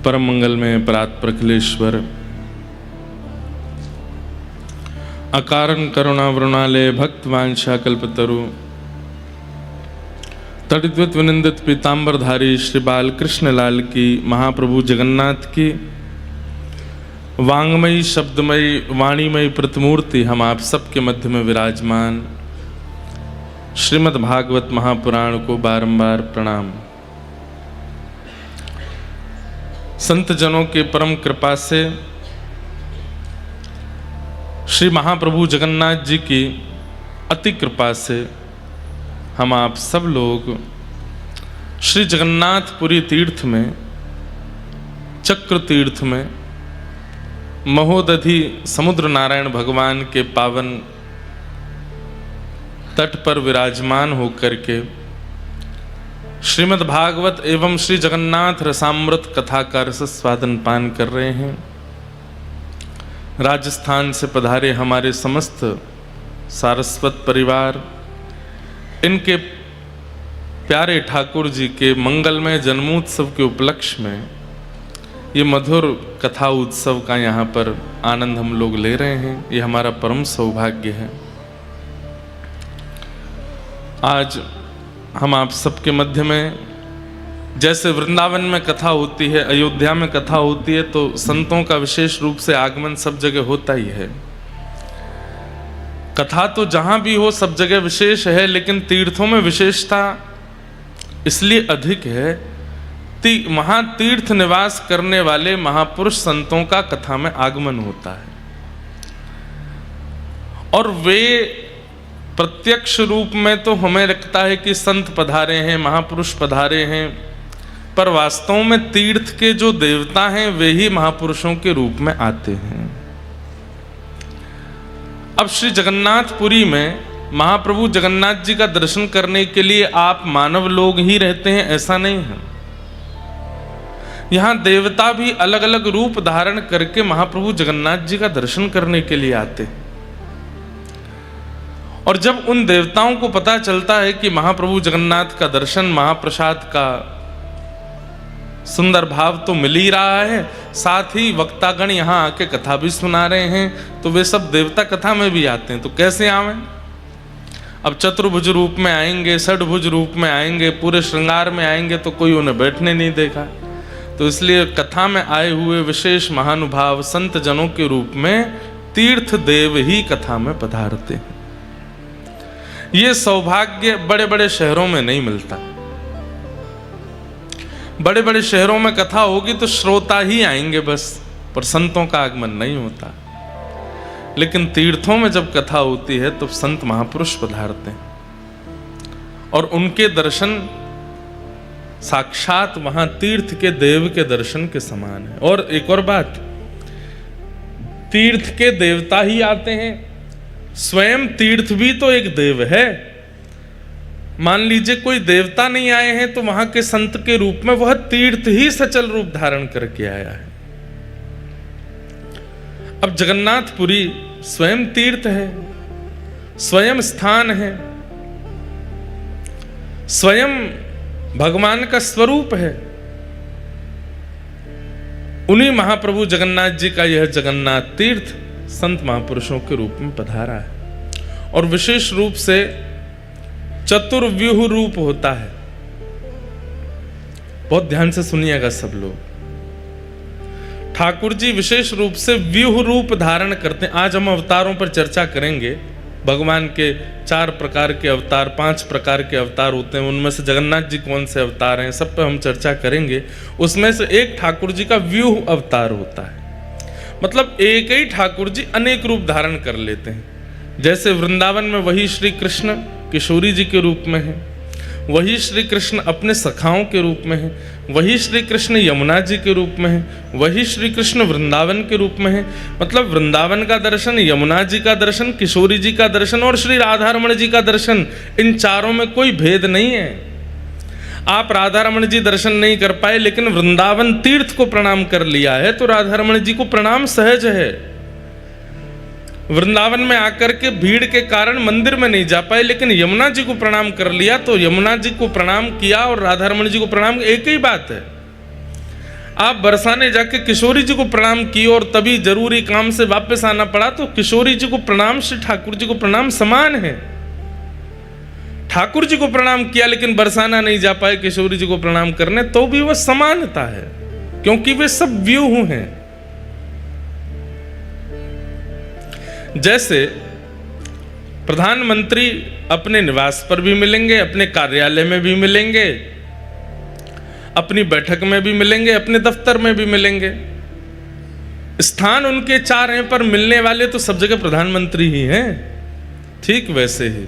परम मंगल में परात्परखिलेश्वर अकारण करुणावरुणालय भक्तवांछा कल्पतरु तड़िद्वत विनिंदित पीतांबरधारी श्री बाल कृष्ण लाल की, महाप्रभु जगन्नाथ की वांगमयी शब्दमयी वाणीमयी प्रतिमूर्ति हम आप सबके मध्य में विराजमान श्रीमद् भागवत महापुराण को बारंबार प्रणाम। संत जनों के परम कृपा से श्री महाप्रभु जगन्नाथ जी की अति कृपा से हम आप सब लोग श्री जगन्नाथपुरी तीर्थ में, चक्र तीर्थ में, महोदधि समुद्र नारायण भगवान के पावन तट पर विराजमान होकर के श्रीमद् भागवत एवं श्री जगन्नाथ रसामृत कथा का रसस्वादन पान कर रहे हैं। राजस्थान से पधारे हमारे समस्त सारस्वत परिवार, इनके प्यारे ठाकुर जी के मंगलमय जन्मोत्सव के उपलक्ष्य में ये मधुर कथा उत्सव का यहाँ पर आनंद हम लोग ले रहे हैं। ये हमारा परम सौभाग्य है। आज हम आप सबके मध्य में, जैसे वृंदावन में कथा होती है, अयोध्या में कथा होती है, तो संतों का विशेष रूप से आगमन सब जगह होता ही है। कथा तो जहां भी हो सब जगह विशेष है, लेकिन तीर्थों में विशेषता इसलिए अधिक है वहां तीर्थ निवास करने वाले महापुरुष संतों का कथा में आगमन होता है और वे प्रत्यक्ष रूप में तो हमें लगता है कि संत पधारे हैं, महापुरुष पधारे हैं, पर वास्तव में तीर्थ के जो देवता हैं वे ही महापुरुषों के रूप में आते हैं। अब श्री जगन्नाथपुरी में महाप्रभु जगन्नाथ जी का दर्शन करने के लिए आप मानव लोग ही रहते हैं ऐसा नहीं है। यहां देवता भी अलग अलग रूप धारण करके महाप्रभु जगन्नाथ जी का दर्शन करने के लिए आते हैं। और जब उन देवताओं को पता चलता है कि महाप्रभु जगन्नाथ का दर्शन, महाप्रसाद का सुंदर भाव तो मिल ही रहा है, साथ ही वक्तागण यहाँ आके कथा भी सुना रहे हैं, तो वे सब देवता कथा में भी आते हैं। तो कैसे आवें? अब चतुर्भुज रूप में आएंगे, षडभुज रूप में आएंगे, पूरे श्रृंगार में आएंगे तो कोई उन्हें बैठने नहीं देगा। तो इसलिए कथा में आए हुए विशेष महानुभाव संत जनों के रूप में तीर्थ देव ही कथा में पधारते हैं। ये सौभाग्य बड़े बड़े शहरों में नहीं मिलता। बड़े बड़े शहरों में कथा होगी तो श्रोता ही आएंगे बस, पर संतों का आगमन नहीं होता। लेकिन तीर्थों में जब कथा होती है तो संत महापुरुष पधारते हैं और उनके दर्शन साक्षात वहां तीर्थ के देव के दर्शन के समान है। और एक और बात, तीर्थ के देवता ही आते हैं, स्वयं तीर्थ भी तो एक देव है। मान लीजिए कोई देवता नहीं आए हैं तो वहां के संत के रूप में वह तीर्थ ही सचल रूप धारण करके आया है। अब जगन्नाथपुरी स्वयं तीर्थ है, स्वयं स्थान है, स्वयं भगवान का स्वरूप है। उन्हीं महाप्रभु जगन्नाथ जी का यह जगन्नाथ तीर्थ संत महापुरुषों के रूप में पधारा है और विशेष रूप से चतुर्व्यूह रूप होता है। बहुत ध्यान से सुनिएगा सब लोग। ठाकुर जी विशेष रूप से व्यूह रूप धारण करते हैं। आज हम अवतारों पर चर्चा करेंगे। भगवान के 4 प्रकार के अवतार, 5 प्रकार के अवतार होते हैं, उनमें से जगन्नाथ जी कौन से अवतार हैं सब पर हम चर्चा करेंगे। उसमें से एक ठाकुर जी का व्यूह अवतार होता है, मतलब एक ही ठाकुर जी अनेक रूप धारण कर लेते हैं। जैसे वृंदावन में वही श्री कृष्ण किशोरी जी के रूप में है, वही श्री कृष्ण अपने सखाओं के रूप में है, वही श्री कृष्ण यमुना जी के रूप में है, वही श्री कृष्ण वृंदावन के रूप में है। मतलब वृंदावन का दर्शन, यमुना जी का दर्शन, किशोरी जी का दर्शन और श्री राधारमण जी का दर्शन, इन चारों में कोई भेद नहीं है। आप राधारमण जी दर्शन नहीं कर पाए लेकिन वृंदावन तीर्थ को प्रणाम कर लिया है तो राधारमण जी को प्रणाम सहज है। वृंदावन में आकर के भीड़ के कारण मंदिर में नहीं जा पाए, लेकिन यमुना जी को प्रणाम कर लिया तो यमुना जी को प्रणाम किया और राधारमण जी को प्रणाम, एक ही बात है। आप बरसाने जाके किशोरी जी को प्रणाम किए और तभी जरूरी काम से वापस आना पड़ा, तो किशोरी जी को प्रणाम से ठाकुर जी को प्रणाम समान है। ठाकुर जी को प्रणाम किया लेकिन बरसाना नहीं जा पाए किशोरी जी को प्रणाम करने, तो भी वह समानता है, क्योंकि वे सब व्यूह हैं। जैसे प्रधानमंत्री अपने निवास पर भी मिलेंगे, अपने कार्यालय में भी मिलेंगे, अपनी बैठक में भी मिलेंगे, अपने दफ्तर में भी मिलेंगे। स्थान उनके चार हैं, पर मिलने वाले तो सब जगह प्रधानमंत्री ही हैं। ठीक वैसे ही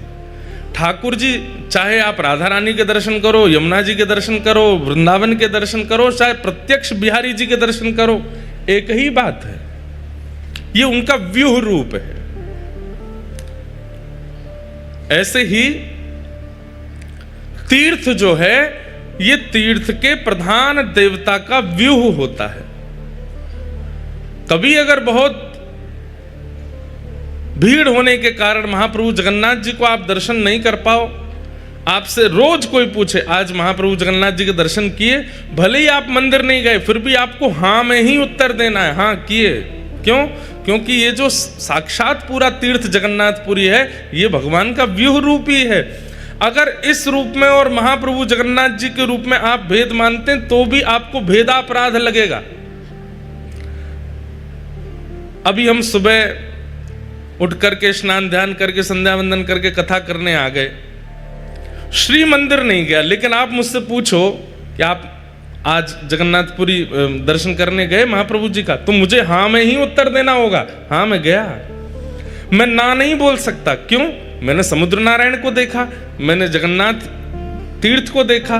ठाकुर जी, चाहे आप राधा रानी के दर्शन करो, यमुना जी के दर्शन करो, वृंदावन के दर्शन करो, चाहे प्रत्यक्ष बिहारी जी के दर्शन करो, एक ही बात है। ये उनका व्यूह रूप है। ऐसे ही तीर्थ जो है, ये तीर्थ के प्रधान देवता का व्यूह होता है। कभी अगर बहुत भीड़ होने के कारण महाप्रभु जगन्नाथ जी को आप दर्शन नहीं कर पाओ, आपसे रोज कोई पूछे आज महाप्रभु जगन्नाथ जी के दर्शन किए, भले ही आप मंदिर नहीं गए, फिर भी आपको हाँ में ही उत्तर देना है, हाँ किए। क्यों? क्योंकि ये जो साक्षात पूरा तीर्थ जगन्नाथपुरी है, ये भगवान का व्यूह रूप ही है। अगर इस रूप में और महाप्रभु जगन्नाथ जी के रूप में आप भेद मानते हैं, तो भी आपको भेदापराध लगेगा। अभी हम सुबह उठ करके स्नान ध्यान करके संध्या वंदन करके कथा करने आ गए, श्री मंदिर नहीं गया, लेकिन आप मुझसे पूछो कि आप आज जगन्नाथपुरी दर्शन करने गए महाप्रभु जी का, तो मुझे हाँ में ही उत्तर देना होगा, हाँ मैं गया। मैं ना नहीं बोल सकता। क्यों? मैंने समुद्र नारायण को देखा, मैंने जगन्नाथ तीर्थ को देखा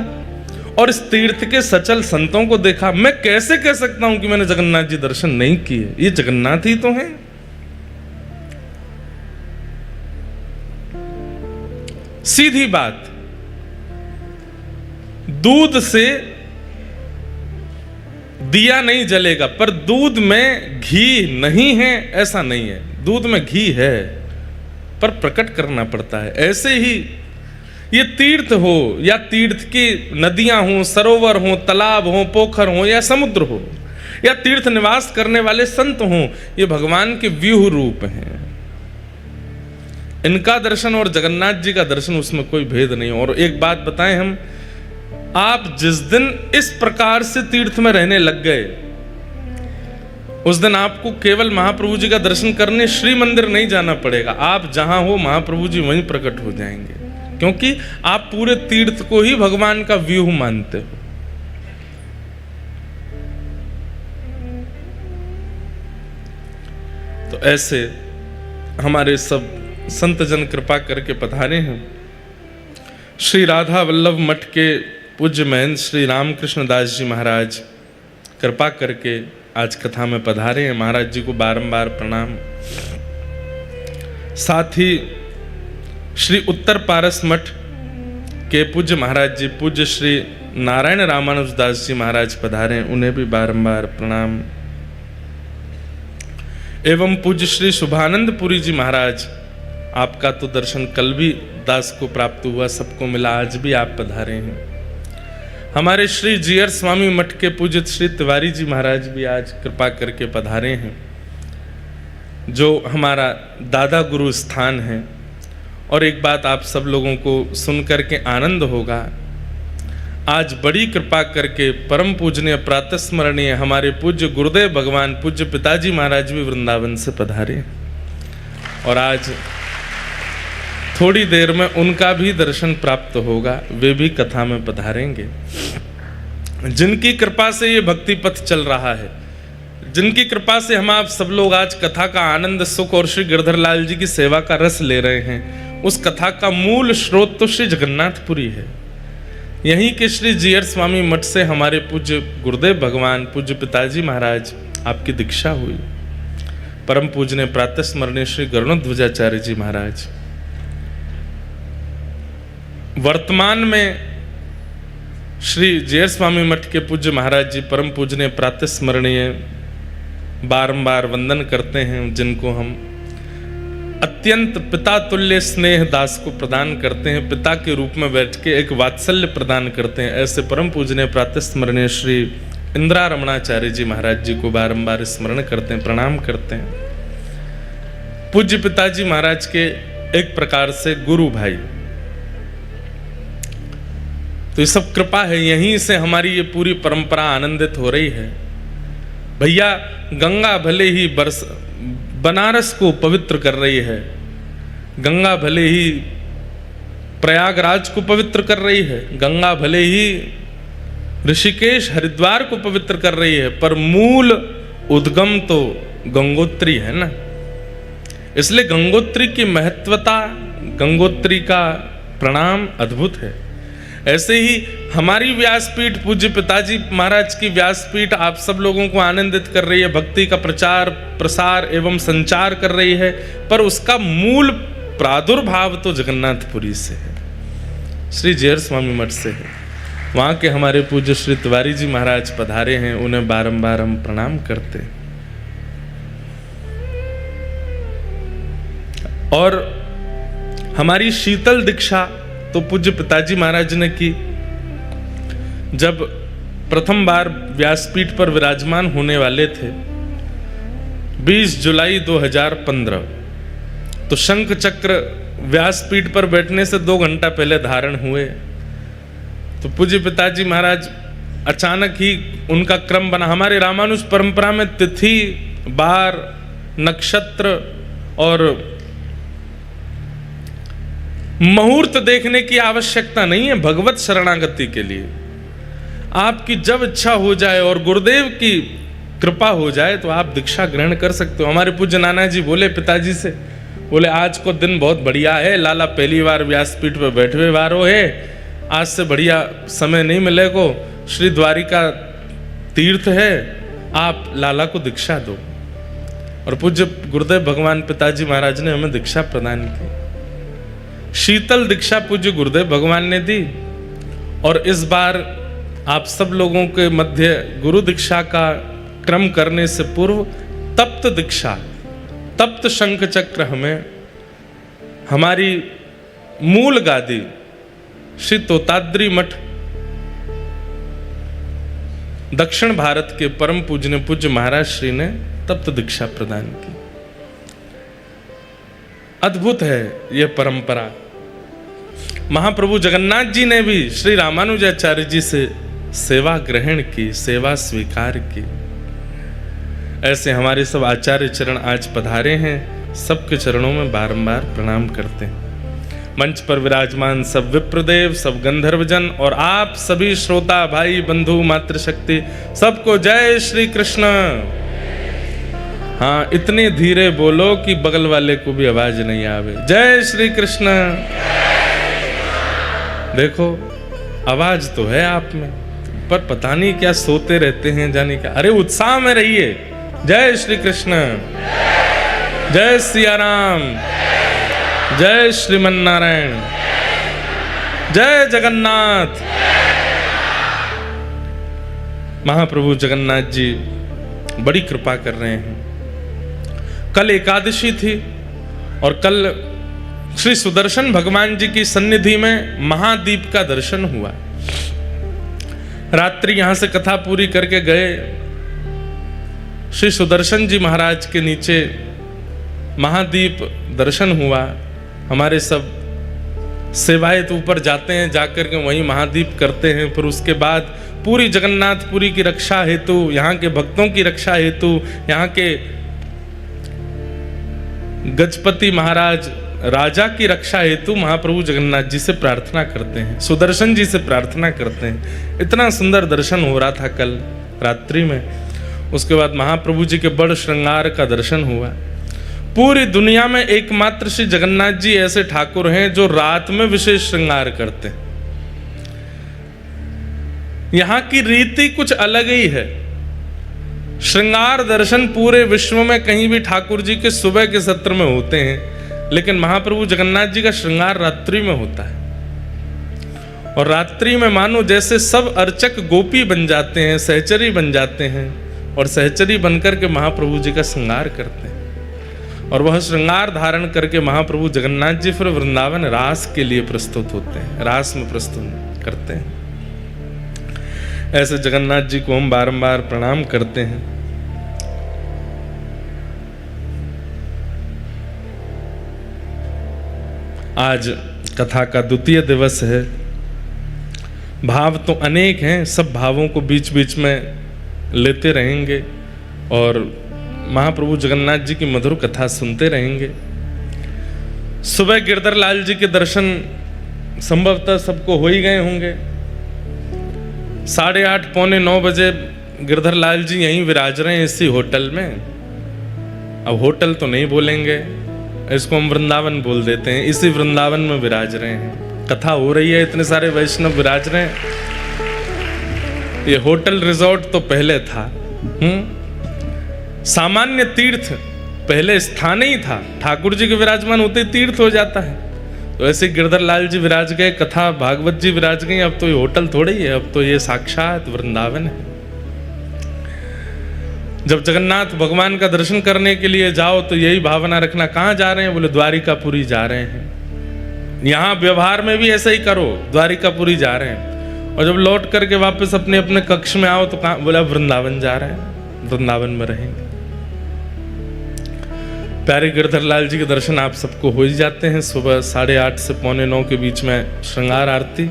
और इस तीर्थ के सचल संतों को देखा। मैं कैसे कह सकता हूं कि मैंने जगन्नाथ जी दर्शन नहीं किए? ये जगन्नाथ ही तो हैं। सीधी बात, दूध से दिया नहीं जलेगा, पर दूध में घी नहीं है ऐसा नहीं है। दूध में घी है, पर प्रकट करना पड़ता है। ऐसे ही ये तीर्थ हो या तीर्थ की नदियां हो, सरोवर हो, तालाब हो, पोखर हो या समुद्र हो, या तीर्थ निवास करने वाले संत हो, ये भगवान के व्यूह रूप हैं। इनका दर्शन और जगन्नाथ जी का दर्शन, उसमें कोई भेद नहीं। और एक बात बताएं हम, आप जिस दिन इस प्रकार से तीर्थ में रहने लग गए, उस दिन आपको केवल महाप्रभु जी का दर्शन करने श्री मंदिर नहीं जाना पड़ेगा। आप जहां हो महाप्रभु जी वहीं प्रकट हो जाएंगे, क्योंकि आप पूरे तीर्थ को ही भगवान का व्यूह मानते हो। तो ऐसे हमारे सब संत जन कृपा करके पधारे हैं। श्री राधा वल्लभ मठ के पूज्य महंत श्री रामकृष्ण दास जी महाराज कृपा करके आज कथा में पधारे हैं। महाराज जी को बारंबार प्रणाम। साथ ही श्री उत्तर पारस मठ के पूज्य महाराज जी पूज्य श्री नारायण रामानुज दास जी महाराज पधारे हैं, उन्हें भी बारंबार प्रणाम। एवं पूज्य श्री शुभानंद पुरी जी महाराज, आपका तो दर्शन कल भी दास को प्राप्त हुआ, सबको मिला, आज भी आप पधारे हैं। हमारे श्री जीयर स्वामी मठ के पूजित श्री तिवारी जी महाराज भी आज कृपा करके पधारे हैं, जो हमारा दादा गुरु स्थान है। और एक बात आप सब लोगों को सुन करके आनंद होगा, आज बड़ी कृपा करके परम पूजनीय प्रातस्मरणीय हमारे पूज्य गुरुदेव भगवान पूज्य पिताजी महाराज भी वृंदावन से पधारे, और आज थोड़ी देर में उनका भी दर्शन प्राप्त होगा, वे भी कथा में पधारेंगे। जिनकी कृपा से ये भक्ति पथ चल रहा है, जिनकी कृपा से हम आप सब लोग आज कथा का आनंद सुख और श्री गिरधर लाल जी की सेवा का रस ले रहे हैं, उस कथा का मूल स्रोत तो श्री जगन्नाथपुरी है। यहीं के श्री जीयर स्वामी मठ से हमारे पूज्य गुरुदेव भगवान पूज्य पिताजी महाराज आपकी दीक्षा हुई। परम पूजनीय प्रातस्मरणीय श्री गरुणध्वजाचार्य जी महाराज वर्तमान में श्री जीयर स्वामी मठ के पूज्य महाराज जी परम पूजनीय प्रातस्मरणीय बारंबार वंदन करते हैं, जिनको हम अत्यंत पिता तुल्य स्नेह दास को प्रदान करते हैं, पिता के रूप में बैठ के एक वात्सल्य प्रदान करते हैं। ऐसे परम पूजनीय प्रातस्मरणीय श्री इंदिरा रमणाचार्य जी महाराज जी को बारंबार स्मरण करते हैं, प्रणाम करते हैं। पूज्य पिताजी महाराज के एक प्रकार से गुरु भाई। तो ये सब कृपा है, यहीं से हमारी ये पूरी परंपरा आनंदित हो रही है। भैया गंगा भले ही बनारस को पवित्र कर रही है, गंगा भले ही प्रयागराज को पवित्र कर रही है, गंगा भले ही ऋषिकेश हरिद्वार को पवित्र कर रही है, पर मूल उद्गम तो गंगोत्री है ना। इसलिए गंगोत्री की महत्वता, गंगोत्री का प्रणाम अद्भुत है। ऐसे ही हमारी व्यासपीठ, पूज्य पिताजी महाराज की व्यासपीठ आप सब लोगों को आनंदित कर रही है, भक्ति का प्रचार प्रसार एवं संचार कर रही है, पर उसका मूल प्रादुर्भाव तो जगन्नाथपुरी से है, श्री जेर स्वामी मठ से है। वहाँ के हमारे पूज्य श्री तिवारी जी महाराज पधारे हैं, उन्हें बारंबार हम प्रणाम करते हैं। और हमारी शीतल दीक्षा तो पूज्य पिताजी महाराज ने की। जब प्रथम बार व्यासपीठ पर विराजमान होने वाले थे 20 जुलाई 2015, तो शंख चक्र व्यासपीठ पर बैठने से 2 घंटा पहले धारण हुए। तो पूज्य पिताजी महाराज अचानक ही उनका क्रम बना। हमारे रामानुज परंपरा में तिथि, बार, नक्षत्र और मुहूर्त देखने की आवश्यकता नहीं है भगवत शरणागति के लिए। आपकी जब इच्छा हो जाए और गुरुदेव की कृपा हो जाए तो आप दीक्षा ग्रहण कर सकते हो। हमारे पूज्य नाना जी बोले पिताजी से, बोले आज को दिन बहुत बढ़िया है, लाला पहली बार व्यासपीठ पर बैठे हुए वारो है, आज से बढ़िया समय नहीं मिलेगा, श्री द्वारिका तीर्थ है, आप लाला को दीक्षा दो। और पूज्य गुरुदेव भगवान पिताजी महाराज ने हमें दीक्षा प्रदान की। शीतल दीक्षा पूज्य गुरुदेव भगवान ने दी। और इस बार आप सब लोगों के मध्य गुरु दीक्षा का क्रम करने से पूर्व तप्त दीक्षा, तप्त शंख चक्र हमें हमारी मूल गादी श्री तोताद्री मठ दक्षिण भारत के परम पूज्य पूज्य महाराज श्री ने तप्त दीक्षा प्रदान की। अद्भुत है यह परंपरा। महाप्रभु जगन्नाथ जी ने भी श्री रामानुजाचार्य जी से सेवा ग्रहण की, सेवा स्वीकार की। ऐसे हमारे सब आचार्य चरण आज पधारे हैं, सबके चरणों में बारंबार प्रणाम करते हैं। मंच पर विराजमान सब विप्रदेव, सब गंधर्वजन और आप सभी श्रोता भाई बंधु मातृशक्ति, सबको जय श्री कृष्ण। हाँ, इतने धीरे बोलो कि बगल वाले को भी आवाज नहीं आवे। जय श्री कृष्ण। देखो आवाज तो है आप में, पर पता नहीं क्या सोते रहते हैं, जाने क्या। अरे उत्साह में रहिए। जय श्री कृष्ण, जय सिया राम, जय श्रीमन नारायण, जय जगन्नाथ। महाप्रभु जगन्नाथ जी बड़ी कृपा कर रहे हैं। कल एकादशी थी और कल श्री सुदर्शन भगवान जी की सन्निधि में महादीप का दर्शन हुआ। रात्रि यहां से कथा पूरी करके गए। श्री सुदर्शन जी महाराज के नीचे महादीप दर्शन हुआ। हमारे सब सेवायत ऊपर जाते हैं, जाकर के वहीं महादीप करते हैं। फिर उसके बाद पूरी जगन्नाथपुरी की रक्षा हेतु, यहाँ के भक्तों की रक्षा हेतु, यहाँ के गजपति महाराज राजा की रक्षा हेतु महाप्रभु जगन्नाथ जी से प्रार्थना करते हैं, सुदर्शन जी से प्रार्थना करते हैं। इतना सुंदर दर्शन हो रहा था कल रात्रि में। उसके बाद महाप्रभु जी के बड़ श्रृंगार का दर्शन हुआ। पूरी दुनिया में एकमात्र श्री जगन्नाथ जी ऐसे ठाकुर हैं जो रात में विशेष श्रृंगार करते हैं। यहाँ की रीति कुछ अलग ही है। श्रृंगार दर्शन पूरे विश्व में कहीं भी ठाकुर जी के सुबह के सत्र में होते हैं, लेकिन महाप्रभु जगन्नाथ जी का श्रृंगार रात्रि में होता है। और रात्रि में मानो जैसे सब अर्चक गोपी बन जाते हैं, सहचरी बन जाते हैं, और सहचरी बनकर के महाप्रभु जी का श्रृंगार करते हैं। और वह श्रृंगार धारण करके महाप्रभु जगन्नाथ जी फिर वृंदावन रास के लिए प्रस्तुत होते हैं, रास में प्रस्तुत करते हैं। ऐसे जगन्नाथ जी को हम बारंबार प्रणाम करते हैं। आज कथा का द्वितीय दिवस है। भाव तो अनेक हैं, सब भावों को बीच बीच में लेते रहेंगे और महाप्रभु जगन्नाथ जी की मधुर कथा सुनते रहेंगे। सुबह गिरधर लाल जी के दर्शन संभवतः सबको हो ही गए होंगे। 8:30 पौने 9 बजे गिरधर लाल जी यहीं विराज रहे हैं इसी होटल में। अब होटल तो नहीं बोलेंगे, इसको हम वृंदावन बोल देते हैं। इसी वृंदावन में विराज रहे हैं, कथा हो रही है, इतने सारे वैष्णव विराज रहे हैं। ये होटल रिजॉर्ट तो पहले था, सामान्य तीर्थ पहले स्थान ही था। ठाकुर जी के विराजमान होते तीर्थ हो जाता है। तो ऐसे गिरधर लाल जी विराज गए, कथा भागवत जी विराज गई। अब तो ये होटल थोड़ी है, अब तो ये साक्षात वृंदावन है। जब जगन्नाथ भगवान का दर्शन करने के लिए जाओ तो यही भावना रखना, कहाँ जा रहे हैं? बोले द्वारिकापुरी जा रहे हैं। यहाँ व्यवहार में भी ऐसा ही करो, द्वारिकापुरी जा रहे हैं। और जब लौट करके वापस अपने अपने कक्ष में आओ तो कहाँ? बोला वृंदावन जा रहे हैं, वृंदावन में रहेंगे। प्यारे गिरधर लाल जी के दर्शन आप सबको हो ही जाते हैं। सुबह 8:30 से पौने 9 के बीच में श्रृंगार आरती।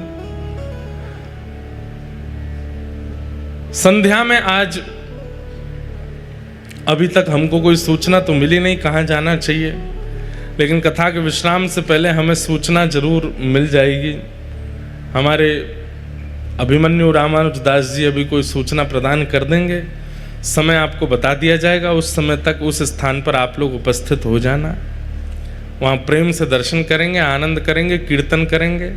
संध्या में आज अभी तक हमको कोई सूचना तो मिली नहीं कहाँ जाना चाहिए, लेकिन कथा के विश्राम से पहले हमें सूचना जरूर मिल जाएगी। हमारे अभिमन्यु रामानुजदास जी अभी कोई सूचना प्रदान कर देंगे, समय आपको बता दिया जाएगा। उस समय तक उस स्थान पर आप लोग उपस्थित हो जाना। वहाँ प्रेम से दर्शन करेंगे, आनंद करेंगे, कीर्तन करेंगे।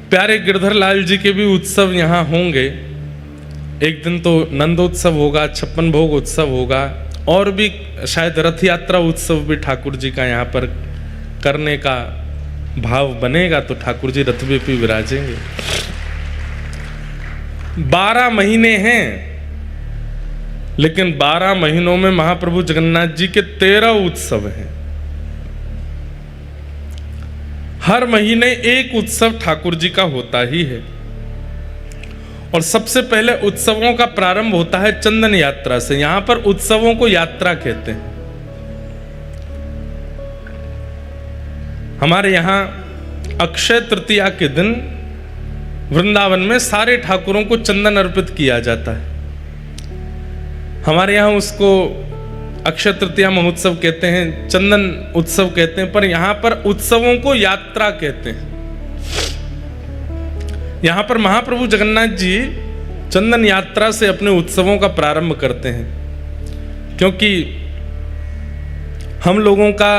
प्यारे गिरधर लाल जी के भी उत्सव यहाँ होंगे। एक दिन तो नंदोत्सव होगा, 56 भोग उत्सव होगा, और भी शायद रथ यात्रा उत्सव भी ठाकुर जी का यहाँ पर करने का भाव बनेगा, तो ठाकुर जी रथ पे विराजेंगे। 12 महीने हैं, लेकिन 12 महीनों में महाप्रभु जगन्नाथ जी के 13 उत्सव हैं। हर महीने एक उत्सव ठाकुर जी का होता ही है। और सबसे पहले उत्सवों का प्रारंभ होता है चंदन यात्रा से। यहां पर उत्सवों को यात्रा कहते हैं। हमारे यहां अक्षय तृतीया के दिन वृंदावन में सारे ठाकुरों को चंदन अर्पित किया जाता है। हमारे यहाँ उसको अक्षय तृतीया महोत्सव कहते हैं, चंदन उत्सव कहते हैं, पर यहाँ पर उत्सवों को यात्रा कहते हैं। यहाँ पर महाप्रभु जगन्नाथ जी चंदन यात्रा से अपने उत्सवों का प्रारंभ करते हैं, क्योंकि हम लोगों का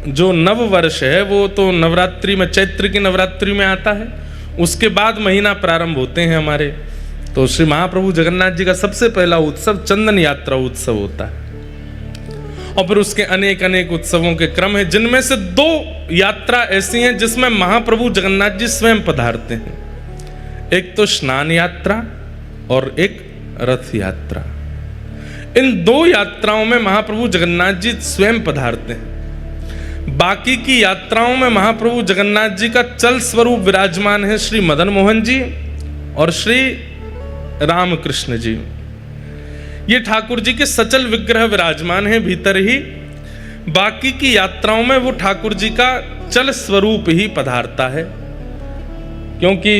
जो नव वर्ष है वो तो नवरात्रि में, चैत्र की नवरात्रि में आता है। उसके बाद महीना प्रारंभ होते हैं हमारे। तो श्री महाप्रभु जगन्नाथ जी का सबसे पहला उत्सव चंदन यात्रा उत्सव होता है। और फिर उसके अनेक अनेक उत्सवों के क्रम है, जिनमें से 2 यात्रा ऐसी हैं जिसमें महाप्रभु जगन्नाथ जी स्वयं पधारते हैं। एक तो स्नान यात्रा और एक रथ यात्रा। इन 2 यात्राओं में महाप्रभु जगन्नाथ जी स्वयं पधारते हैं। बाकी की यात्राओं में महाप्रभु जगन्नाथ जी का चल स्वरूप विराजमान है श्री मदन मोहन जी और श्री रामकृष्ण जी। ये ठाकुर जी के सचल विग्रह विराजमान है भीतर ही। बाकी की यात्राओं में वो ठाकुर जी का चल स्वरूप ही पधारता है। क्योंकि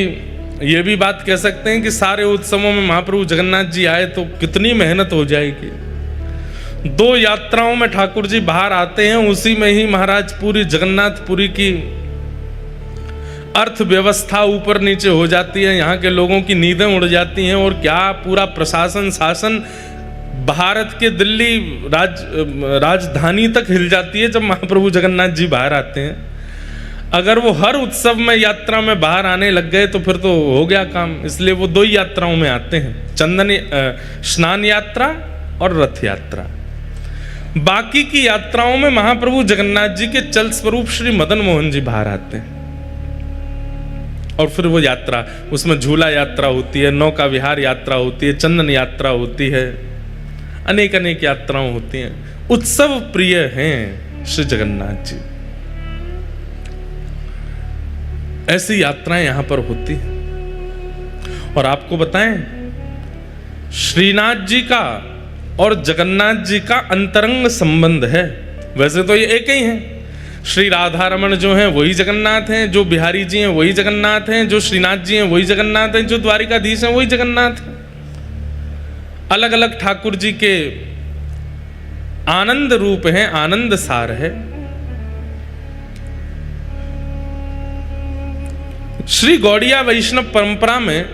ये भी बात कह सकते हैं कि सारे उत्सवों में महाप्रभु जगन्नाथ जी आए तो कितनी मेहनत हो जाएगी। 2 यात्राओं में ठाकुर जी बाहर आते हैं, उसी में ही महाराज पूरी जगन्नाथपुरी की अर्थव्यवस्था ऊपर नीचे हो जाती है। यहाँ के लोगों की नींदें उड़ जाती हैं और क्या पूरा प्रशासन शासन भारत के दिल्ली राजधानी तक हिल जाती है जब महाप्रभु जगन्नाथ जी बाहर आते हैं। अगर वो हर उत्सव में यात्रा में बाहर आने लग गए तो फिर तो हो गया काम। इसलिए वो 2 यात्राओं में आते हैं, स्नान यात्रा और रथ यात्रा। बाकी की यात्राओं में महाप्रभु जगन्नाथ जी के चल स्वरूप श्री मदन मोहन जी बाहर आते हैं। और फिर वो यात्रा, उसमें झूला यात्रा होती है, नौका विहार यात्रा होती है, चंदन यात्रा होती है, अनेक अनेक यात्राएं होती हैं। उत्सव प्रिय हैं श्री जगन्नाथ जी। ऐसी यात्राएं यहां पर होती हैं। और आपको बताएं, श्रीनाथ जी का और जगन्नाथ जी का अंतरंग संबंध है। वैसे तो ये एक ही हैं, श्री राधा रमण जो हैं वही जगन्नाथ हैं, जो बिहारी जी हैं वही जगन्नाथ हैं, जो श्रीनाथ जी हैं वही जगन्नाथ हैं, जो द्वारिकाधीश हैं वही जगन्नाथ हैं। अलग अलग ठाकुर जी के आनंद रूप हैं, आनंद सार है। श्री गौड़िया वैष्णव परंपरा में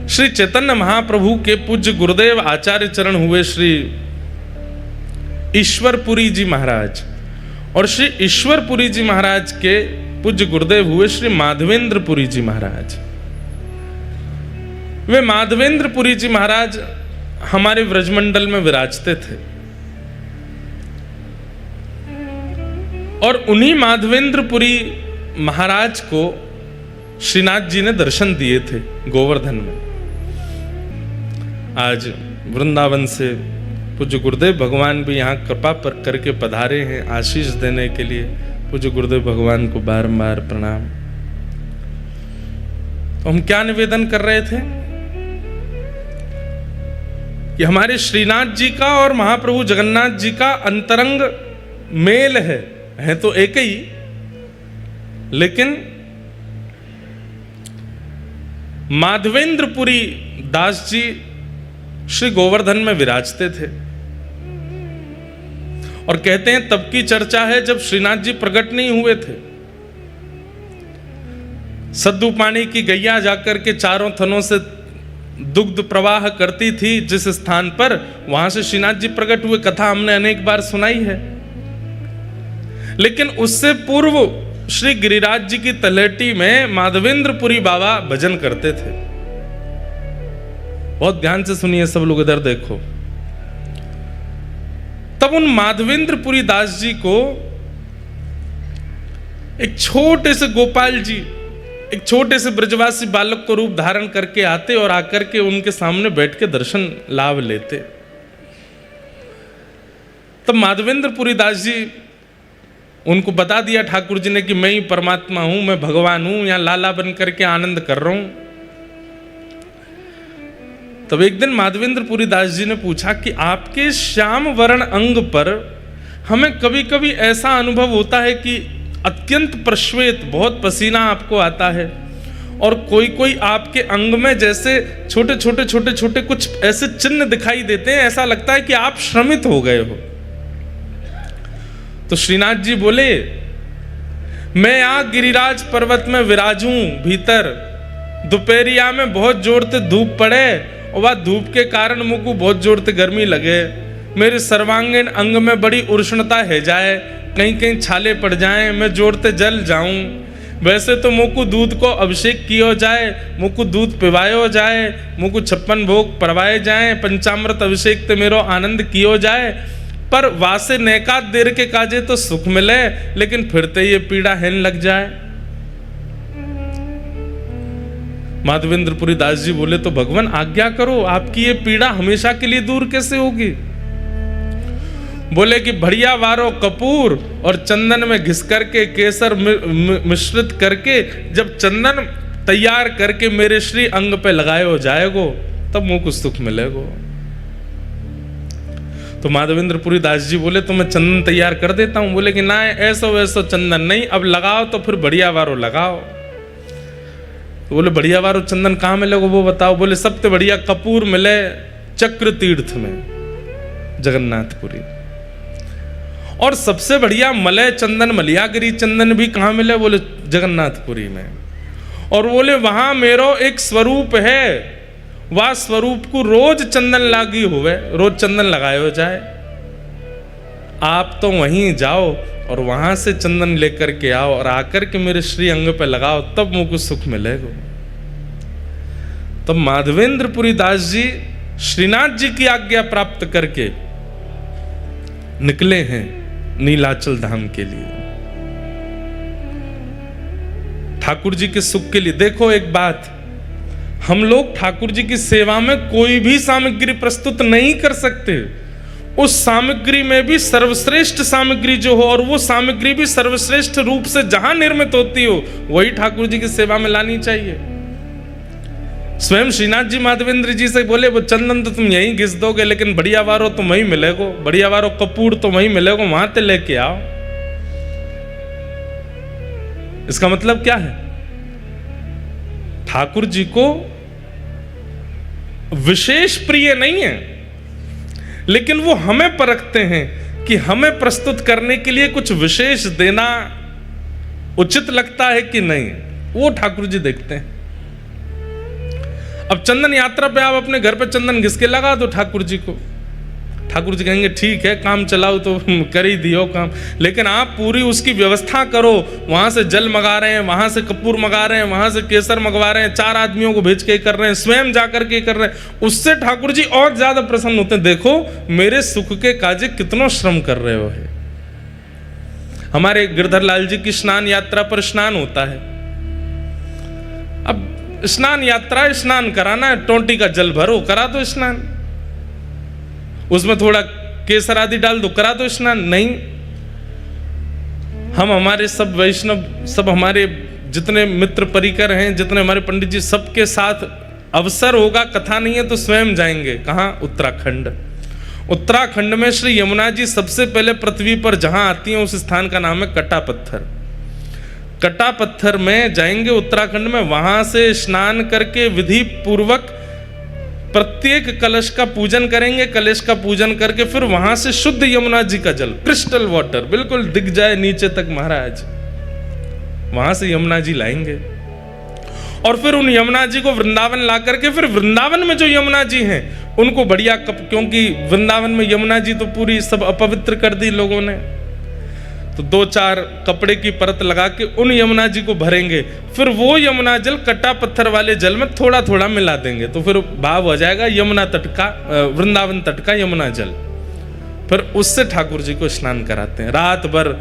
श्री चैतन्य महाप्रभु के पूज्य गुरुदेव आचार्य चरण हुए श्री ईश्वरपुरी जी महाराज और श्री ईश्वरपुरी जी महाराज के पूज्य गुरुदेव हुए श्री माधवेंद्रपुरी जी महाराज। वे माधवेंद्रपुरी जी महाराज हमारे व्रजमंडल में विराजते थे और उन्हीं माधवेंद्रपुरी महाराज को श्रीनाथ जी ने दर्शन दिए थे गोवर्धन में। आज वृंदावन से पूज्य गुरुदेव भगवान भी यहाँ कृपा करके पधारे हैं आशीष देने के लिए। पूज्य गुरुदेव भगवान को बारंबार प्रणाम। तो हम क्या निवेदन कर रहे थे कि हमारे श्रीनाथ जी का और महाप्रभु जगन्नाथ जी का अंतरंग मेल है तो एक ही, लेकिन माधवेंद्रपुरी दास जी श्री गोवर्धन में विराजते थे और कहते हैं तब की चर्चा है जब श्रीनाथ जी प्रकट नहीं हुए थे। सद्दू पानी की गैया जाकर के चारों थनों से दुग्ध प्रवाह करती थी जिस स्थान पर, वहां से श्रीनाथ जी प्रकट हुए। कथा हमने अनेक बार सुनाई है। लेकिन उससे पूर्व श्री गिरिराज जी की तलहटी में माधवेंद्रपुरी बाबा भजन करते थे। बहुत ध्यान से सुनिए सब लोग, इधर देखो। तब उन माधवेंद्रपुरी दास जी को एक छोटे से गोपाल जी, एक छोटे से ब्रजवासी बालक को रूप धारण करके आते और आकर के उनके सामने बैठ के दर्शन लाभ लेते। तब माधवेंद्रपुरी दास जी उनको बता दिया ठाकुर जी ने कि मैं ही परमात्मा हूं, मैं भगवान हूं, यहां लाला बन करके आनंद कर रहा हूं। तब एक दिन माधवेंद्रपुरी दास जी ने पूछा कि आपके श्याम वर्ण अंग पर हमें कभी कभी ऐसा अनुभव होता है कि अत्यंत प्रश्वेत, बहुत पसीना आपको आता है और कोई कोई आपके अंग में जैसे छोटे छोटे छोटे छोटे कुछ ऐसे चिन्ह दिखाई देते हैं, ऐसा लगता है कि आप श्रमित हो गए हो। तो श्रीनाथ जी बोले, मैं यहां गिरिराज पर्वत में विराजूं भीतर, दोपहरिया में बहुत जोर से धूप पड़े और वह धूप के कारण मुझको बहुत जोर से गर्मी लगे, मेरे सर्वांगीण अंग में बड़ी उष्णता है जाए, कहीं कहीं छाले पड़ जाएं, मैं जोर से जल जाऊं। वैसे तो मुझको दूध को अभिषेक किया जाए, मुझको दूध पिवायो जाए, मुझको 56 भोग परवाए जाए, पंचामृत अभिषेक ते मेरो आनंद कियो जाए, पर वासे नैका देर के काजे तो सुख मिले, लेकिन फिरते ये पीड़ा हेन लग जाए। माधवेंद्रपुरी दास जी बोले, तो भगवान आज्ञा करो, आपकी ये पीड़ा हमेशा के लिए दूर कैसे होगी। बोले कि बढ़िया वारो कपूर और चंदन में घिस करके केसर मिश्रित करके जब चंदन तैयार करके मेरे श्री अंग पे लगाए जाएगो तब मुझको सुख मिलेगो। तो माधवेंद्रपुरी दास जी बोले, तो मैं चंदन तैयार कर देता हूं। बोले कि ना, ऐसा वैसा चंदन नहीं, अब लगाओ तो फिर बढ़िया वारो लगाओ। तो बोले बढ़िया वारो चंदन कहाँ मिलेगा वो बताओ। बोले सबसे बढ़िया कपूर मिले चक्र तीर्थ में, जगन्नाथपुरी, और सबसे बढ़िया मलय चंदन, मलियागिरी चंदन भी कहाँ मिले। बोले जगन्नाथपुरी में। और बोले वहां मेरो एक स्वरूप है, वह स्वरूप को रोज चंदन लागी हुए, रोज चंदन लगाए जाए। आप तो वहीं जाओ और वहां से चंदन लेकर के आओ और आकर के मेरे श्री अंग पे लगाओ, तब मुझको सुख मिलेगा। तब माधवेंद्रपुरी दास जी श्रीनाथ जी की आज्ञा प्राप्त करके निकले हैं नीलाचल धाम के लिए, ठाकुर जी के सुख के लिए। देखो एक बात, हम लोग ठाकुर जी की सेवा में कोई भी सामग्री प्रस्तुत नहीं कर सकते। उस सामग्री में भी सर्वश्रेष्ठ सामग्री जो हो, और वो सामग्री भी सर्वश्रेष्ठ रूप से जहां निर्मित होती हो, वही ठाकुर जी की सेवा में लानी चाहिए। स्वयं श्रीनाथ जी माधवेंद्र जी से बोले, वो चंदन तो तुम यहीं घिस दोगे, लेकिन बढ़िया वारो तो वहीं मिलेगो, बढ़िया वारो कपूर तो वहीं मिलेगो, वहां ते लेके आओ। इसका मतलब क्या है? ठाकुर जी को विशेष प्रिय नहीं है, लेकिन वो हमें परखते हैं कि हमें प्रस्तुत करने के लिए कुछ विशेष देना उचित लगता है कि नहीं, वो ठाकुर जी देखते हैं। अब चंदन यात्रा पे आप अपने घर पे चंदन घिस के लगा दो ठाकुर जी को, ठाकुर जी कहेंगे ठीक है, काम चलाओ तो कर ही दियो काम, लेकिन आप पूरी उसकी व्यवस्था करो, वहां से जल मंगा रहे हैं, वहां से कपूर मंगा रहे हैं, वहां से केसर मंगवा रहे हैं, 4 आदमियों को भेज के कर रहे हैं, स्वयं जाकर के कर रहे हैं, उससे ठाकुर जी और ज्यादा प्रसन्न होते हैं। देखो मेरे सुख के काजे कितना श्रम कर रहे हो है। हमारे गिरधर लाल जी की स्नान यात्रा पर स्नान होता है। अब स्नान यात्रा, स्नान कराना है, टोंटी का जल भरो, करा दो स्नान, उसमें थोड़ा केसर आदि डाल दो, करा दो स्नान। नहीं, हम हमारे सब वैष्णव, सब हमारे जितने मित्र परिकर हैं, जितने हमारे पंडित जी, सबके साथ अवसर होगा, कथा नहीं है तो स्वयं जाएंगे। कहाँ? उत्तराखंड। उत्तराखंड में श्री यमुना जी सबसे पहले पृथ्वी पर जहां आती हैं, उस स्थान का नाम है कटा पत्थर। कटा पत्थर में जाएंगे उत्तराखंड में, वहां से स्नान करके विधि पूर्वक प्रत्येक कलश का पूजन करेंगे। कलश का पूजन करके फिर वहां से शुद्ध यमुना जी का जल, क्रिस्टल वाटर, बिल्कुल दिख जाए नीचे तक महाराज, वहां से यमुना जी लाएंगे। और फिर उन यमुना जी को वृंदावन ला करके, फिर वृंदावन में जो यमुना जी हैं उनको बढ़िया क्योंकि वृंदावन में यमुना जी तो पूरी सब अपवित्र कर दी लोगों ने, तो 2-4 कपड़े की परत लगा के उन यमुना जी को भरेंगे। फिर वो यमुना जल कटा पत्थर वाले जल में थोड़ा थोड़ा मिला देंगे, तो फिर भाव हो जाएगा यमुना तट का, वृंदावन तट का यमुना जल। फिर उससे ठाकुर जी को स्नान कराते हैं, रात भर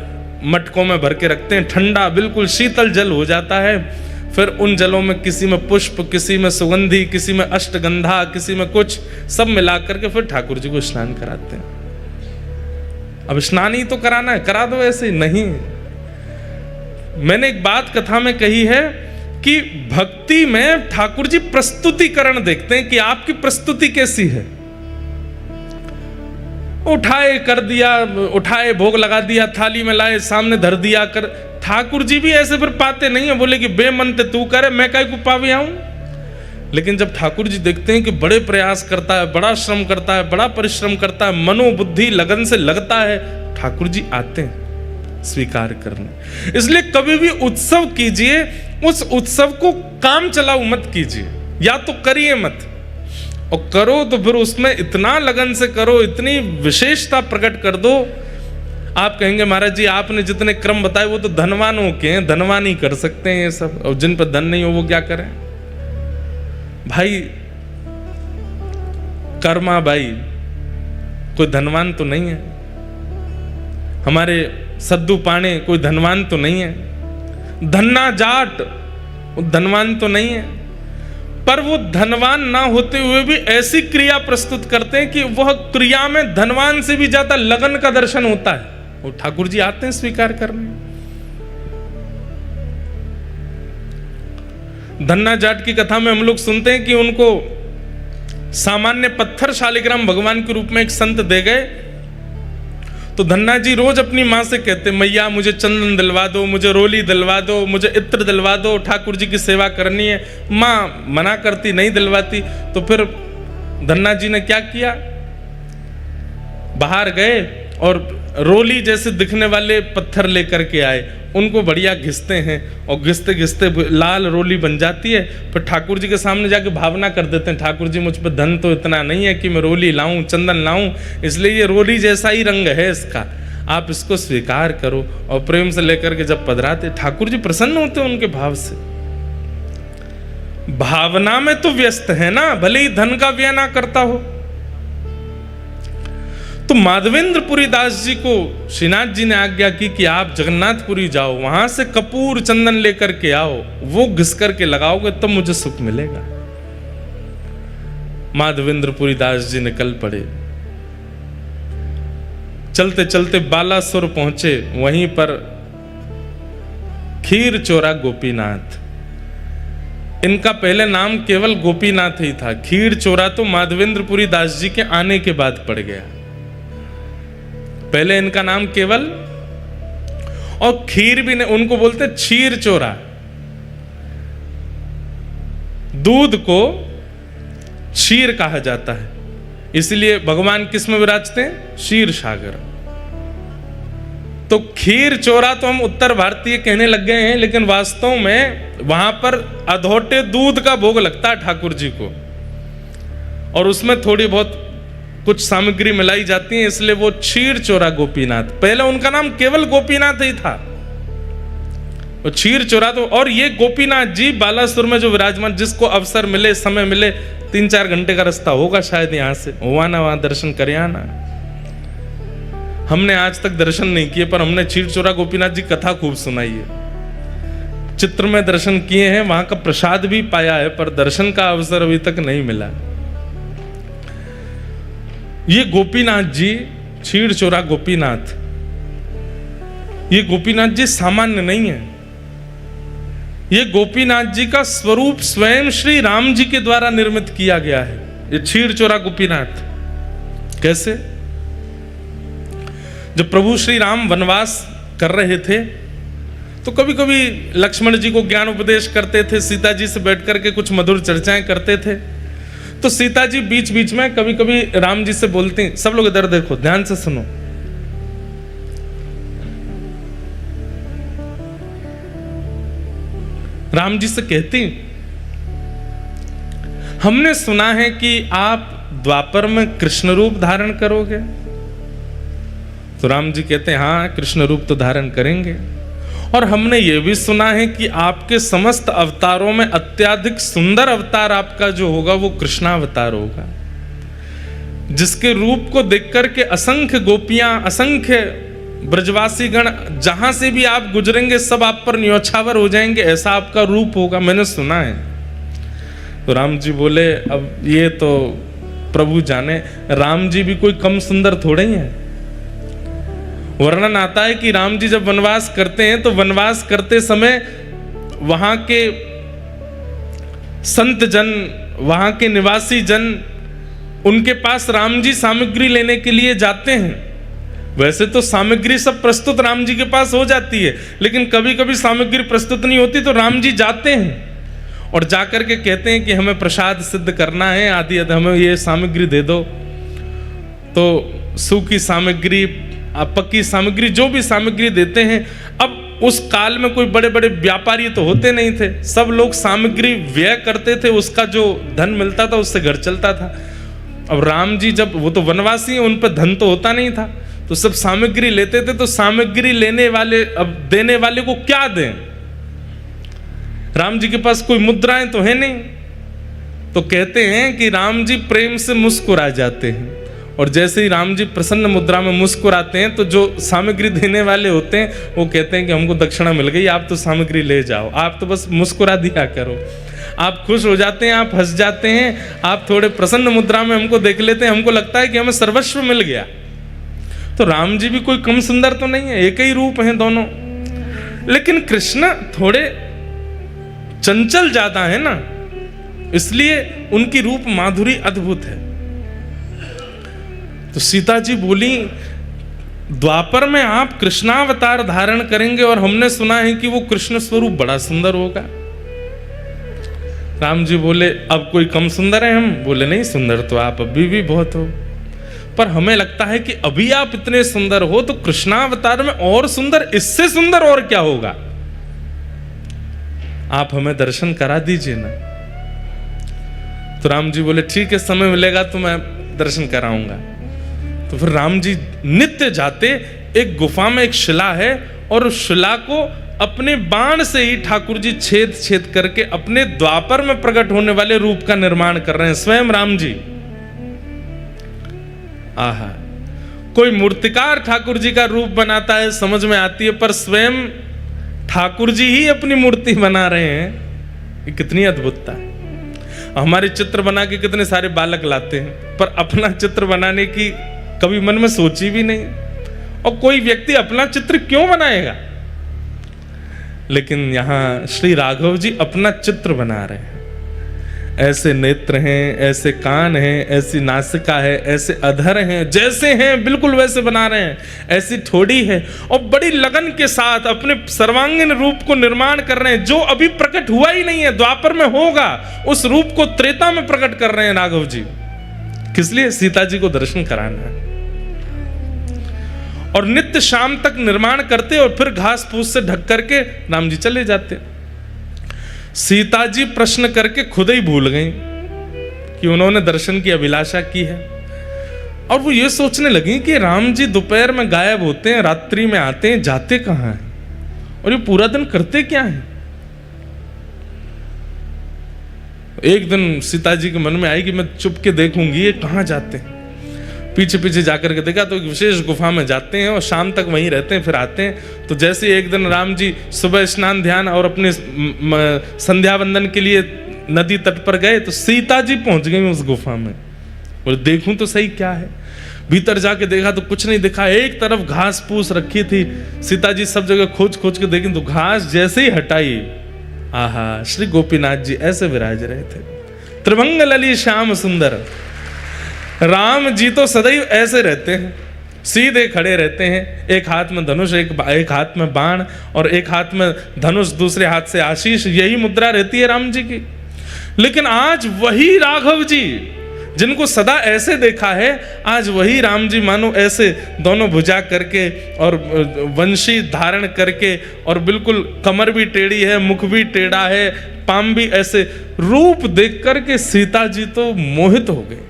मटकों में भर के रखते हैं, ठंडा बिल्कुल शीतल जल हो जाता है। फिर उन जलों में किसी में पुष्प, किसी में सुगंधी, किसी में अष्टगंधा, किसी में कुछ, सब मिला करके फिर ठाकुर जी को स्नान कराते हैं। अब स्नान ही तो कराना है, करा दो ऐसे ही नहीं। मैंने एक बात कथा में कही है कि भक्ति में ठाकुर जी प्रस्तुतिकरण देखते हैं कि आपकी प्रस्तुति कैसी है। उठाए कर दिया, उठाए भोग लगा दिया, थाली में लाए सामने धर दिया कर। ठाकुर जी भी ऐसे फिर पाते नहीं है, बोले कि बेमनते तू करे, मैं काहे को पावे आऊं। लेकिन जब ठाकुर जी देखते हैं कि बड़े प्रयास करता है, बड़ा श्रम करता है, बड़ा परिश्रम करता है, मनोबुद्धि लगन से लगता है, ठाकुर जी आते हैं स्वीकार करने। इसलिए कभी भी उत्सव कीजिए, उस उत्सव को काम चलाओ मत कीजिए, या तो करिए मत, और करो तो फिर उसमें इतना लगन से करो, इतनी विशेषता प्रकट कर दो। आप कहेंगे महाराज जी आपने जितने क्रम बताए वो तो धनवानों के हैं, धनवान ही कर सकते हैं ये सब, और जिन पर धन नहीं हो वो क्या करें। भाई कर्मा भाई कोई धनवान तो नहीं है, हमारे सद्दू पाणे कोई धनवान तो नहीं है, धन्ना जाट धनवान तो नहीं है, पर वो धनवान ना होते हुए भी ऐसी क्रिया प्रस्तुत करते हैं कि वह क्रिया में धनवान से भी ज्यादा लगन का दर्शन होता है। वो ठाकुर जी आते हैं स्वीकार करने। धन्ना जाट की कथा में हम लोग सुनते हैं कि उनको सामान्य पत्थर शालिग्राम भगवान के रूप में एक संत दे गए। तो धन्ना जी रोज अपनी माँ से कहते, मैया मुझे चंदन दिलवा दो, मुझे रोली दिलवा दो, मुझे इत्र दिलवा दो, ठाकुर जी की सेवा करनी है। माँ मना करती, नहीं दिलवाती। तो फिर धन्ना जी ने क्या किया, बाहर गए और रोली जैसे दिखने वाले पत्थर लेकर के आए, उनको बढ़िया घिसते हैं और घिसते घिसते लाल रोली बन जाती है। फिर ठाकुर जी के सामने जाके भावना कर देते हैं, ठाकुर जी मुझ पर धन तो इतना नहीं है कि मैं रोली लाऊं, चंदन लाऊं, इसलिए ये रोली जैसा ही रंग है इसका, आप इसको स्वीकार करो। और प्रेम से लेकर के जब पधराते, ठाकुर जी प्रसन्न होते हैं उनके भाव से। भावना में तो व्यस्त है ना, भले ही धन का व्यय ना करता हो। तो माधवेंद्रपुरी दास जी को श्रीनाथ जी ने आज्ञा की कि आप जगन्नाथपुरी जाओ, वहां से कपूर चंदन लेकर के आओ, वो घिस करके लगाओगे तब मुझे सुख मिलेगा। माधवेंद्रपुरी दास जी निकल पड़े, चलते चलते बालासुर पहुंचे, वहीं पर खीर चोरा गोपीनाथ। इनका पहले नाम केवल गोपीनाथ ही था। खीर चोरा तो माधवेंद्रपुरी दास जी के आने के बाद पड़ गया। पहले इनका नाम केवल, और खीर भी नहीं, उनको बोलते क्षीर चोरा। दूध को क्षीर कहा जाता है, इसलिए भगवान किस में विराजते हैं? क्षीर सागर। तो खीर चोरा तो हम उत्तर भारतीय कहने लग गए हैं, लेकिन वास्तव में वहां पर अधोटे दूध का भोग लगता है ठाकुर जी को, और उसमें थोड़ी बहुत कुछ सामग्री मिलाई जाती है, इसलिए वो क्षीर चोरा गोपीनाथ। पहले उनका नाम केवल गोपीनाथ ही था, वो क्षीर चोरा। तो और ये गोपीनाथ जी बालासुर में जो विराजमान, जिसको अवसर मिले, समय मिले, 3-4 घंटे का रास्ता होगा शायद यहां से, हुआ ना वहां दर्शन करे आना। हमने आज तक दर्शन नहीं किए, पर हमने क्षीर चोरा गोपीनाथ जी कथा खूब सुनाई है, चित्र में दर्शन किए हैं, वहां का प्रसाद भी पाया है, पर दर्शन का अवसर अभी तक नहीं मिला। ये गोपीनाथ जी, क्षीर चोरा गोपीनाथ, ये गोपीनाथ जी सामान्य नहीं है। ये गोपीनाथ जी का स्वरूप स्वयं श्री राम जी के द्वारा निर्मित किया गया है, ये क्षीर चोरा गोपीनाथ। कैसे? जब प्रभु श्री राम वनवास कर रहे थे, तो कभी कभी लक्ष्मण जी को ज्ञान उपदेश करते थे, सीता जी से बैठ करके कुछ मधुर चर्चाएं करते थे। तो सीता जी बीच बीच में कभी कभी राम जी से बोलती, सब लोग इधर देखो, ध्यान से सुनो। राम जी से कहती, हमने सुना है कि आप द्वापर में कृष्ण रूप धारण करोगे। तो राम जी कहते हैं, हाँ, कृष्ण रूप तो धारण करेंगे, और हमने ये भी सुना है कि आपके समस्त अवतारों में अत्यधिक सुंदर अवतार आपका जो होगा वो कृष्णावतार होगा, जिसके रूप को देख करके असंख्य गोपियां, असंख्य ब्रजवासी गण जहां से भी आप गुजरेंगे सब आप पर न्योछावर हो जाएंगे, ऐसा आपका रूप होगा, मैंने सुना है। तो राम जी बोले, अब ये तो प्रभु जाने, राम जी भी कोई कम सुंदर थोड़े ही हैं। वर्णन आता है कि राम जी जब वनवास करते हैं, तो वनवास करते समय वहां के संत जन, वहां के निवासी जन, उनके पास राम जी सामग्री लेने के लिए जाते हैं। वैसे तो सामग्री सब प्रस्तुत राम जी के पास हो जाती है, लेकिन कभी कभी सामग्री प्रस्तुत नहीं होती, तो राम जी जाते हैं और जाकर के कहते हैं कि हमें प्रसाद सिद्ध करना है, आदि हमें ये सामग्री दे दो। तो सूखी सामग्री, पक्की सामग्री, जो भी सामग्री देते हैं। अब उस काल में कोई बड़े बड़े व्यापारी तो होते नहीं थे, सब लोग सामग्री व्यय करते थे, उसका जो धन मिलता था उससे घर चलता था। अब राम जी जब, वो तो वनवासी हैं, उन पर धन तो होता नहीं था, तो सब सामग्री लेते थे। तो सामग्री लेने वाले, अब देने वाले को क्या दें? राम जी के पास कोई मुद्राएं तो है नहीं, तो कहते हैं कि राम जी प्रेम से मुस्कुरा जाते हैं, और जैसे ही राम जी प्रसन्न मुद्रा में मुस्कुराते हैं, तो जो सामग्री देने वाले होते हैं वो कहते हैं कि हमको दक्षिणा मिल गई, आप तो सामग्री ले जाओ, आप तो बस मुस्कुरा दिया करो। आप खुश हो जाते हैं, आप हंस जाते हैं, आप थोड़े प्रसन्न मुद्रा में हमको देख लेते हैं, हमको लगता है कि हमें सर्वस्व मिल गया। तो राम जी भी कोई कम सुंदर तो नहीं है, एक ही रूप हैं दोनों, लेकिन कृष्ण थोड़े चंचल ज्यादा है ना, इसलिए उनकी रूप माधुरी अद्भुत है। तो सीता जी बोली, द्वापर में आप कृष्णावतार धारण करेंगे, और हमने सुना है कि वो कृष्ण स्वरूप बड़ा सुंदर होगा। राम जी बोले, अब कोई कम सुंदर है हम? बोले, नहीं, सुंदर तो आप अभी भी बहुत हो, पर हमें लगता है कि अभी आप इतने सुंदर हो, तो कृष्णावतार में और सुंदर, इससे सुंदर और क्या होगा? आप हमें दर्शन करा दीजिए ना। तो राम जी बोले, ठीक है, समय मिलेगा तो मैं दर्शन कराऊंगा। तो फिर राम जी नित्य जाते, एक गुफा में एक शिला है, और उस शिला को अपने बाण से ही ठाकुर जी छेद छेद करके अपने द्वापर में प्रकट होने वाले रूप का निर्माण कर रहे हैं, स्वयं राम जी। आहा, कोई मूर्तिकार ठाकुर जी का रूप बनाता है, समझ में आती है, पर स्वयं ठाकुर जी ही अपनी मूर्ति बना रहे हैं, ये कितनी अद्भुतता है। हमारे चित्र बना के कितने सारे बालक लाते हैं, पर अपना चित्र बनाने की कभी मन में सोची भी नहीं। और कोई व्यक्ति अपना चित्र क्यों बनाएगा? लेकिन यहां श्री राघव जी अपना चित्र बना रहे हैं। ऐसे नेत्र हैं, ऐसे कान हैं, ऐसी नासिका है, ऐसे अधर हैं, जैसे हैं बिल्कुल वैसे बना रहे हैं, ऐसी ठोड़ी है, और बड़ी लगन के साथ अपने सर्वांगीण रूप को निर्माण कर रहे हैं, जो अभी प्रकट हुआ ही नहीं है, द्वापर में होगा, उस रूप को त्रेता में प्रकट कर रहे हैं राघव जी। किस लिए? सीता जी को दर्शन कराना है। और नित्य शाम तक निर्माण करते और फिर घास फूस से ढक करके राम जी चले जाते। सीता जी प्रश्न करके खुद ही भूल गई कि उन्होंने दर्शन की अभिलाषा की है, और वो ये सोचने लगी कि राम जी दोपहर में गायब होते हैं, रात्रि में आते हैं, जाते कहाँ हैं, और ये पूरा दिन करते क्या हैं। एक दिन सीता जी के मन में आई कि मैं चुप के देखूंगी ये कहाँ जाते हैं। पीछे पीछे जाकर के देखा तो एक विशेष गुफा में जाते हैं और शाम तक वहीं रहते हैं, फिर आते हैं। तो जैसे एक दिन राम जी सुबह स्नान ध्यान और अपने संध्या वंदन के लिए नदी तट पर गए तो सीता जी पहुंच गई उस गुफा में। और देखूं तो सही क्या है। भीतर जाके देखा तो कुछ नहीं दिखा, एक तरफ घास फूस रखी थी। सीता जी सब जगह खोज खोज के देखी तो घास जैसे ही हटाई, आहा, श्री गोपीनाथ जी ऐसे विराज रहे थे, त्रिभंग लली श्याम सुंदर। राम जी तो सदैव ऐसे रहते हैं, सीधे खड़े रहते हैं, एक हाथ में धनुष, एक हाथ में बाण, और एक हाथ में धनुष, दूसरे हाथ से आशीष, यही मुद्रा रहती है राम जी की। लेकिन आज वही राघव जी जिनको सदा ऐसे देखा है, आज वही राम जी मानो ऐसे दोनों भुजा करके और वंशी धारण करके, और बिल्कुल कमर भी टेढ़ी है, मुख भी टेढ़ा है, पाम भी ऐसे, रूप देख करके सीता जी तो मोहित हो गए।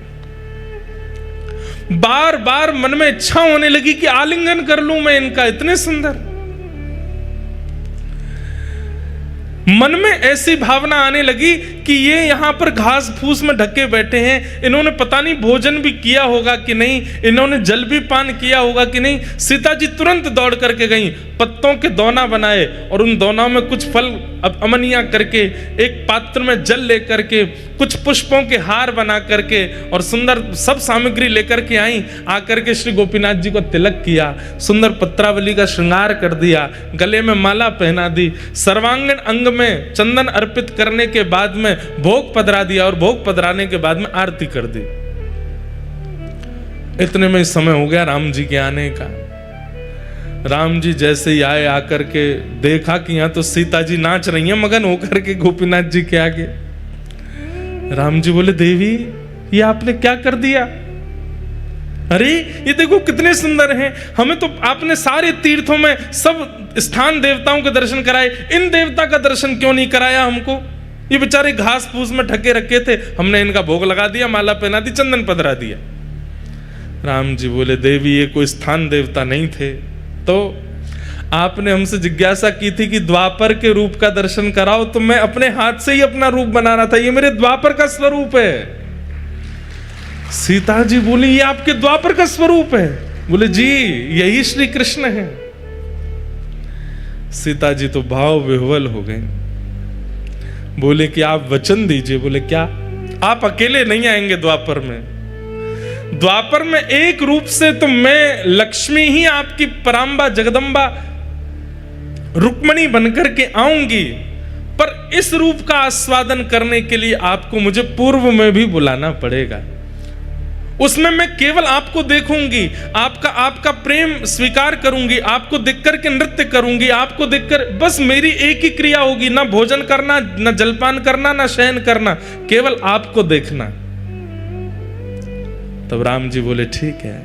बार बार मन में इच्छा होने लगी कि आलिंगन कर लूं मैं इनका, इतने सुंदर। मन में ऐसी भावना आने लगी कि ये यहां पर घास फूस में ढके बैठे हैं, इन्होंने पता नहीं भोजन भी किया होगा कि नहीं, इन्होंने जल भी पान किया होगा कि नहीं। सीता जी तुरंत दौड़ करके गई, पत्तों के दोना बनाए और उन दोनों में कुछ फल अमनिया करके, एक पात्र में जल लेकर के, कुछ पुष्पों के हार बना करके और सुंदर सब सामग्री लेकर के आई। आकर के श्री गोपीनाथ जी को तिलक किया, सुंदर पत्रावली का श्रृंगार कर दिया, गले में माला पहना दी, सर्वांगीण अंग में चंदन अर्पित करने के बाद में भोग पधरा दिया, और भोग पधराने के बाद में आरती कर दी। इतने में समय हो गया राम जी के आने का। राम जी जैसे ही आए, आकर के देखा कि यहां तो सीता जी नाच रही हैं मगन होकर के गोपीनाथ जी के आगे। राम जी बोले, देवी ये आपने क्या कर दिया? अरे ये देखो कितने सुंदर हैं, हमें तो आपने सारे तीर्थों में सब स्थान देवताओं के दर्शन कराए, इन देवता का दर्शन क्यों नहीं कराया हमको? ये बेचारे घास फूस में ढके रखे थे, हमने इनका भोग लगा दिया, माला पहना दी, चंदन पधरा दिया। राम जी बोले, देवी ये कोई स्थान देवता नहीं थे, तो आपने हमसे जिज्ञासा की थी कि द्वापर के रूप का दर्शन कराओ, तो मैं अपने हाथ से ही अपना रूप बना रहा था, ये मेरे द्वापर का स्वरूप है। सीता जी बोली, ये आपके द्वापर का स्वरूप है? बोले, जी यही श्री कृष्ण है। सीता जी तो भाव विह्वल हो गए, बोले कि आप वचन दीजिए। बोले, क्या? आप अकेले नहीं आएंगे द्वापर में, द्वापर में एक रूप से तो मैं लक्ष्मी ही आपकी परांबा जगदम्बा रुक्मणी बनकर के आऊंगी, पर इस रूप का आस्वादन करने के लिए आपको मुझे पूर्व में भी बुलाना पड़ेगा। उसमें मैं केवल आपको देखूंगी, आपका प्रेम स्वीकार करूंगी, आपको देखकर के नृत्य करूंगी, आपको देखकर बस मेरी एक ही क्रिया होगी, ना भोजन करना, ना जलपान करना, ना शयन करना, केवल आपको देखना। तब राम जी बोले, ठीक है,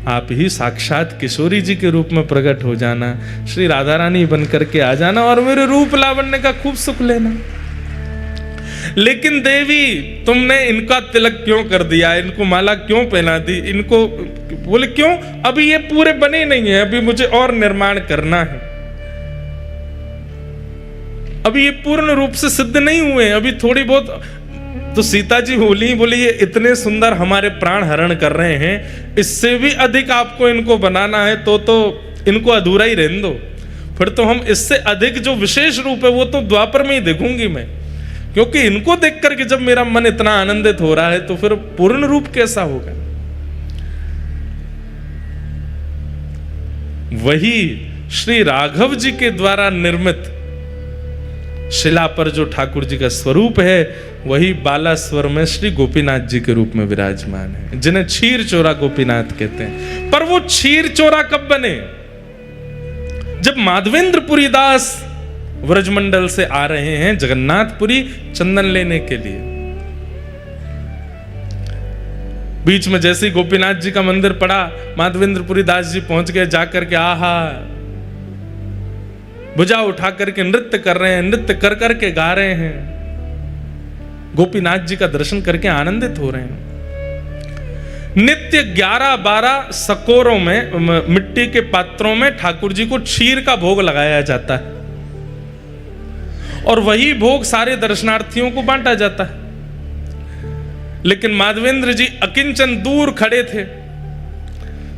आप ही साक्षात किशोरी जी के रूप में प्रकट हो जाना, श्री राधा रानी बनकर के आ जाना और मेरे रूप लावण्य का खूब सुख लेना। लेकिन देवी तुमने इनका तिलक क्यों कर दिया, इनको माला क्यों पहना दी, इनको? बोले, क्यों? अभी ये पूरे बने नहीं है, अभी मुझे और निर्माण करना है, अभी ये पूर्ण रूप से सिद्ध नहीं हुए, अभी थोड़ी बहुत। तो सीता जी बोली ये इतने सुंदर हमारे प्राण हरण कर रहे हैं, इससे भी अधिक आपको इनको बनाना है तो इनको अधूरा ही रहने दो, फिर तो हम इससे अधिक जो विशेष रूप है वो तो द्वापर में ही देखूंगी मैं, क्योंकि इनको देख करके जब मेरा मन इतना आनंदित हो रहा है तो फिर पूर्ण रूप कैसा होगा। वही श्री राघव जी के द्वारा निर्मित शिला पर जो ठाकुर जी का स्वरूप है वही बालास्वर में श्री गोपीनाथ जी के रूप में विराजमान है, जिन्हें क्षीर चोरा गोपीनाथ कहते हैं। पर वो क्षीर चोरा कब बने? जब माधवेंद्रपुरी दास व्रजमंडल से आ रहे हैं जगन्नाथपुरी चंदन लेने के लिए। बीच में जैसे ही गोपीनाथ जी का मंदिर पड़ा, माधवेंद्रपुरी दास जी पहुंच गए, जाकर के आहा भुजा उठा करके नृत्य कर रहे हैं, नृत्य कर करके गा रहे हैं, गोपीनाथ जी का दर्शन करके आनंदित हो रहे हैं। नित्य 11-12 सकोरों में, मिट्टी के पात्रों में ठाकुर जी को क्षीर का भोग लगाया जाता है और वही भोग सारे दर्शनार्थियों को बांटा जाता है। लेकिन माधवेंद्र जी अकिंचन दूर खड़े थे,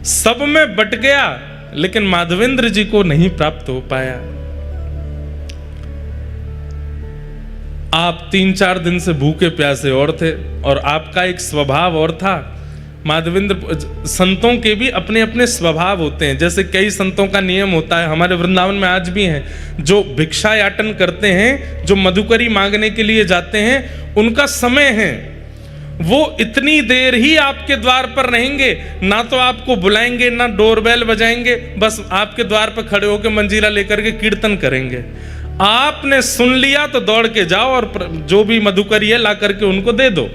सब में बट गया लेकिन माधवेंद्र जी को नहीं प्राप्त हो पाया। आप 3-4 दिन से भूखे प्यासे और थे और आपका एक स्वभाव और था। माधवेंद्र संतों के भी अपने अपने स्वभाव होते हैं। जैसे कई संतों का नियम होता है, हमारे वृंदावन में आज भी हैं, जो भिक्षा याटन करते हैं, जो मधुकरी मांगने के लिए जाते हैं, उनका समय है, वो इतनी देर ही आपके द्वार पर रहेंगे, ना तो आपको बुलाएंगे ना डोरबेल बजाएंगे, बस आपके द्वार पर खड़े होकर मंजीरा लेकर के कीर्तन करेंगे। आपने सुन लिया तो दौड़ के जाओ और जो भी मधुकरी है ला करके उनको दे दो।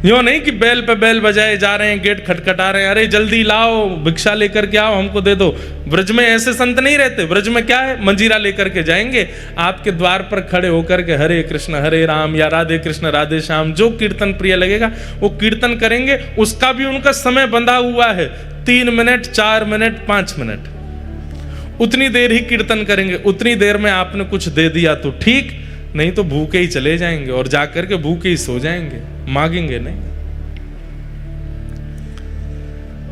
यो नहीं कि बैल पे बैल बजाए जा रहे हैं, गेट खटखटा रहे हैं, अरे जल्दी लाओ भिक्षा लेकर के आओ हमको दे दो। ब्रज में ऐसे संत नहीं रहते। ब्रज में क्या है, मंजीरा लेकर के जाएंगे, आपके द्वार पर खड़े होकर के हरे कृष्ण हरे राम या राधे कृष्ण राधे श्याम, जो कीर्तन प्रिय लगेगा वो कीर्तन करेंगे। उसका भी उनका समय बंधा हुआ है, 3 मिनट 4 मिनट 5 मिनट, उतनी देर ही कीर्तन करेंगे। उतनी देर में आपने कुछ दे दिया तो ठीक, नहीं तो भूखे ही चले जाएंगे और जाकर के भूखे ही सो जाएंगे, मांगेंगे नहीं।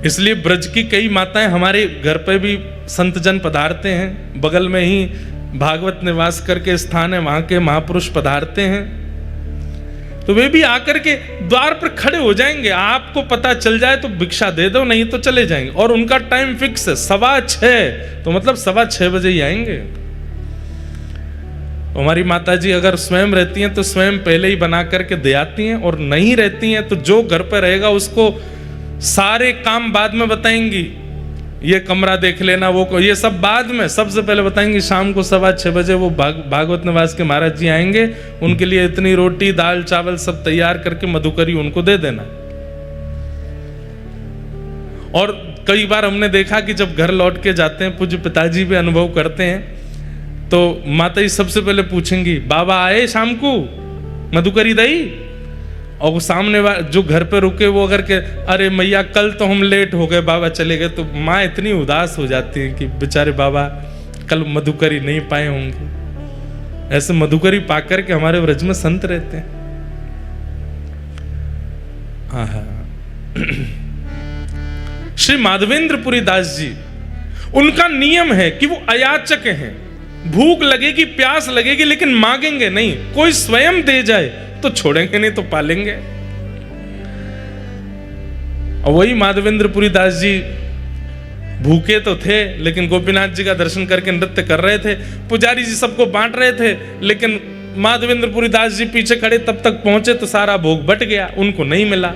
इसलिए ब्रज की कई माताएं हमारे घर पे भी संत जन पधारते हैं, बगल में ही भागवत निवास करके स्थान है, वहां के महापुरुष पधारते हैं, तो वे भी आकर के द्वार पर खड़े हो जाएंगे। आपको पता चल जाए तो भिक्षा दे दो, नहीं तो चले जाएंगे। और उनका टाइम फिक्स है 6:15, तो मतलब 6:15 बजे ही आएंगे। हमारी माता जी अगर स्वयं रहती हैं तो स्वयं पहले ही बना करके दे आती हैं, और नहीं रहती हैं तो जो घर पर रहेगा उसको सारे काम बाद में बताएंगी। ये कमरा देख लेना, वो ये सब बाद में, सबसे पहले बताएंगी शाम को 6:15 बजे वो भागवत निवास के महाराज जी आएंगे, उनके लिए इतनी रोटी दाल चावल सब तैयार करके मधुकरी उनको दे देना। और कई बार हमने देखा कि जब घर लौट के जाते हैं, पूज्य पिताजी भी अनुभव करते हैं, तो माता जी सबसे पहले पूछेंगी बाबा आए शाम को मधुकरी दई, और वो सामने जो घर पे रुके वो अगर के अरे मैया कल तो हम लेट हो गए बाबा चले गए, तो माँ इतनी उदास हो जाती है कि बेचारे बाबा कल मधुकरी नहीं पाए होंगे। ऐसे मधुकरी पाकर के हमारे व्रज में संत रहते हैं। श्री माधवेंद्रपुरी दास जी, उनका नियम है कि वो अयाचक हैं। भूख लगेगी प्यास लगेगी लेकिन मांगेंगे नहीं, कोई स्वयं दे जाए तो छोड़ेंगे नहीं तो पालेंगे। और वही माधवेंद्रपुरी दास जी भूखे तो थे लेकिन गोपीनाथ जी का दर्शन करके नृत्य कर रहे थे। पुजारी जी सबको बांट रहे थे, लेकिन माधवेंद्रपुरी दास जी पीछे खड़े तब तक पहुंचे तो सारा भोग बट गया, उनको नहीं मिला।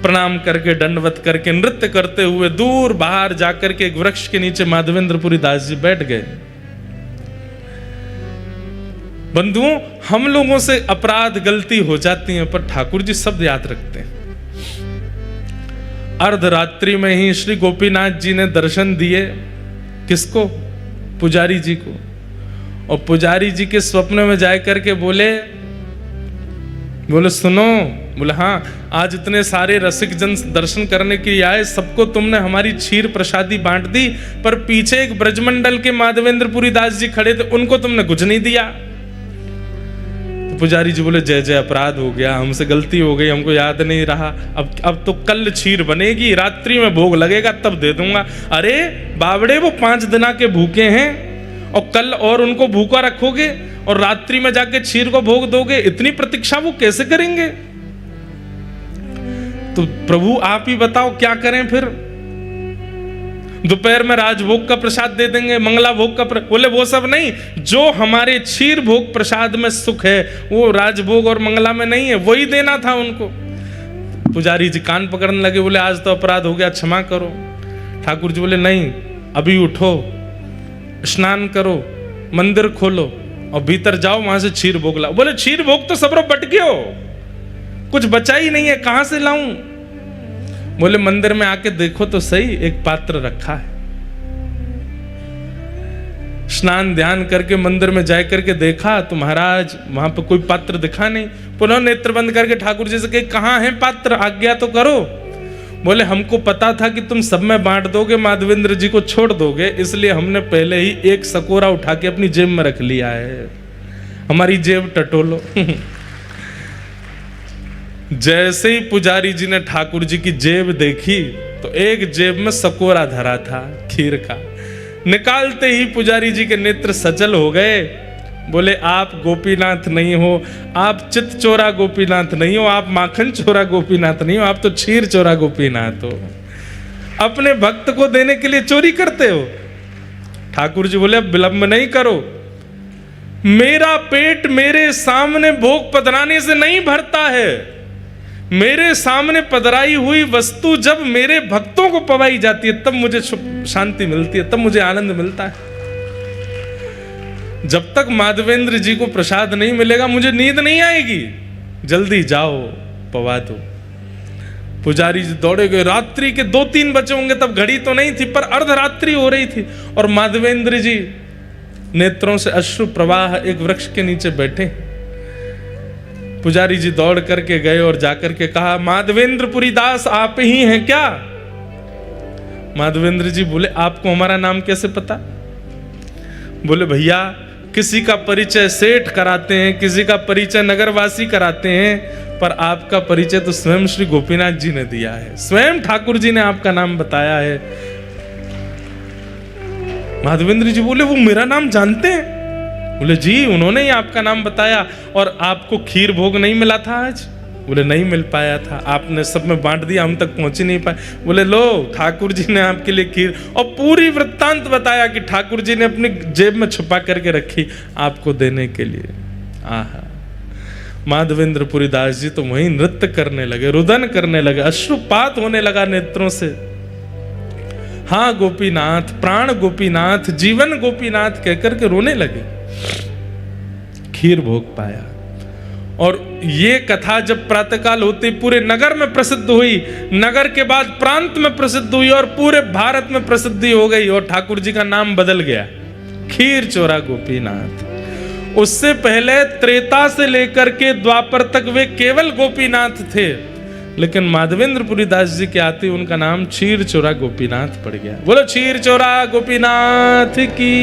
प्रणाम करके दंडवत करके नृत्य करते हुए दूर बाहर जाकर के एक वृक्ष के नीचे माधवेंद्रपुरी दास जी बैठ गए। बंधुओं, हम लोगों से अपराध गलती हो जाती है, पर ठाकुर जी सब याद रखते हैं। अर्धरात्रि में ही श्री गोपीनाथ जी ने दर्शन दिए, किसको? पुजारी जी को। और पुजारी जी के स्वप्न में जाकर के बोले सुनो, बोले हाँ, आज इतने सारे रसिक जन दर्शन करने के लिए आए, सबको तुमने हमारी क्षीर प्रसादी बांट दी, पर पीछे एक ब्रजमंडल के माधवेंद्रपुरी दास जी खड़े थे, उनको तुमने कुछ नहीं दिया। तो पुजारी जी बोले जय जय, अपराध हो गया, हमसे गलती हो गई, हमको याद नहीं रहा। अब तो कल क्षीर बनेगी, रात्रि में भोग लगेगा तब दे दूंगा। अरे बावड़े, वो 5 दिन के भूखे हैं और कल और उनको भूखा रखोगे और रात्रि में जाके क्षीर को भोग दोगे, इतनी प्रतीक्षा वो कैसे करेंगे? तो प्रभु आप ही बताओ क्या करें फिर। दोपहर में राजभोग का प्रसाद दे देंगे, मंगला भोग का बोले वो सब नहीं, जो हमारे क्षीर भोग प्रसाद में सुख है वो राजभोग और मंगला में नहीं है, वही देना था उनको। पुजारी जी कान पकड़ने लगे, बोले आज तो अपराध हो गया, क्षमा करो। ठाकुर जी बोले नहीं, अभी उठो, स्नान करो, मंदिर खोलो और भीतर जाओ, वहां से क्षीर भोग लाओ। बोले क्षीर भोग तो सबरो बट गयो, कुछ बचा ही नहीं है, कहां से लाऊं? बोले मंदिर में आके देखो तो सही, एक पात्र रखा है। स्नान ध्यान करके मंदिर में जा करके देखा तो महाराज वहां पर कोई पात्र दिखा नहीं। पुनः नेत्र बंद करके ठाकुर जी से कहे कहां है पात्र, आज्ञा तो करो। बोले हमको पता था कि तुम सब में बांट दोगे, माधवेंद्र जी को छोड़ दोगे, इसलिए हमने पहले ही एक सकोरा उठा के अपनी जेब में रख लिया है, हमारी जेब टटोलो। जैसे ही पुजारी जी ने ठाकुर जी की जेब देखी तो एक जेब में सकोरा धरा था खीर का। निकालते ही पुजारी जी के नेत्र सचल हो गए। बोले आप गोपीनाथ नहीं हो, आप चित चोरा गोपीनाथ नहीं हो, आप माखन चोरा गोपीनाथ नहीं हो, आप तो क्षीर चोरा गोपीनाथ हो। अपने भक्त को देने के लिए चोरी करते हो। ठाकुर जी बोले अब विलंब नहीं करो, मेरा पेट मेरे सामने भोग पधराने से नहीं भरता है। मेरे सामने पधराई हुई वस्तु जब मेरे भक्तों को पवाई जाती है तब मुझे शांति मिलती है, तब मुझे आनंद मिलता है। जब तक माधवेंद्र जी को प्रसाद नहीं मिलेगा मुझे नींद नहीं आएगी। जल्दी जाओ पवा दो। पुजारी जी दौड़े गए। रात्रि के 2-3 बजे होंगे, तब घड़ी तो नहीं थी पर अर्धरात्रि हो रही थी और माधवेंद्र जी नेत्रों से अश्रु प्रवाह एक वृक्ष के नीचे बैठे। पुजारी जी दौड़ करके गए और जाकर के कहा माधवेंद्रपुरी दास आप ही हैं क्या? माधवेंद्र जी बोले आपको हमारा नाम कैसे पता? बोले भैया किसी का परिचय सेठ कराते हैं, किसी का परिचय नगरवासी कराते हैं, पर आपका परिचय तो स्वयं श्री गोपीनाथ जी ने दिया है, स्वयं ठाकुर जी ने आपका नाम बताया है। माधवेंद्र जी बोले वो मेरा नाम जानते हैं? बोले जी उन्होंने ही आपका नाम बताया। और आपको खीर भोग नहीं मिला था आज? बोले नहीं मिल पाया था, आपने सब में बांट दिया, हम तक पहुंच ही नहीं पाए। बोले लो ठाकुर जी ने आपके लिए खीर, और पूरी वृत्तांत बताया कि ठाकुर जी ने अपनी जेब में छुपा करके रखी आपको देने के लिए। आहा, माधवेंद्रपुरी दास जी तो वहीं नृत्य करने लगे, रुदन करने लगे, अश्रुपात होने लगा नेत्रों से। हाँ गोपीनाथ, प्राण गोपीनाथ, जीवन गोपीनाथ कहकर के रोने लगे। खीर भोग पाया। और ये कथा जब प्रातःकाल होते पूरे नगर में प्रसिद्ध हुई, नगर के बाद प्रांत में प्रसिद्ध हुई और पूरे भारत में प्रसिद्धि हो गई और ठाकुर जी का नाम बदल गया, खीर चोरा गोपीनाथ। उससे पहले त्रेता से लेकर के द्वापर तक वे केवल गोपीनाथ थे, लेकिन माधवेंद्रपुरी दास जी के आते उनका नाम क्षीर चोरा गोपीनाथ पड़ गया। बोलो क्षीर चोरा गोपीनाथ की।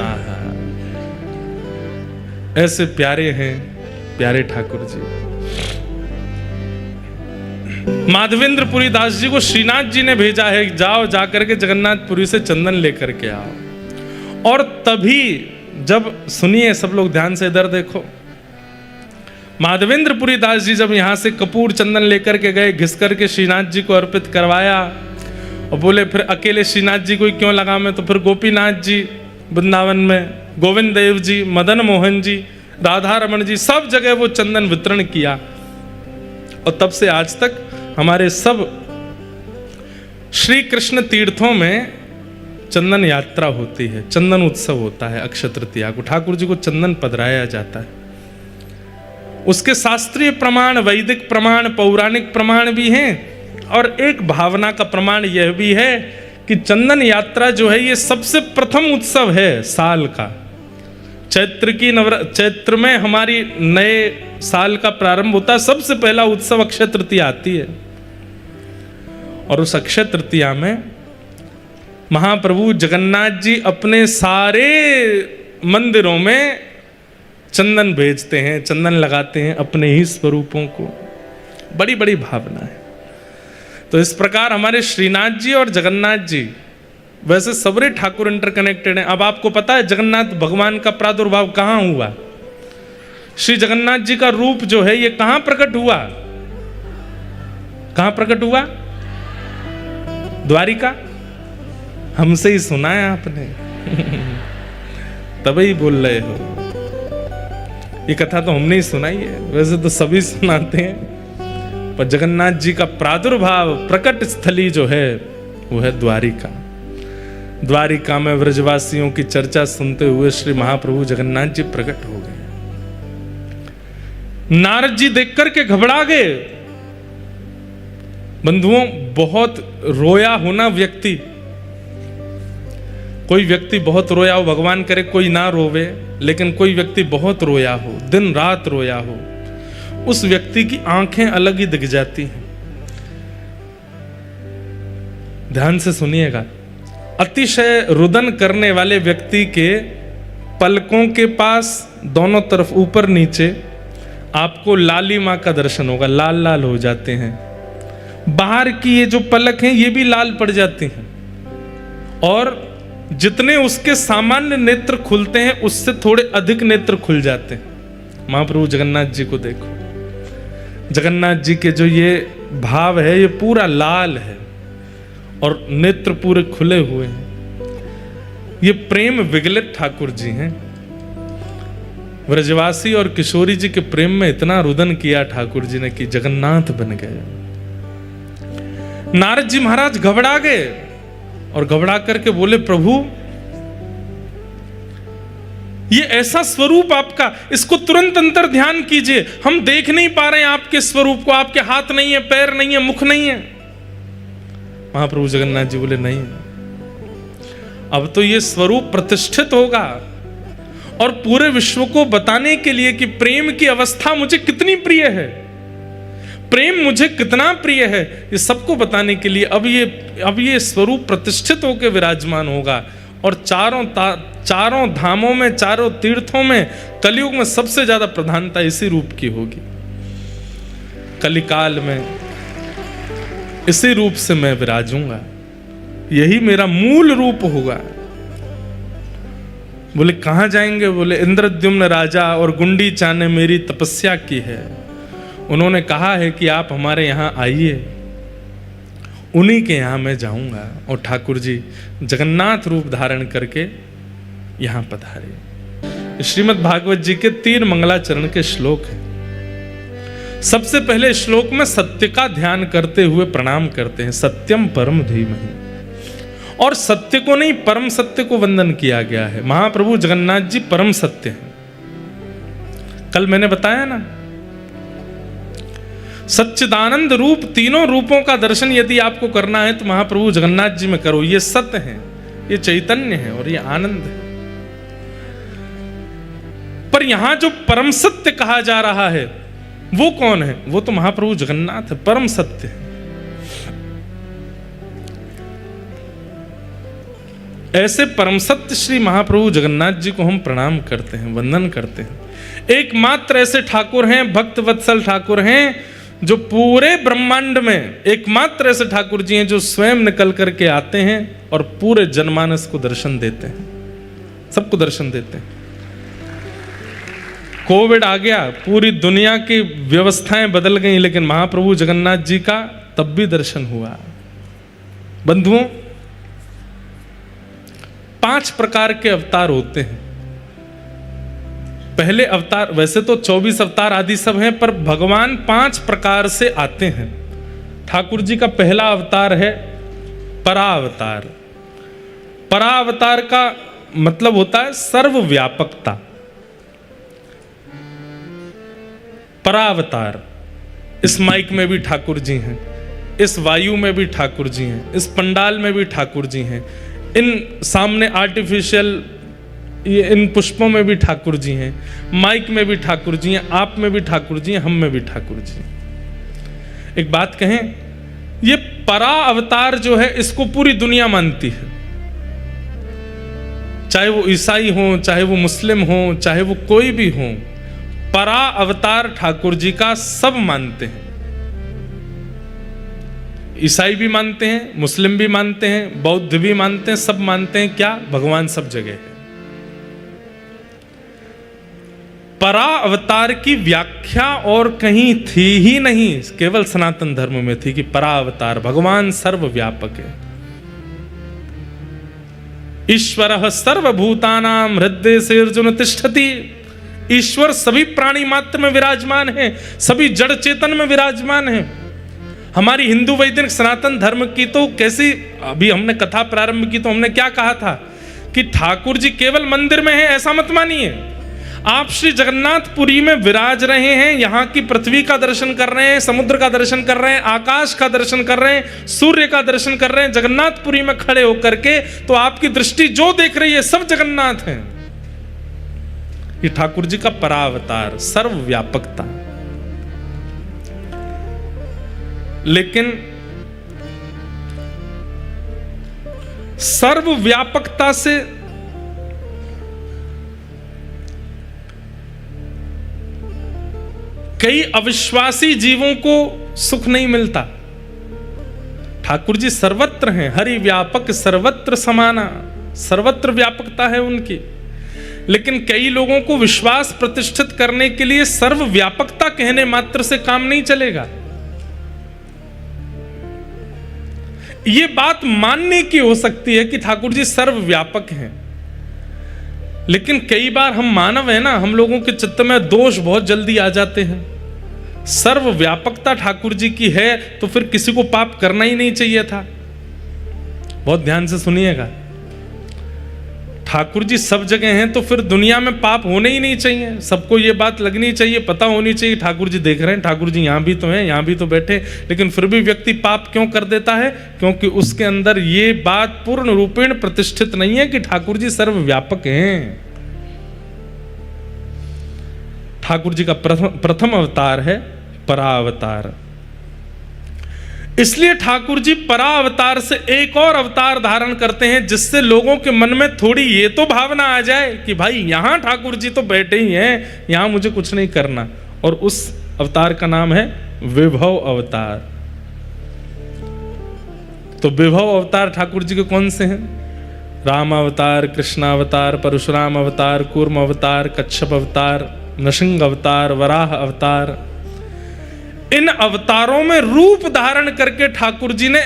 आहा, ऐसे प्यारे हैं प्यारे ठाकुर जी। माधवेंद्रपुरी दास जी को श्रीनाथ जी ने भेजा है, जाओ जाकर के जगन्नाथपुरी से चंदन लेकर के आओ। और तभी जब सुनिए सब लोग ध्यान से इधर देखो, माधवेंद्रपुरी दास जी जब यहां से कपूर चंदन लेकर के गए, घिस करके श्रीनाथ जी को अर्पित करवाया और बोले फिर अकेले श्रीनाथ जी को क्यों लगा मैं, तो फिर गोपीनाथ जी वृंदावन में, गोविंद देव जी, मदन मोहन जी, राधा रमन जी, सब जगह वो चंदन वितरण किया। और तब से आज तक हमारे सब श्री कृष्ण तीर्थों में चंदन यात्रा होती है, चंदन उत्सव होता है। अक्षय तृतीया को ठाकुर जी को चंदन पधराया जाता है। उसके शास्त्रीय प्रमाण, वैदिक प्रमाण, पौराणिक प्रमाण भी हैं और एक भावना का प्रमाण यह भी है कि चंदन यात्रा जो है ये सबसे प्रथम उत्सव है साल का। चैत्र में हमारी नए साल का प्रारंभ होता है, सबसे पहला उत्सव अक्षय तृतीया आती है। और उस अक्षय तृतीया में महाप्रभु जगन्नाथ जी अपने सारे मंदिरों में चंदन भेजते हैं, चंदन लगाते हैं अपने ही स्वरूपों को। बड़ी बड़ी भावना है। तो इस प्रकार हमारे श्रीनाथ जी और जगन्नाथ जी, वैसे सबरे ठाकुर इंटरकनेक्टेड हैं। अब आपको पता है जगन्नाथ भगवान का प्रादुर्भाव कहाँ हुआ? श्री जगन्नाथ जी का रूप जो है ये कहाँ प्रकट हुआ? कहाँ प्रकट हुआ? द्वारिका हमसे ही सुना है आपने तभी बोल रहे हो। ये कथा तो हमने ही सुनाई है, वैसे तो सभी सुनाते हैं, पर जगन्नाथ जी का प्रादुर्भाव प्रकट स्थली जो है वो है द्वारिका। द्वारिका में व्रजवासियों की चर्चा सुनते हुए श्री महाप्रभु जगन्नाथ जी प्रकट हो गए। नारद जी देख करके घबरा गए। बंधुओं, बहुत रोया होना व्यक्ति, कोई व्यक्ति बहुत रोया हो, भगवान करे कोई ना रोवे, लेकिन कोई व्यक्ति बहुत रोया हो, दिन रात रोया हो, उस व्यक्ति की आंखें अलग ही दिख जाती हैं। ध्यान से सुनिएगा, अतिशय रुदन करने वाले व्यक्ति के पलकों के पास दोनों तरफ ऊपर नीचे आपको लाली मां का दर्शन होगा, लाल लाल हो जाते हैं। बाहर की ये जो पलक हैं ये भी लाल पड़ जाती हैं, और जितने उसके सामान्य नेत्र खुलते हैं उससे थोड़े अधिक नेत्र खुल जाते हैं। महाप्रभु जगन्नाथ जी को देखो, जगन्नाथ जी के जो ये भाव है ये पूरा लाल है और नेत्र पूरे खुले हुए हैं। ये प्रेम विगलित ठाकुर जी हैं। व्रजवासी और किशोरी जी के प्रेम में इतना रुदन किया ठाकुर जी ने कि जगन्नाथ बन गए। नारद जी महाराज घबरा गए और घबरा करके बोले, प्रभु ये ऐसा स्वरूप आपका, इसको तुरंत अंतर ध्यान कीजिए, हम देख नहीं पा रहे हैं आपके स्वरूप को, आपके हाथ नहीं है, पैर नहीं है, मुख नहीं है। महाप्रभु जगन्नाथ जी बोले, नहीं, अब तो ये स्वरूप प्रतिष्ठित होगा और पूरे विश्व को बताने के लिए कि प्रेम की अवस्था मुझे कितनी प्रिय है, प्रेम मुझे कितना प्रिय है, ये सबको बताने के लिए अब ये स्वरूप प्रतिष्ठित होकर विराजमान होगा। और चारों धामों में, चारों तीर्थों में, कलयुग में सबसे ज्यादा प्रधानता इसी रूप की होगी। कलिकाल में इसी रूप से मैं विराजूंगा, यही मेरा मूल रूप होगा। बोले कहां जाएंगे? बोले इंद्रद्युम्न राजा और गुंडीचा ने मेरी तपस्या की है, उन्होंने कहा है कि आप हमारे यहां आइए, उन्हीं के यहां मैं जाऊंगा। और ठाकुर जी जगन्नाथ रूप धारण करके यहां पधारे। श्रीमद् भागवत जी के 3 मंगलाचरण के श्लोक हैं। सबसे पहले श्लोक में सत्य का ध्यान करते हुए प्रणाम करते हैं, सत्यम परम धीमहि, और सत्य को नहीं परम सत्य को वंदन किया गया है। महाप्रभु जगन्नाथ जी परम सत्य हैं। कल मैंने बताया ना, सच्चिदानंद रूप, तीनों रूपों का दर्शन यदि आपको करना है तो महाप्रभु जगन्नाथ जी में करो। ये सत्य है, ये चैतन्य है और ये आनंद है। पर यहां जो परम सत्य कहा जा रहा है वो कौन है? वो तो महाप्रभु जगन्नाथ है, परम सत्य है। ऐसे परम सत्य श्री महाप्रभु जगन्नाथ जी को हम प्रणाम करते हैं, वंदन करते हैं। एकमात्र ऐसे ठाकुर हैं, भक्त वत्सल ठाकुर हैं, जो पूरे ब्रह्मांड में एकमात्र ऐसे ठाकुर जी हैं जो स्वयं निकल करके आते हैं और पूरे जनमानस को दर्शन देते हैं, सबको दर्शन देते हैं। कोविड आ गया, पूरी दुनिया की व्यवस्थाएं बदल गई, लेकिन महाप्रभु जगन्नाथ जी का तब भी दर्शन हुआ। बंधुओं, 5 प्रकार के अवतार होते हैं। पहले अवतार, वैसे तो 24 अवतार आदि सब हैं, पर भगवान 5 प्रकार से आते हैं। ठाकुर जी का पहला अवतार है परावतार। परावतार का मतलब होता है सर्वव्यापकता। परावतार, इस माइक में भी ठाकुर जी हैं, इस वायु में भी ठाकुर जी हैं, इस पंडाल में भी ठाकुर जी हैं, इन सामने आर्टिफिशियल इन पुष्पों में भी ठाकुर जी हैं, माइक में भी ठाकुर जी हैं, आप में भी ठाकुर जी हैं, हम में भी ठाकुर जी हैं। एक बात कहें, ये परा अवतार जो है इसको पूरी दुनिया मानती है, चाहे वो ईसाई हो, चाहे वो मुस्लिम हो, चाहे वो कोई भी हो। परा अवतार ठाकुर जी का सब मानते हैं। ईसाई भी मानते हैं, मुस्लिम भी मानते हैं, बौद्ध भी मानते हैं, सब मानते हैं क्या? भगवान सब जगह है। परा अवतार की व्याख्या और कहीं थी ही नहीं, केवल सनातन धर्म में थी कि परा अवतार भगवान सर्वव्यापक है। ईश्वरः सर्वभूतानां हृदय से अर्जुन तिष्ठति। ईश्वर सभी प्राणी मात्र में विराजमान है, सभी जड़ चेतन में विराजमान है। हमारी हिंदू वैदिक सनातन धर्म की तो कैसी, अभी हमने कथा प्रारंभ की तो हमने क्या कहा था कि ठाकुर जी केवल मंदिर में है, ऐसा मत मानिए। आप श्री जगन्नाथपुरी में विराज रहे हैं, यहाँ की पृथ्वी का दर्शन कर रहे हैं, समुद्र का दर्शन कर रहे हैं, आकाश का दर्शन कर रहे हैं, सूर्य का दर्शन कर रहे हैं जगन्नाथपुरी में खड़े होकर के, तो आपकी दृष्टि जो देख रही है सब जगन्नाथ हैं। ये ठाकुर जी का परावतार, सर्वव्यापकता। लेकिन सर्वव्यापकता से कई अविश्वासी जीवों को सुख नहीं मिलता। ठाकुर जी सर्वत्र हैं, हरि व्यापक सर्वत्र समाना, सर्वत्र व्यापकता है उनकी। लेकिन कई लोगों को विश्वास प्रतिष्ठित करने के लिए सर्वव्यापकता कहने मात्र से काम नहीं चलेगा। ये बात मानने की हो सकती है कि ठाकुर जी सर्वव्यापक हैं, लेकिन कई बार हम मानव हैं ना, हम लोगों के चित्त में दोष बहुत जल्दी आ जाते हैं। सर्वव्यापकता ठाकुर जी की है तो फिर किसी को पाप करना ही नहीं चाहिए था। बहुत ध्यान से सुनिएगा, ठाकुर जी सब जगह हैं तो फिर दुनिया में पाप होने ही नहीं चाहिए। सबको ये बात लगनी चाहिए, पता होनी चाहिए ठाकुर जी देख रहे हैं, ठाकुर जी यहाँ भी तो हैं, यहाँ भी तो बैठे, लेकिन फिर भी व्यक्ति पाप क्यों कर देता है? क्योंकि उसके अंदर ये बात पूर्ण रूपेण प्रतिष्ठित नहीं है कि ठाकुर जी सर्वव्यापक हैं। ठाकुर जी का प्रथम अवतार है परावतार। इसलिए ठाकुर जी परावतार से एक और अवतार धारण करते हैं, जिससे लोगों के मन में थोड़ी ये तो भावना आ जाए कि भाई यहां ठाकुर जी तो बैठे ही हैं, यहां मुझे कुछ नहीं करना। और उस अवतार का नाम है विभव अवतार। तो विभव अवतार ठाकुर जी के कौन से हैं? राम अवतार, कृष्ण अवतार, परशुराम अवतार, कूर्म अवतार, कच्छप अवतार, नृसिंह अवतार, वराह अवतार। इन अवतारों में रूप धारण करके ठाकुर जी ने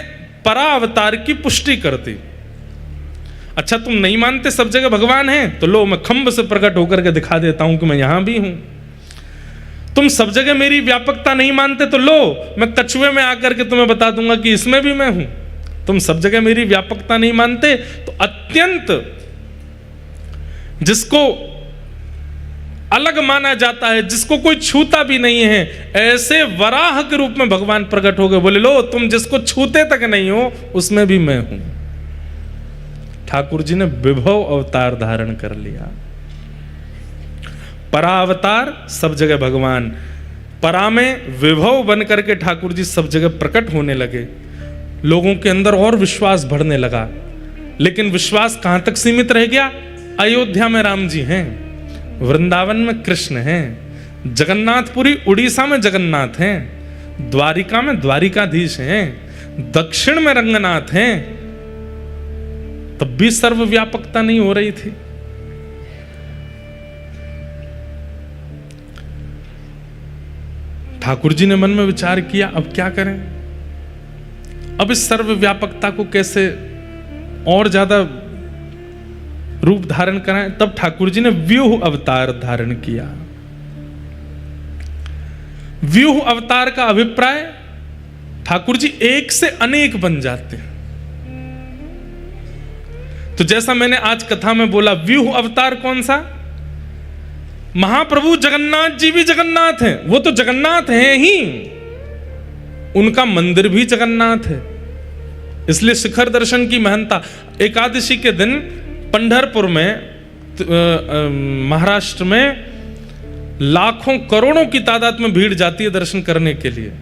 परावतार की पुष्टि कर दी। अच्छा, तुम नहीं मानते सब जगह भगवान है, तो लो मैं खंभ से प्रकट होकर के दिखा देता हूं कि मैं यहां भी हूं। तुम सब जगह मेरी व्यापकता नहीं मानते, तो लो मैं कछुए में आकर के तुम्हें बता दूंगा कि इसमें भी मैं हूं। तुम सब जगह मेरी व्यापकता नहीं मानते, तो अत्यंत जिसको अलग माना जाता है, जिसको कोई छूता भी नहीं है, ऐसे वराह के रूप में भगवान प्रकट हो गए। बोले लो तुम जिसको छूते तक नहीं हो उसमें भी मैं हूं। ठाकुर जी ने विभव अवतार धारण कर लिया। परावतार सब जगह भगवान, परा में विभव बन करके ठाकुर जी सब जगह प्रकट होने लगे। लोगों के अंदर और विश्वास बढ़ने लगा। लेकिन विश्वास कहां तक सीमित रह गया? अयोध्या में राम जी हैं, वृंदावन में कृष्ण हैं, जगन्नाथपुरी उड़ीसा में जगन्नाथ हैं, द्वारिका में द्वारिकाधीश हैं, दक्षिण में रंगनाथ हैं, तब भी सर्वव्यापकता नहीं हो रही थी। ठाकुर जी ने मन में विचार किया, अब क्या करें? अब इस सर्वव्यापकता को कैसे और ज्यादा रूप धारण कराएं? तब ठाकुर जी ने व्यूह अवतार धारण किया। व्यूह अवतार का अभिप्राय, ठाकुर जी एक से अनेक बन जाते हैं। तो जैसा मैंने आज कथा में बोला, व्यूह अवतार कौन सा? महाप्रभु जगन्नाथ जी भी जगन्नाथ हैं, वो तो जगन्नाथ हैं ही, उनका मंदिर भी जगन्नाथ है। इसलिए शिखर दर्शन की महत्ता। एकादशी के दिन पंढरपुर में, महाराष्ट्र में लाखों करोड़ों की तादाद में भीड़ जाती है दर्शन करने के लिए।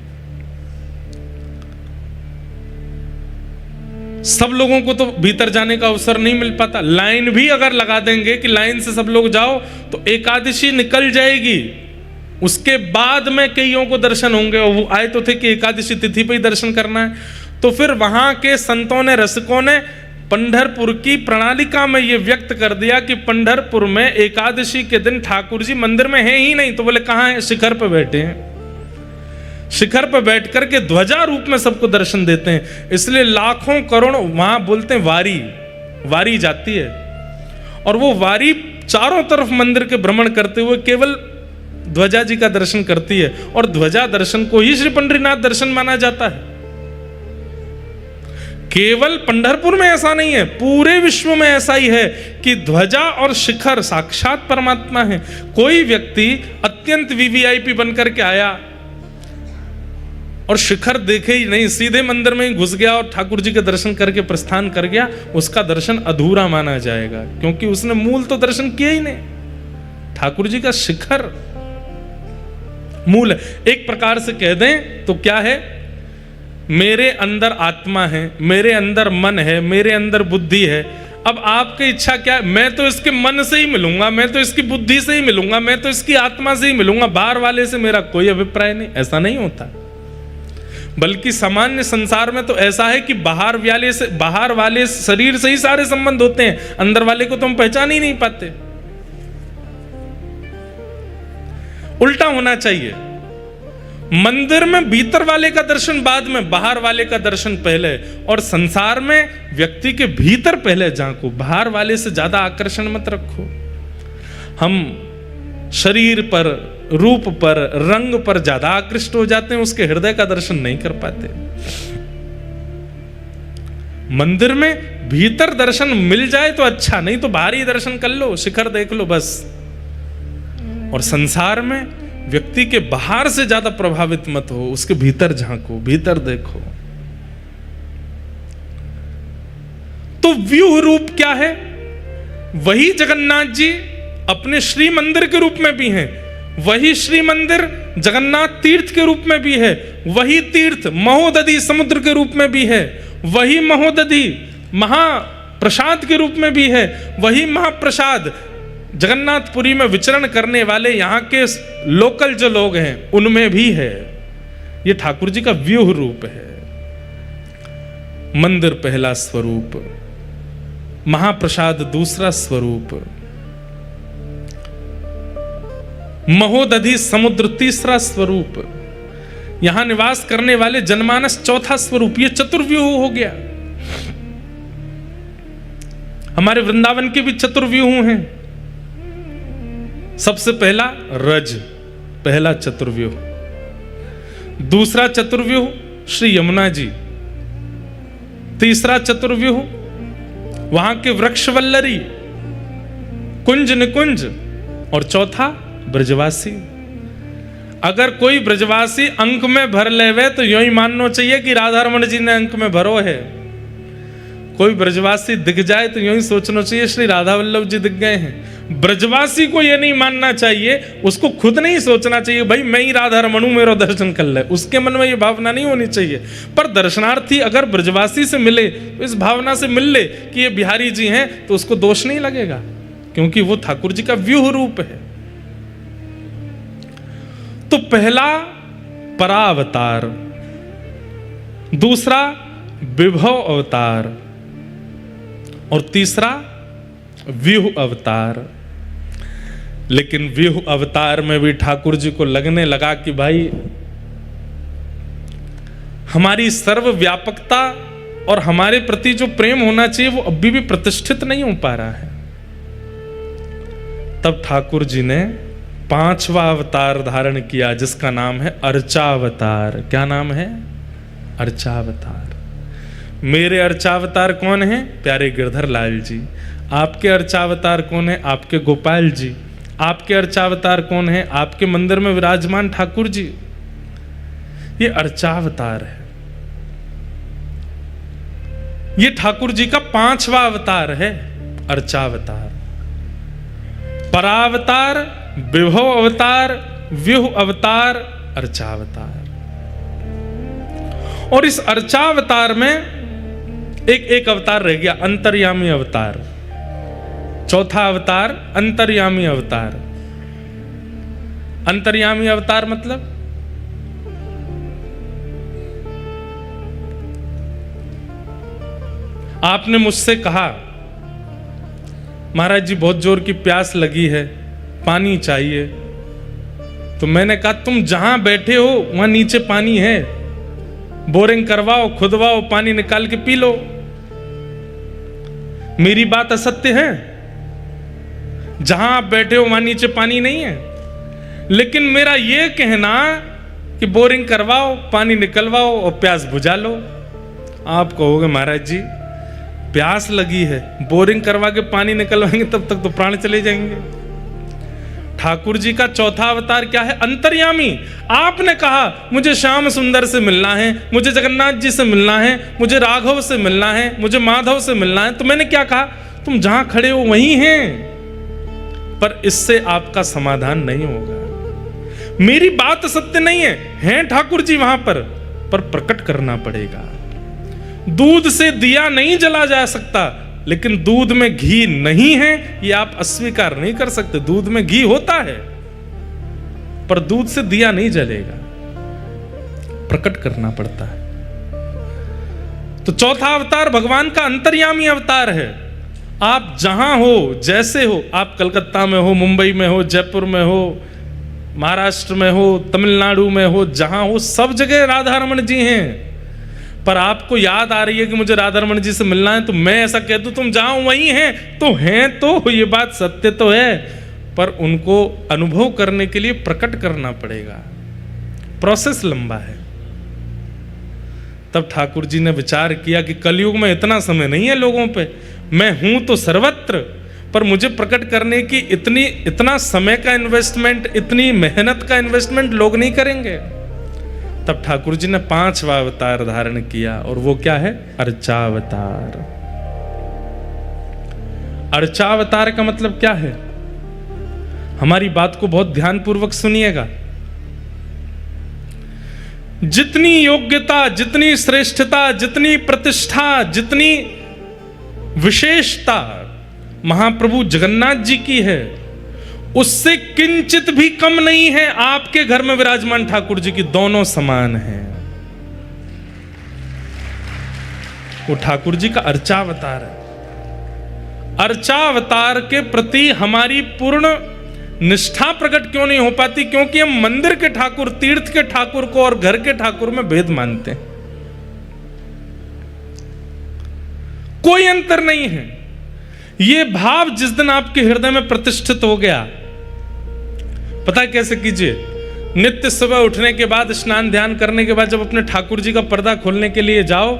सब लोगों को तो भीतर जाने का अवसर नहीं मिल पाता। लाइन भी अगर लगा देंगे कि लाइन से सब लोग जाओ, तो एकादशी निकल जाएगी, उसके बाद में कईयों को दर्शन होंगे। और वो आए तो थे कि एकादशी तिथि पे ही दर्शन करना है। तो फिर वहां के संतों ने, रसिकों ने पंढरपुर की प्रणालिका में यह व्यक्त कर दिया कि पंढरपुर में एकादशी के दिन ठाकुर जी मंदिर में है ही नहीं। तो बोले कहां है? शिखर पर बैठे हैं। शिखर पर बैठ करके ध्वजा रूप में सबको दर्शन देते हैं। इसलिए लाखों करोड़, वहां बोलते हैं वारी, वारी जाती है और वो वारी चारों तरफ मंदिर के भ्रमण करते हुए केवल ध्वजा जी का दर्शन करती है और ध्वजा दर्शन को ही श्री पंढरीनाथ दर्शन माना जाता है। केवल पंढरपुर में ऐसा नहीं है, पूरे विश्व में ऐसा ही है कि ध्वजा और शिखर साक्षात परमात्मा है। कोई व्यक्ति अत्यंत वीवीआईपी बनकर के आया और शिखर देखे ही नहीं, सीधे मंदिर में ही घुस गया और ठाकुर जी के दर्शन करके प्रस्थान कर गया, उसका दर्शन अधूरा माना जाएगा, क्योंकि उसने मूल तो दर्शन किया ही नहीं। ठाकुर जी का शिखर मूल है। एक प्रकार से कह दें तो क्या है, मेरे अंदर आत्मा है, मेरे अंदर मन है, मेरे अंदर बुद्धि है। अब आपकी इच्छा क्या है, मैं तो इसके मन से ही मिलूंगा, मैं तो इसकी बुद्धि से ही मिलूंगा, मैं तो इसकी आत्मा से ही मिलूंगा, बाहर वाले से मेरा कोई अभिप्राय नहीं। ऐसा नहीं होता, बल्कि सामान्य संसार में तो ऐसा है कि बाहर वाले शरीर से ही सारे संबंध होते हैं, अंदर वाले को तो हम पहचान ही नहीं पाते। उल्टा होना चाहिए, मंदिर में भीतर वाले का दर्शन बाद में, बाहर वाले का दर्शन पहले। और संसार में व्यक्ति के भीतर पहले झांको, बाहर वाले से ज्यादा आकर्षण मत रखो। हम शरीर पर, रूप पर, रंग पर ज्यादा आकृष्ट हो जाते हैं, उसके हृदय का दर्शन नहीं कर पाते। मंदिर में भीतर दर्शन मिल जाए तो अच्छा, नहीं तो बाहरी दर्शन कर लो, शिखर देख लो बस। और संसार में व्यक्ति के बाहर से ज्यादा प्रभावित मत हो, उसके भीतर झांको, भीतर देखो। तो व्यूह रूप क्या है? वही जगन्नाथ जी अपने श्री मंदिर के रूप में भी हैं, वही श्री मंदिर जगन्नाथ तीर्थ के रूप में भी है, वही तीर्थ महोदधि समुद्र के रूप में भी है, वही महोदधि महाप्रसाद के रूप में भी है, वही महाप्रसाद जगन्नाथपुरी में विचरण करने वाले यहाँ के लोकल जो लोग हैं उनमें भी है। ये ठाकुर जी का व्यूह रूप है। मंदिर पहला स्वरूप, महाप्रसाद दूसरा स्वरूप, महोदधि समुद्र तीसरा स्वरूप, यहां निवास करने वाले जनमानस चौथा स्वरूप। ये चतुर्व्यूह हो गया। हमारे वृंदावन के भी चतुर्व्यूह हैं। सबसे पहला रज, पहला चतुर्व्यूह। दूसरा चतुर्व्यूह श्री यमुना जी। तीसरा चतुर्व्यूह वहां के वृक्षवल्लरी, कुंज निकुंज। और चौथा ब्रजवासी। अगर कोई ब्रजवासी अंक में भर लेवे तो यूं ही मानना चाहिए कि राधा रमण जी ने अंक में भरो है। कोई ब्रजवासी दिख जाए तो यूं ही सोचना चाहिए श्री राधा वल्लभ जी दिख गए हैं। ब्रजवासी को यह नहीं मानना चाहिए, उसको खुद नहीं सोचना चाहिए भाई मैं ही राधा रमण हूं, मेरा दर्शन कर ले। उसके मन में यह भावना नहीं होनी चाहिए। पर दर्शनार्थी अगर ब्रजवासी से मिले तो इस भावना से मिल ले कि ये बिहारी जी हैं, तो उसको दोष नहीं लगेगा, क्योंकि वो ठाकुर जी का व्यूह रूप है। तो पहला परावतार, दूसरा विभव अवतार और तीसरा व्यूह अवतार। लेकिन व्यूह अवतार में भी ठाकुर जी को लगने लगा कि भाई हमारी सर्वव्यापकता और हमारे प्रति जो प्रेम होना चाहिए वो अभी भी प्रतिष्ठित नहीं हो पा रहा है। तब ठाकुर जी ने पांचवा अवतार धारण किया, जिसका नाम है अर्चावतार। क्या नाम है? अर्चावतार। मेरे अर्चावतार कौन है? प्यारे गिरधर लाल जी। आपके अर्चावतार कौन है? आपके गोपाल जी। आपके अर्चावतार कौन है? आपके मंदिर में विराजमान ठाकुर जी। ये अर्चावतार है। ये ठाकुर जी का पांचवा अवतार है, अर्चावतार। परावतार, विभव अवतार, व्यूह अवतार, अर्चावतार। और इस अर्चावतार में एक अवतार रह गया, अंतर्यामी अवतार। चौथा अवतार अंतर्यामी अवतार। अंतर्यामी अवतार मतलब आपने मुझसे कहा महाराज जी बहुत जोर की प्यास लगी है, पानी चाहिए। तो मैंने कहा तुम जहां बैठे हो वहां नीचे पानी है, बोरिंग करवाओ, खुदवाओ, पानी निकाल के पी लो। मेरी बात असत्य है? जहां आप बैठे हो वहां नीचे पानी नहीं है, लेकिन मेरा यह कहना कि बोरिंग करवाओ, पानी निकलवाओ और प्यास बुझा लो। आप कहोगे महाराज जी प्यास लगी है, बोरिंग करवा के पानी निकलवाएंगे तब तक तो प्राण चले जाएंगे। ठाकुर जी का चौथा अवतार क्या है? अंतर्यामी। आपने कहा मुझे श्याम सुंदर से मिलना है, मुझे जगन्नाथ जी से मिलना है, मुझे राघव से मिलना है, मुझे माधव से मिलना है। तो मैंने क्या कहा? तुम जहां खड़े हो वहीं हैं, पर इससे आपका समाधान नहीं होगा। मेरी बात सत्य नहीं है, हैं ठाकुर जी वहां पर प्रकट करना पड़ेगा। दूध से दिया नहीं जला जा सकता, लेकिन दूध में घी नहीं है ये आप अस्वीकार नहीं कर सकते। दूध में घी होता है, पर दूध से दिया नहीं जलेगा, प्रकट करना पड़ता है। तो चौथा अवतार भगवान का अंतर्यामी अवतार है। आप जहां हो, जैसे हो, आप कलकत्ता में हो, मुंबई में हो, जयपुर में हो, महाराष्ट्र में हो, तमिलनाडु में हो, जहां हो, सब जगह राधा रमन जी हैं। पर आपको याद आ रही है कि मुझे राधा रमन जी से मिलना है, तो मैं ऐसा कह दूं तुम जहां वहीं हैं, तो हैं, तो ये बात सत्य तो है, पर उनको अनुभव करने के लिए प्रकट करना पड़ेगा। प्रोसेस लंबा है। तब ठाकुर जी ने विचार किया कि कलयुग में इतना समय नहीं है लोगों पे, मैं हूं तो सर्वत्र, पर मुझे प्रकट करने की इतना समय का इन्वेस्टमेंट, इतनी मेहनत का इन्वेस्टमेंट लोग नहीं करेंगे। तब ठाकुर जी ने 5वां अवतार धारण किया, और वो क्या है? अर्चावतार। अर्चावतार का मतलब क्या है? हमारी बात को बहुत ध्यानपूर्वक सुनिएगा। जितनी योग्यता, जितनी श्रेष्ठता, जितनी प्रतिष्ठा, जितनी विशेषता महाप्रभु जगन्नाथ जी की है, उससे किंचित भी कम नहीं है आपके घर में विराजमान ठाकुर जी की। दोनों समान हैं। वो ठाकुर जी का अर्चावतार है। अर्चावतार के प्रति हमारी पूर्ण निष्ठा प्रकट क्यों नहीं हो पाती? क्योंकि हम मंदिर के ठाकुर, तीर्थ के ठाकुर को और घर के ठाकुर में भेद मानते हैं। कोई अंतर नहीं है। यह भाव जिस दिन आपके हृदय में प्रतिष्ठित हो गया, पता कैसे कीजिए? नित्य सुबह उठने के बाद, स्नान ध्यान करने के बाद, जब अपने ठाकुर जी का पर्दा खोलने के लिए जाओ,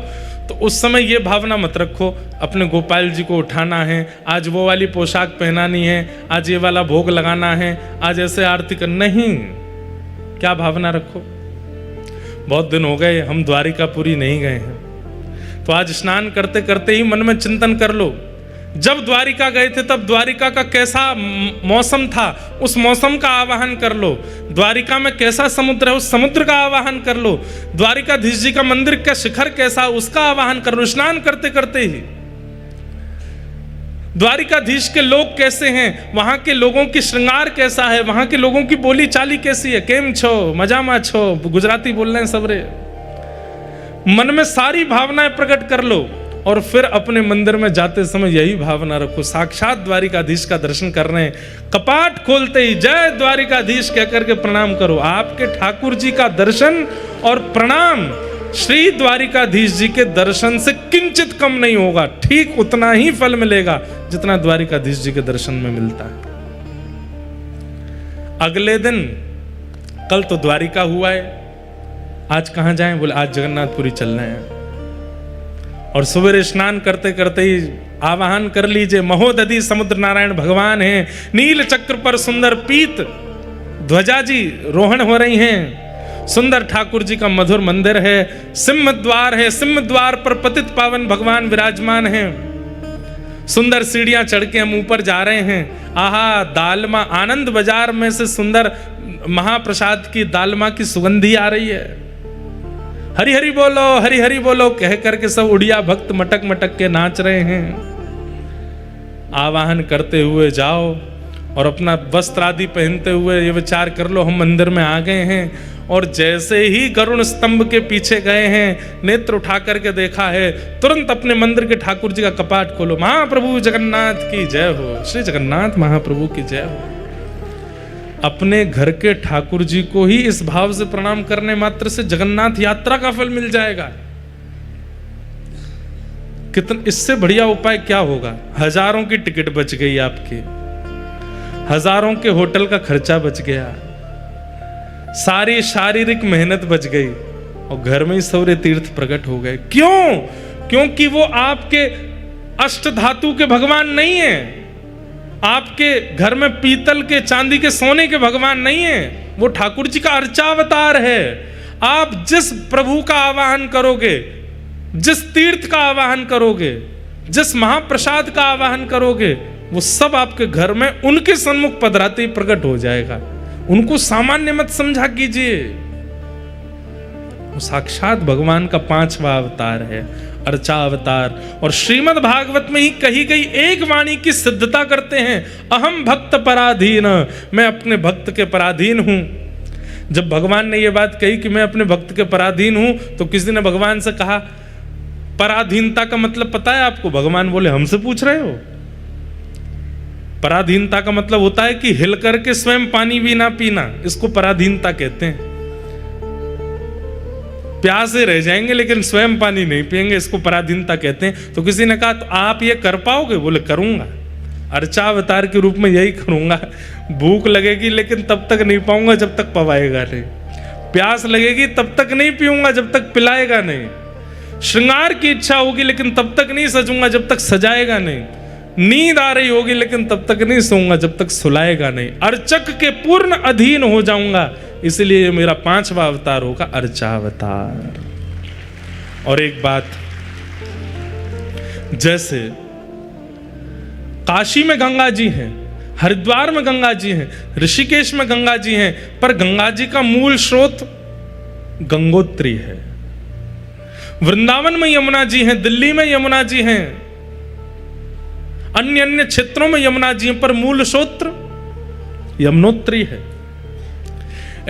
तो उस समय यह भावना मत रखो अपने गोपाल जी को उठाना है, आज वो वाली पोशाक पहनानी है, आज ये वाला भोग लगाना है, आज ऐसे आरती कर। नहीं, क्या भावना रखो? बहुत दिन हो गए हम द्वारिकापुरी नहीं गए हैं, तो आज स्नान करते करते ही मन में चिंतन कर लो, जब द्वारिका गए थे तब द्वारिका का कैसा मौसम था, उस मौसम का आवाहन कर लो। द्वारिका में कैसा समुद्र है, उस समुद्र का आवाहन कर लो। द्वारिकाधीश जी का मंदिर का शिखर कैसा, उसका आवाहन कर लो स्नान करते करते ही। द्वारिकाधीश के लोग कैसे हैं, वहां के लोगों की श्रृंगार कैसा है, वहां के लोगों की बोली चाली कैसी है, केम छो, मजामा छो, गुजराती बोल रहे हैं सबरे। मन में सारी भावनाएं प्रकट कर लो, और फिर अपने मंदिर में जाते समय यही भावना रखो, साक्षात द्वारिकाधीश का दर्शन कर रहे हैं, कपाट खोलते ही जय द्वारिकाधीश कहकर के प्रणाम करो। आपके ठाकुर जी का दर्शन और प्रणाम श्री द्वारिकाधीश जी के दर्शन से किंचित कम नहीं होगा, ठीक उतना ही फल मिलेगा जितना द्वारिकाधीश जी के दर्शन में मिलता है। अगले दिन, कल तो द्वारिका हुआ है, आज कहां जाएं? बोले आज जगन्नाथपुरी चल रहे हैं। और सवेरे स्नान करते करते ही आवाहन कर लीजिए, महोदधि समुद्र नारायण भगवान हैं, नील चक्र पर सुंदर पीत ध्वजा जी रोहण हो रही हैं, सुंदर ठाकुर जी का मधुर मंदिर है, सिंह द्वार है, सिंह द्वार पर पतित पावन भगवान विराजमान हैं, सुंदर सीढ़ियां चढ़ के हम ऊपर जा रहे हैं। आहा, दालमा, आनंद बाजार में से सुंदर महाप्रसाद की दालमा की सुगंधी आ रही है। हरि हरि बोलो, हरि हरि बोलो कह करके सब उड़िया भक्त मटक मटक के नाच रहे हैं। आवाहन करते हुए जाओ और अपना वस्त्र आदि पहनते हुए ये विचार कर लो हम मंदिर में आ गए हैं। और जैसे ही गरुण स्तंभ के पीछे गए हैं, नेत्र उठा करके देखा है, तुरंत अपने मंदिर के ठाकुर जी का कपाट खोलो, महाप्रभु जगन्नाथ की जय हो, श्री जगन्नाथ महाप्रभु की जय हो। अपने घर के ठाकुर जी को ही इस भाव से प्रणाम करने मात्र से जगन्नाथ यात्रा का फल मिल जाएगा। कितना इससे बढ़िया उपाय क्या होगा? हजारों की टिकट बच गई आपकी, हजारों के होटल का खर्चा बच गया, सारी शारीरिक मेहनत बच गई और घर में ही सौर्य तीर्थ प्रकट हो गए। क्यों? क्योंकि वो आपके अष्ट धातु के भगवान नहीं है, आपके घर में पीतल के, चांदी के, सोने के भगवान नहीं है, वो ठाकुर जी का अर्चावतार है। आप जिस प्रभु का आवाहन करोगे, जिस तीर्थ का आवाहन करोगे, जिस महाप्रसाद का आवाहन करोगे, वो सब आपके घर में उनके सन्मुख पधराते ही प्रकट हो जाएगा। उनको सामान्य मत समझा कीजिए, वो साक्षात भगवान का 5वां अवतार है, अर्चा अवतार। और श्रीमद् भागवत में ही कही गई एक वाणी की सिद्धता करते हैं, अहम भक्त पराधीन, मैं अपने भक्त के पराधीन हूं। जब भगवान ने यह बात कही कि मैं अपने भक्त के पराधीन हूं, तो किसी ने भगवान से कहा, पराधीनता का मतलब पता है आपको? भगवान बोले, हमसे पूछ रहे हो? पराधीनता का मतलब होता है कि हिल करके स्वयं पानी भी ना पीना, इसको पराधीनता कहते हैं। प्यासे रह जाएंगे लेकिन स्वयं पानी नहीं पिएंगे, इसको पराधीनता कहते हैं। तो किसी ने कहा, तो आप ये कर पाओगे? बोले, करूंगा, अर्चावतार के रूप में यही करूंगा। भूख लगेगी लेकिन तब तक नहीं पाऊंगा जब तक पवाएगा नहीं, प्यास लगेगी तब तक नहीं पीऊंगा जब तक पिलाएगा नहीं, श्रृंगार की इच्छा होगी लेकिन तब तक नहीं सजूंगा जब तक सजाएगा नहीं, नींद आ रही होगी लेकिन तब तक नहीं सोऊंगा जब तक सुलाएगा नहीं, अर्चक के पूर्ण अधीन हो जाऊंगा। इसलिए ये मेरा 5वां अवतार होगा, अर्चावतार। और एक बात, जैसे काशी में गंगा जी हैं, हरिद्वार में गंगा जी हैं, ऋषिकेश में गंगा जी हैं, पर गंगा जी का मूल स्रोत गंगोत्री है। वृंदावन में यमुना जी हैं, दिल्ली में यमुना जी हैं, अन्य अन्य क्षेत्रों में यमुना जी हैं, पर मूल स्रोत यमुनोत्री है।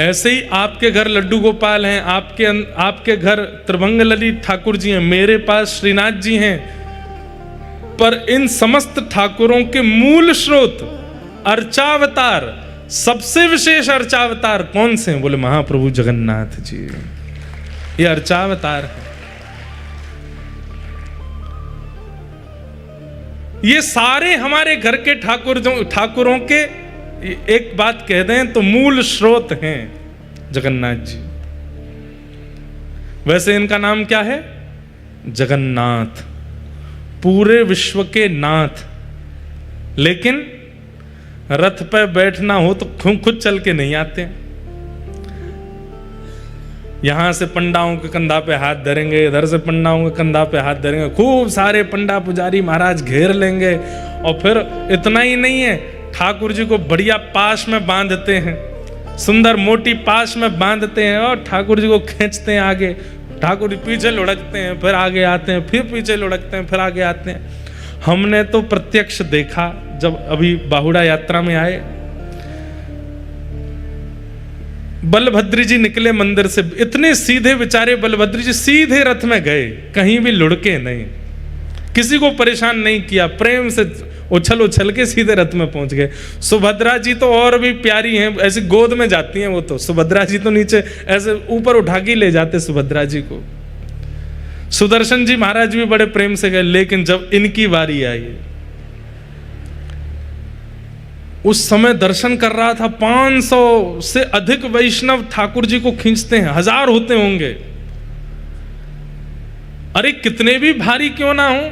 ऐसे ही आपके घर लड्डू गोपाल हैं, आपके घर त्रिभंग ललित ठाकुर जी हैं, मेरे पास श्रीनाथ जी हैं, पर इन समस्त ठाकुरों के मूल स्रोत अर्चावतार, सबसे विशेष अर्चावतार कौन से हैं? बोले, महाप्रभु जगन्नाथ जी, ये अर्चावतार है। ये सारे हमारे घर के ठाकुरों के एक बात कह दें तो मूल स्रोत हैं जगन्नाथ जी। वैसे इनका नाम क्या है? जगन्नाथ, पूरे विश्व के नाथ। लेकिन रथ पे बैठना हो तो खुद चल के नहीं आते, यहां से पंडाओं के कंधा पे हाथ धरेंगे, इधर से पंडाओं के कंधा पे हाथ धरेंगे, खूब सारे पंडा पुजारी महाराज घेर लेंगे। और फिर इतना ही नहीं है, ठाकुर जी को बढ़िया पाश में बांधते हैं, सुंदर मोटी पाश में बांधते हैं और ठाकुर जी को खींचते हैं आगे। ठाकुर जी पीछे लुढ़कते हैं, फिर आगे आते हैं, फिर पीछे लुढ़कते हैं, फिर आगे आते हैं। हमने तो प्रत्यक्ष देखा जब अभी बाहुड़ा यात्रा में आए, बलभद्र जी निकले मंदिर से, इतने सीधे बेचारे बलभद्र जी सीधे रथ में गए, कहीं भी लुढ़के नहीं, किसी को परेशान नहीं किया, प्रेम से उछल के सीधे रथ में पहुंच गए। सुभद्रा जी तो और भी प्यारी हैं, ऐसी गोद में जाती हैं वो तो, सुभद्रा जी तो नीचे ऐसे ऊपर उठा के ले जाते सुभद्रा जी को। सुदर्शन जी महाराज भी बड़े प्रेम से गए, लेकिन जब इनकी बारी आई, उस समय दर्शन कर रहा था, 500 से अधिक वैष्णव ठाकुर जी को खींचते हैं, 1000 होते होंगे। अरे कितने भी भारी क्यों ना हो,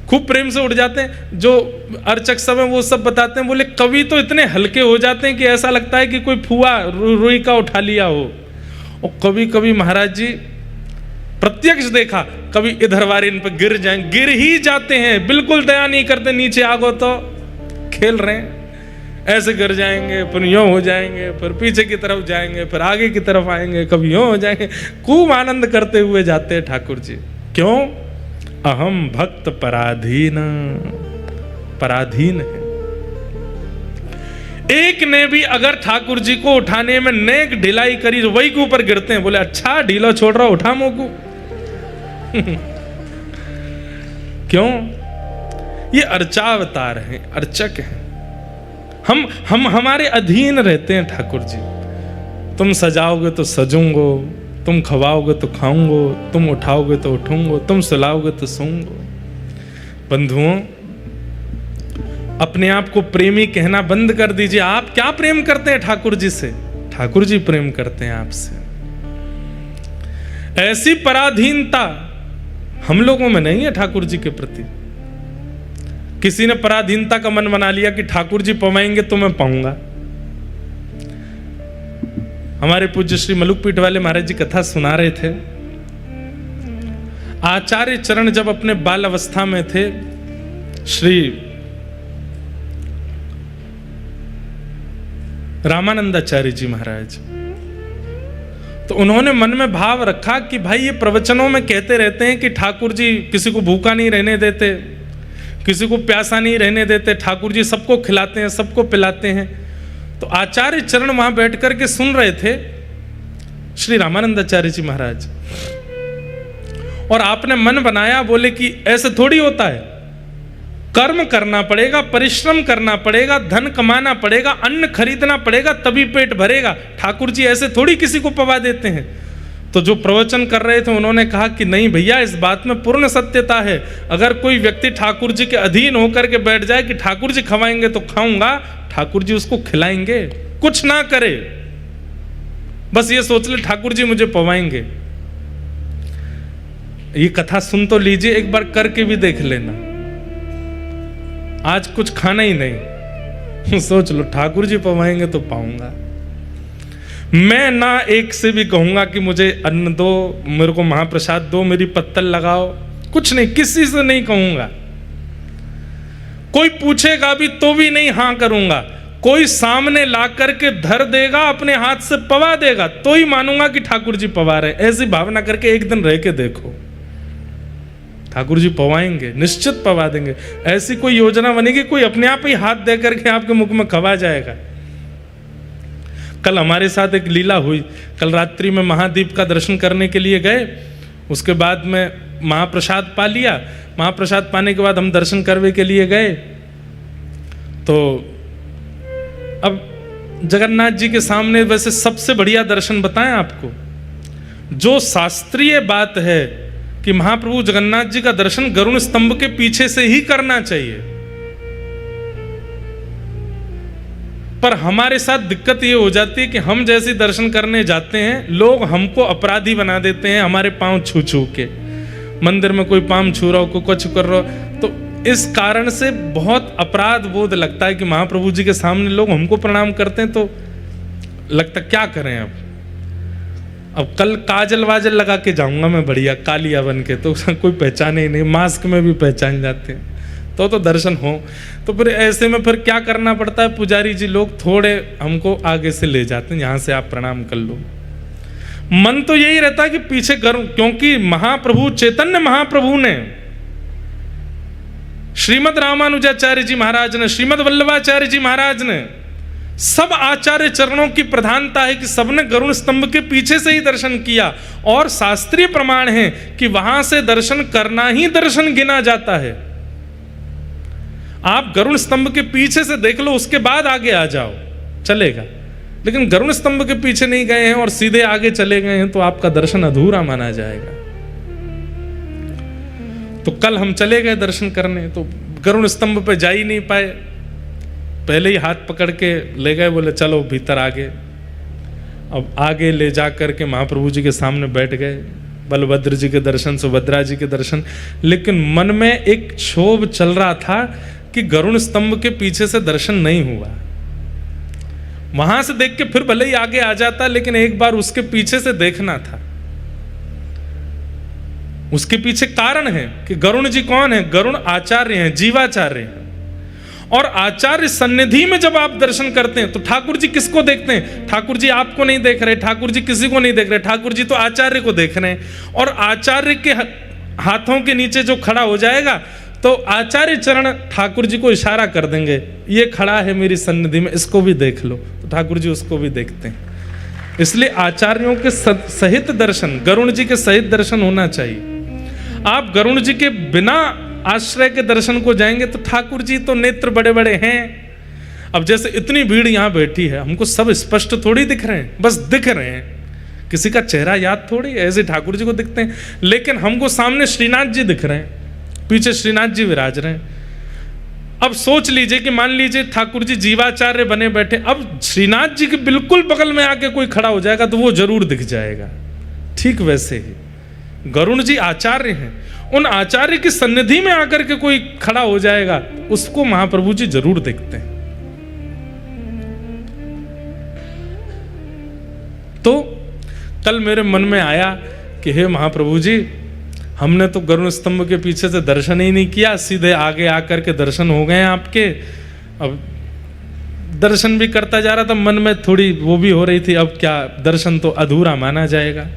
खूब प्रेम से उठ जाते हैं। जो अर्चक सब है वो सब बताते हैं, बोले कभी तो इतने हल्के हो जाते हैं कि ऐसा लगता है कि कोई फुआ रुई का उठा लिया हो। और कभी कभी महाराज जी प्रत्यक्ष देखा, कभी इधर वाले इन पर गिर जाएं, गिर ही जाते हैं, बिल्कुल दया नहीं करते, नीचे आगो तो खेल रहे हैं, ऐसे गिर जाएंगे, फिर यूं हो जाएंगे, फिर पीछे की तरफ जाएंगे, फिर आगे की तरफ आएंगे, कभी यूं हो जाएंगे, खूब आनंद करते हुए जाते हैं ठाकुर जी। क्यों? अहम भक्त पराधीन, पराधीन है। एक ने भी अगर ठाकुर जी को उठाने में नेक ढिलाई करी तो वही के ऊपर गिरते हैं, बोले अच्छा ढीला छोड़ रहा, उठा मोकू। क्यों? ये अर्चावतार हैं, अर्चक हैं। हम हमारे अधीन रहते हैं ठाकुर जी। तुम सजाओगे तो सजूंगो, तुम खवाओगे तो खाऊंगा, तुम उठाओगे तो उठूंगा, तुम सुलाओगे तो सोऊंगा। बंधुओं, अपने आप को प्रेमी कहना बंद कर दीजिए। आप क्या प्रेम करते हैं ठाकुर जी से? ठाकुर जी प्रेम करते हैं आपसे। ऐसी पराधीनता हम लोगों में नहीं है ठाकुर जी के प्रति। किसी ने पराधीनता का मन बना लिया कि ठाकुर जी पवाएंगे तो मैं पाऊंगा। हमारे पूज्य श्री मलुकपीठ वाले महाराज जी कथा सुना रहे थे। आचार्य चरण जब अपने बाल अवस्था में थे, श्री रामानंदाचार्य जी महाराज, तो उन्होंने मन में भाव रखा कि भाई ये प्रवचनों में कहते रहते हैं कि ठाकुर जी किसी को भूखा नहीं रहने देते, किसी को प्यासा नहीं रहने देते, ठाकुर जी सबको खिलाते हैं, सबको पिलाते हैं। तो आचार्य चरण वहां बैठ करके सुन रहे थे श्री रामानंदाचार्य जी महाराज, और आपने मन बनाया, बोले कि ऐसे थोड़ी होता है, कर्म करना पड़ेगा, परिश्रम करना पड़ेगा, धन कमाना पड़ेगा, अन्न खरीदना पड़ेगा, तभी पेट भरेगा। ठाकुर जी ऐसे थोड़ी किसी को पवा देते हैं। तो जो प्रवचन कर रहे थे उन्होंने कहा कि नहीं भैया, इस बात में पूर्ण सत्यता है। अगर कोई व्यक्ति ठाकुर जी के अधीन होकर के बैठ जाए कि ठाकुर जी खवाएंगे तो खाऊंगा, ठाकुर जी उसको खिलाएंगे, कुछ ना करे, बस ये सोच ले ठाकुर जी मुझे पवाएंगे। ये कथा सुन तो लीजिए, एक बार करके भी देख लेना। आज कुछ खाना ही नहीं, सोच लो ठाकुर जी पवाएंगे तो पाऊंगा। मैं ना एक से भी कहूंगा कि मुझे अन्न दो, मेरे को महाप्रसाद दो, मेरी पत्तल लगाओ, कुछ नहीं, किसी से नहीं कहूंगा। कोई पूछेगा भी तो भी नहीं हाँ करूंगा। कोई सामने ला करके धर देगा, अपने हाथ से पवा देगा, तो ही मानूंगा कि ठाकुर जी पवा रहे। ऐसी भावना करके एक दिन रह के देखो, ठाकुर जी पवाएंगे, निश्चित पवा देंगे। ऐसी कोई योजना बनेगी, कोई अपने आप ही हाथ दे करके आपके मुख में खवा जाएगा। कल हमारे साथ एक लीला हुई। कल रात्रि में महादीप का दर्शन करने के लिए गए, उसके बाद में महाप्रसाद पा लिया। महाप्रसाद पाने के बाद हम दर्शन करने के लिए गए, तो अब जगन्नाथ जी के सामने वैसे सबसे बढ़िया दर्शन बताएं आपको, जो शास्त्रीय बात है कि महाप्रभु जगन्नाथ जी का दर्शन गरुड़ स्तंभ के पीछे से ही करना चाहिए, पर हमारे साथ दिक्कत ये हो जाती है कि हम जैसे दर्शन करने जाते हैं, लोग हमको अपराधी बना देते हैं, हमारे पांव छू छू के। मंदिर में कोई पांव छू रहा हो, कोई कुछ कर रहा हो, तो इस कारण से बहुत अपराध बोध लगता है कि महाप्रभु जी के सामने लोग हमको प्रणाम करते हैं, तो लगता क्या करें। अब कल काजल वाजल लगा के जाऊंगा मैं बढ़िया कालिया बन के, तो कोई पहचाने ही नहीं, मास्क में भी पहचान जाते हैं, तो दर्शन हो। तो फिर ऐसे में फिर क्या करना पड़ता है, पुजारी जी लोग थोड़े हमको आगे से ले जाते हैं, यहाँ से आप प्रणाम कर लो। मन तो यही रहता है कि पीछे क्योंकि महाप्रभु चैतन्य महाप्रभु ने, श्रीमद रामानुजाचार्य जी महाराज ने, श्रीमद वल्लभाचार्य जी महाराज ने, सब आचार्य चरणों की प्रधानता है कि सबने गरुड़ स्तंभ के पीछे से ही दर्शन किया, और शास्त्रीय प्रमाण है कि वहां से दर्शन करना ही दर्शन गिना जाता है। आप गरुड़ स्तंभ के पीछे से देख लो, उसके बाद आगे आ जाओ, चलेगा। लेकिन गरुड़ स्तंभ के पीछे नहीं गए हैं और सीधे आगे चले गए हैं, तो आपका दर्शन अधूरा माना जाएगा। तो कल हम चले गए दर्शन करने, तो गरुड़ स्तंभ पे जा ही नहीं पाए, पहले ही हाथ पकड़ के ले गए, बोले चलो भीतर आगे। अब आगे ले जा करके महाप्रभु जी के सामने बैठ गए, बलभद्र जी के दर्शन, सुभद्रा जी के दर्शन। लेकिन मन में एक क्षोभ चल रहा था कि गरुड़ स्तंभ के पीछे से दर्शन नहीं हुआ। वहां से देख के फिर भले ही आगे आ जाता, लेकिन एक बार उसके पीछे से देखना था। उसके पीछे कारण है कि गरुड़ जी कौन है, गरुड़ आचार्य हैं, जीवाचार्य हैं। और आचार्य सन्निधि में जब आप दर्शन करते हैं तो ठाकुर जी किसको देखते हैं? ठाकुर जी आपको नहीं देख रहे, ठाकुर जी किसी को नहीं देख रहे, ठाकुर जी तो आचार्य को देख रहे हैं। और आचार्य के हाथों के नीचे जो खड़ा हो जाएगा, तो आचार्य चरण ठाकुर जी को इशारा कर देंगे, ये खड़ा है मेरी सन्निधि में, इसको भी देख लो। तो ठाकुर जी उसको भी देखते हैं। इसलिए आचार्यों के सहित दर्शन, गरुड़ जी के सहित दर्शन होना चाहिए। आप गरुड़ जी के बिना आश्रय के दर्शन को जाएंगे तो ठाकुर जी तो नेत्र बड़े बड़े हैं। अब जैसे इतनी भीड़ यहाँ बैठी है, हमको सब स्पष्ट थोड़ी दिख रहे हैं, बस दिख रहे हैं किसी का चेहरा याद थोड़ी, ऐसे ठाकुर जी को दिखते हैं, लेकिन हमको सामने श्रीनाथ जी दिख रहे हैं, पीछे श्रीनाथ जी विराज रहे हैं। अब सोच लीजिए कि मान लीजिए ठाकुर जी जीवाचार्य बने बैठे, अब श्रीनाथ जी के बिल्कुल बगल में आके कोई खड़ा हो जाएगा तो वो जरूर दिख जाएगा। ठीक वैसे ही गरुण जी आचार्य हैं, उन आचार्य की सन्निधि में आकर के कोई खड़ा हो जाएगा, उसको महाप्रभु जी जरूर देखते हैं। तो कल मेरे मन में आया कि हे महाप्रभु जी, हमने तो गरुण स्तंभ के पीछे से दर्शन ही नहीं किया, सीधे आगे आकर के दर्शन हो गए आपके। अब दर्शन भी करता जा रहा था, मन में थोड़ी वो भी हो रही थी, अब क्या दर्शन तो अधूरा माना जाएगा।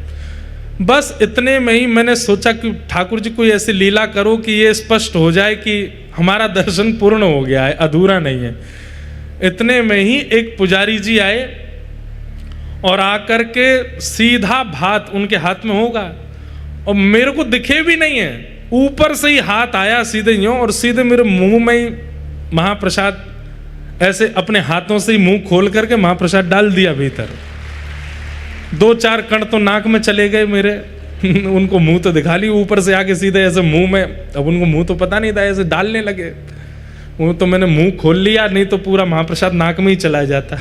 बस इतने में ही मैंने सोचा कि ठाकुर जी कोई ऐसी लीला करो कि ये स्पष्ट हो जाए कि हमारा दर्शन पूर्ण हो गया है, अधूरा नहीं है। इतने में ही एक पुजारी जी आए और आकर के सीधा भात उनके हाथ में होगा, और मेरे को दिखे भी नहीं है, ऊपर से ही हाथ आया सीधे यूं, और सीधे मेरे मुंह में ही महाप्रसाद ऐसे अपने हाथों से ही मुंह खोल करके महाप्रसाद डाल दिया भीतर। 2-4 कण तो नाक में चले गए मेरे उनको मुंह तो दिखा ली, ऊपर से आके सीधे ऐसे मुंह में, अब उनको मुंह तो पता नहीं था, ऐसे डालने लगे। वो तो मैंने मुंह खोल लिया, नहीं तो पूरा महाप्रसाद नाक में ही चला जाता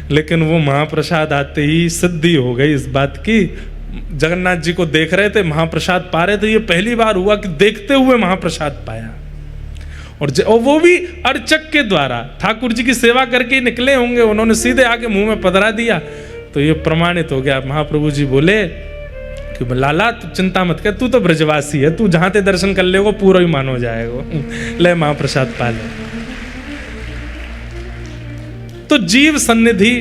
लेकिन वो महाप्रसाद आते ही सिद्धि हो गई इस बात की। जगन्नाथ जी को देख रहे थे, महाप्रसाद पा रहे थे, ये पहली बार हुआ कि देखते हुए महाप्रसाद पाया, और वो भी अर्चक के द्वारा। ठाकुर जी की सेवा करके निकले होंगे, उन्होंने सीधे आके मुंह में पधरा दिया, तो ये प्रमाणित हो गया। महाप्रभु जी बोले कि लाला तू चिंता मत कर, तू तो ब्रजवासी है, तू जहां ते दर्शन कर ले वो पूरा ही मान हो जाएगा, ले महाप्रसाद पा ले। तो जीव सन्निधि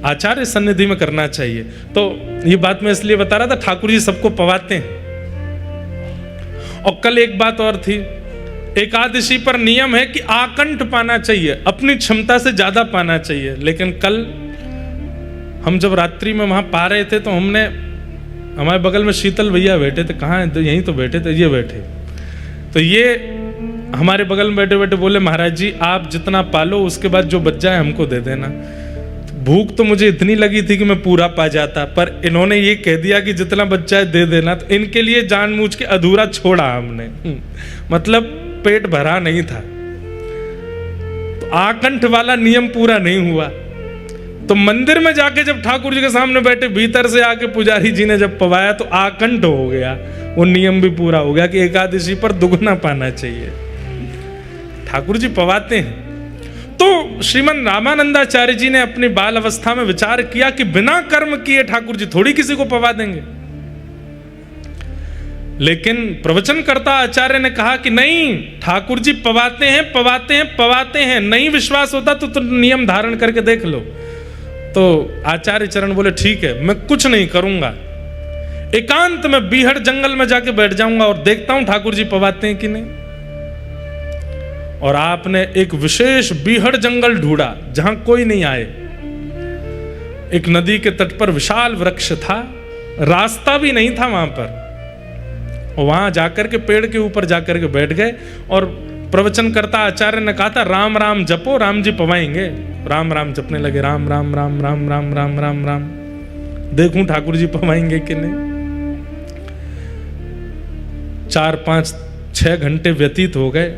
आचार्य सन्निधि में करना चाहिए। तो ये बात मैं इसलिए बता रहा था, ठाकुर जी सबको पवाते हैं। और कल एक बात और थी, एकादशी पर नियम है कि आकंठ पाना चाहिए, अपनी क्षमता से ज्यादा पाना चाहिए। लेकिन कल हम जब रात्रि में वहां पा रहे थे तो हमने, हमारे बगल में शीतल भैया बैठे थे, कहाँ है, तो यहीं तो बैठे थे, ये बैठे, तो ये हमारे बगल में बैठे बैठे बोले महाराज जी आप जितना पालो उसके बाद जो बच जाए हमको दे देना। भूख तो मुझे इतनी लगी थी कि मैं पूरा पा जाता, पर इन्होंने ये कह दिया कि जितना बच जाए दे देना, तो इनके लिए जानबूझ के अधूरा छोड़ा हमने मतलब पेट भरा नहीं था, तो आकंठ वाला नियम पूरा नहीं हुआ। तो मंदिर में जाके जब ठाकुर जी के सामने बैठे, भीतर से आके पुजारी जी ने जब पवाया तो आकंठ हो गया, वो नियम भी पूरा हो गया कि एकादशी पर दुगना पाना चाहिए। ठाकुर जी पवाते हैं। तो श्रीमन रामानंदाचार्य जी ने अपनी बाल अवस्था में विचार किया कि बिना कर्म किए ठाकुर जी थोड़ी किसी को पवा देंगे। लेकिन प्रवचनकर्ता आचार्य ने कहा कि नहीं, ठाकुर जी पवाते हैं, पवाते हैं, पवाते हैं। नहीं विश्वास होता तो नियम धारण करके देख लो। तो आचार्य चरण बोले ठीक है, मैं कुछ नहीं करूंगा, एकांत में बीहड़ जंगल में जाके बैठ जाऊंगा और देखता हूं ठाकुर जी पवाते हैं कि नहीं। और आपने एक विशेष बीहड़ जंगल ढूंढा जहां कोई नहीं आए। एक नदी के तट पर विशाल वृक्ष था, रास्ता भी नहीं था वहां पर, और वहां जाकर के पेड़ के ऊपर जाकर के बैठ गए। और प्रवचनकर्ता आचार्य ने कहा था राम राम जपो, राम जी पवाएंगे। राम राम जपने लगे, राम राम राम राम राम राम राम राम, देखूं ठाकुर जी पवाएंगे कि नहीं। 4, 5, 6 घंटे व्यतीत हो गए।